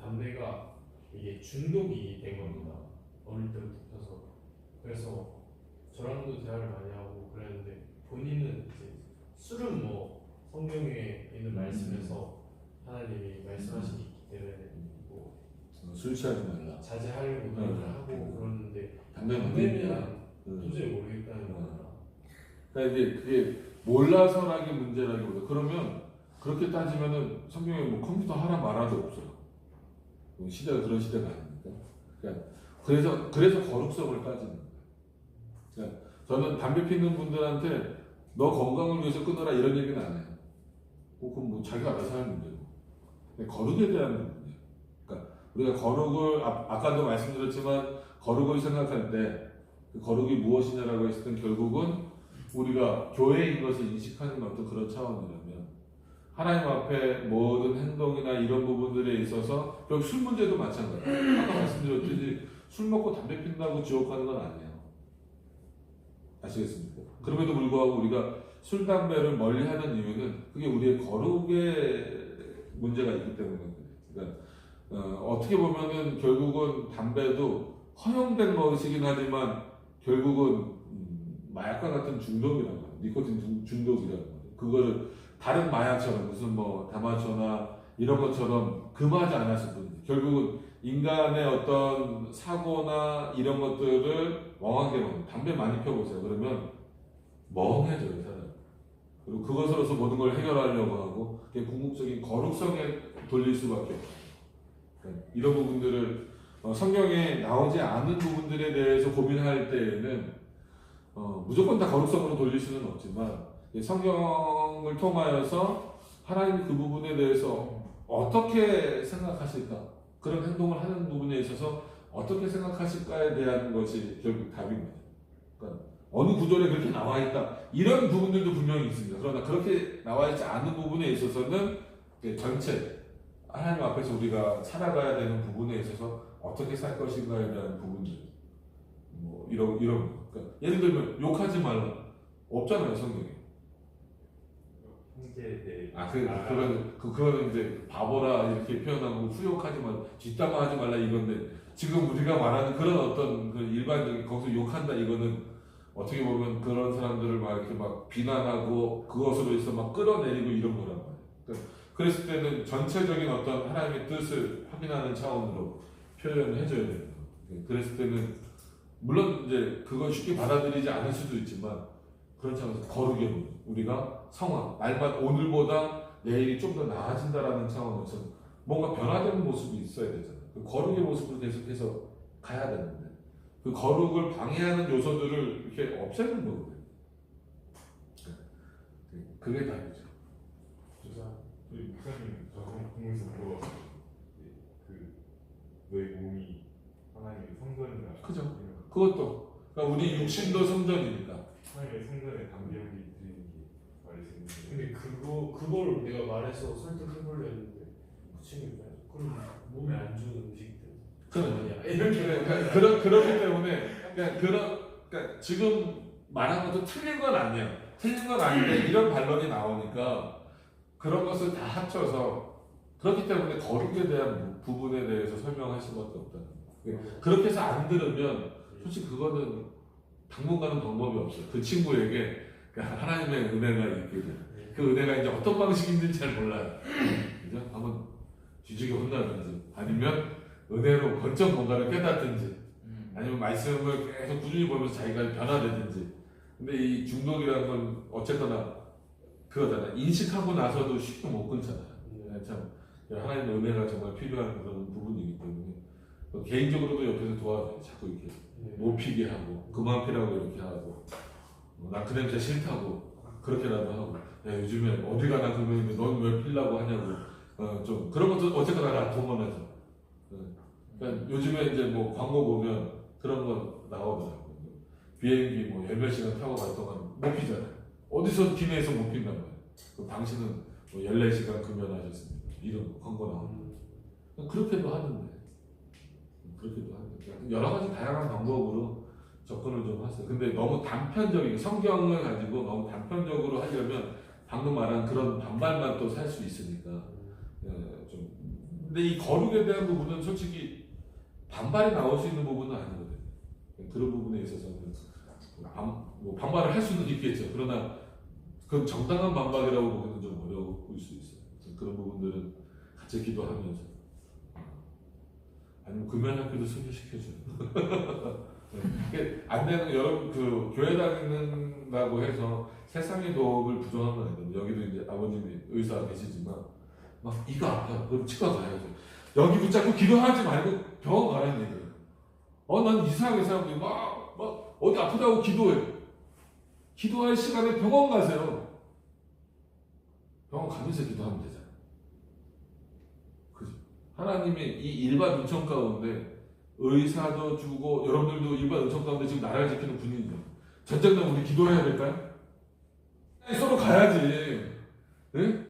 E: 담배가 이게 중독이 된 겁니다. 어릴 때부터 펴서. 그래서 저랑도 대화를 많이 하고 그랬는데 본인은 이제 술은 뭐 성경에 있는 말씀에서 하나님이 말씀하시기 때문에 뭐
A: 술 취하지 말라.
E: 자제하려고 노력을 하고 그러는데
A: 담배는
E: 도저히 모르겠다는 거야.
A: 그러니까 이제 그게 몰라서라기 문제라기보다, 그러면 그렇게 따지면은 성경에 뭐 컴퓨터 하라 말아도 없어요. 시대가 그런 시대가 아닙니까? 그러니까 그래서 거룩성을 따지는 거예요. 그러니까 저는 담배 피는 분들한테 너 건강을 위해서 끊어라 이런 얘기는 안 해요. 그건 뭐 자기가 알아서 하는 문제고. 근데 거룩에 대한 부분이에요. 그러니까 우리가 거룩을 아까도 말씀드렸지만 거룩을 생각할 때 그 거룩이 무엇이냐라고 했을 땐 결국은 우리가 교회인 것을 인식하는 어떤 그런 차원이라면 하나님 앞에 모든 행동이나 이런 부분들에 있어서 결국 술 문제도 마찬가지예요. 아까 말씀드렸듯이 술 먹고 담배 핀다고 지옥 가는 건 아니에요. 아시겠습니까? 그럼에도 불구하고 우리가 술, 담배를 멀리하는 이유는 그게 우리의 거룩의 문제가 있기 때문에 그래요. 그러니까 어떻게 보면은 결국은 담배도 허용된 것이긴 하지만 결국은 마약과 같은 중독이라고 해요. 니코틴 중독이라고 해요. 그거를 다른 마약처럼 무슨 뭐 다마초나 이런 것처럼 금하지 않았을 뿐이지. 결국은 인간의 어떤 사고나 이런 것들을 멍하게 만든 담배 많이 펴보세요. 그러면 멍해져요 사람. 그리고 그것으로서 모든 걸 해결하려고 하고 그게 궁극적인 거룩성에 돌릴 수밖에 없어요. 그러니까 이런 부분들을 성경에 나오지 않은 부분들에 대해서 고민할 때에는 무조건 다 거룩성으로 돌릴 수는 없지만 성경을 통하여서 하나님이 그 부분에 대해서 어떻게 생각하실까, 그런 행동을 하는 부분에 있어서 어떻게 생각하실까에 대한 것이 결국 답입니다. 그러니까 어느 구절에 그렇게 나와 있다 이런 부분들도 분명히 있습니다. 그러나 그렇게 나와 있지 않은 부분에 있어서는 전체 하나님 앞에서 우리가 살아가야 되는 부분에 있어서 어떻게 살 것인가에 대한 부분들, 뭐 이런 그러니까 예를 들면 욕하지 말라 없잖아요 성경에.
B: 형제에 대해
A: 그거는 이제 바보라 이렇게 표현하고 후욕하지 말라, 뒷담화하지 말라 이건데 지금 우리가 말하는 그런 어떤 그 일반적인 거기서 욕한다 이거는 어떻게 보면 그런 사람들을 막 이렇게 막 비난하고 그것으로 해서 막 끌어내리고 이런 거란 말이에요. 그러니까 그랬을 때는 전체적인 어떤 하나님의 뜻을 확인하는 차원으로 표현을 해줘야 되는 거예요. 그랬을 때는 물론 이제 그걸 쉽게 받아들이지 않을 수도 있지만 그런 차원에서 거룩의 부분, 우리가 성화, 날마다 오늘보다 내일이 좀 더 나아진다라는 차원에서 뭔가 변화되는 모습이 있어야 되잖아요. 그 거룩의 모습으로 계속해서 가야 되는데 그 거룩을 방해하는 요소들을 이렇게 없애는 거거든요. 그게 답이죠.
B: 저희 목사님 저 공부에서 물어봤어요. 너희 몸이 하나님의 성전이라.
A: 그죠. 그것도 그러니까 우리 육신도 성전이니까.
B: 하나님의 성전에 담배를 드리는 게 말씀인데.
E: 근데 그걸 내가 말해서 설득해보려 했는데 그 친구가 그럼 몸에 안 좋은 음식들
A: 그렇기 때문에 그러니까 지금 말한 것도 틀린 건 아니에요. 틀린 건 아닌데 이런 반론이 나오니까 그런 것을 다 합쳐서 그렇기 때문에 거룩에 대한 부분에 대해서 설명할 수밖에 없다는 거예요. 그렇게 해서 안 들으면 솔직히 그거는 당분간은 방법이 없어요. 그 친구에게 하나님의 은혜가 있거든. 그 은혜가 이제 어떤 방식인지 잘 몰라요. 그죠? 한번 뒤지게 혼나든지 아니면 은혜로 번쩍 뭔가를 깨닫든지 아니면 말씀을 계속 꾸준히 보면서 자기가 변화되든지. 근데 이 중독이라는 건 어쨌거나 그거잖아. 인식하고 나서도 쉽게 못 끊잖아요. 참 하나님의 은혜가 정말 필요한 그런 부분이기 때문에 개인적으로도 옆에서 도와줘요. 자꾸 이렇게 못 피게 하고 그만 피라고 이렇게 하고 나 그 냄새 싫다고 그렇게라도 하고 야 요즘에 어디 가나 그러면 넌 왜 피려고 하냐고 좀 그런 것도 어쨌거나 다 동원하죠. 그러니까 요즘에 이제 뭐 광고 보면 그런 거 나오더라고요. 비행기 뭐 10몇 시간 타고 갈 동안 못 피잖아요. 어디서 기내에서 못 핀단 말이에요. 그럼 당신은 뭐 14시간 금연하셨습니다. 이런 광고 나오는 그렇게도 하는데 여러 가지 다양한 방법으로 접근을 좀 하세요. 근데 너무 단편적인 성경을 가지고 너무 단편적으로 하려면 방금 말한 그런 반발만 또 살 수 있으니까 좀. 근데 이 거룩에 대한 부분은 솔직히 반발이 나올 수 있는 부분은 아니거든요. 그런 부분에 있어서는 뭐 반발을 할 수는 있겠죠. 그러나 그 정당한 반박이라고 보기는 좀 어려울 수 있어요. 그런 부분들은 같이 기도하면서 아니면 금연학교도 소개시켜줘요. 안 되는 여러분 그 교회 다니는다고 해서 세상의 도움을 부정한 건 아니거든요. 여기도 이제 아버님이 의사가 계시지만 막 이거 아파요. 그럼 치과 가야죠. 여기 붙잡고 기도하지 말고 병원 가라는 얘기예요. 난 이상하게 사람들이 막 어디 아프다고 기도해. 기도할 시간에 병원 가세요. 병원 가면서 기도하면 되잖아요. 그죠? 하나님이 이 일반 은총 가운데 의사도 주고 여러분들도 일반 은총 가운데 지금 나라를 지키는 분이죠. 전쟁 나면 우리 기도해야 될까요? 서로 가야지. 네?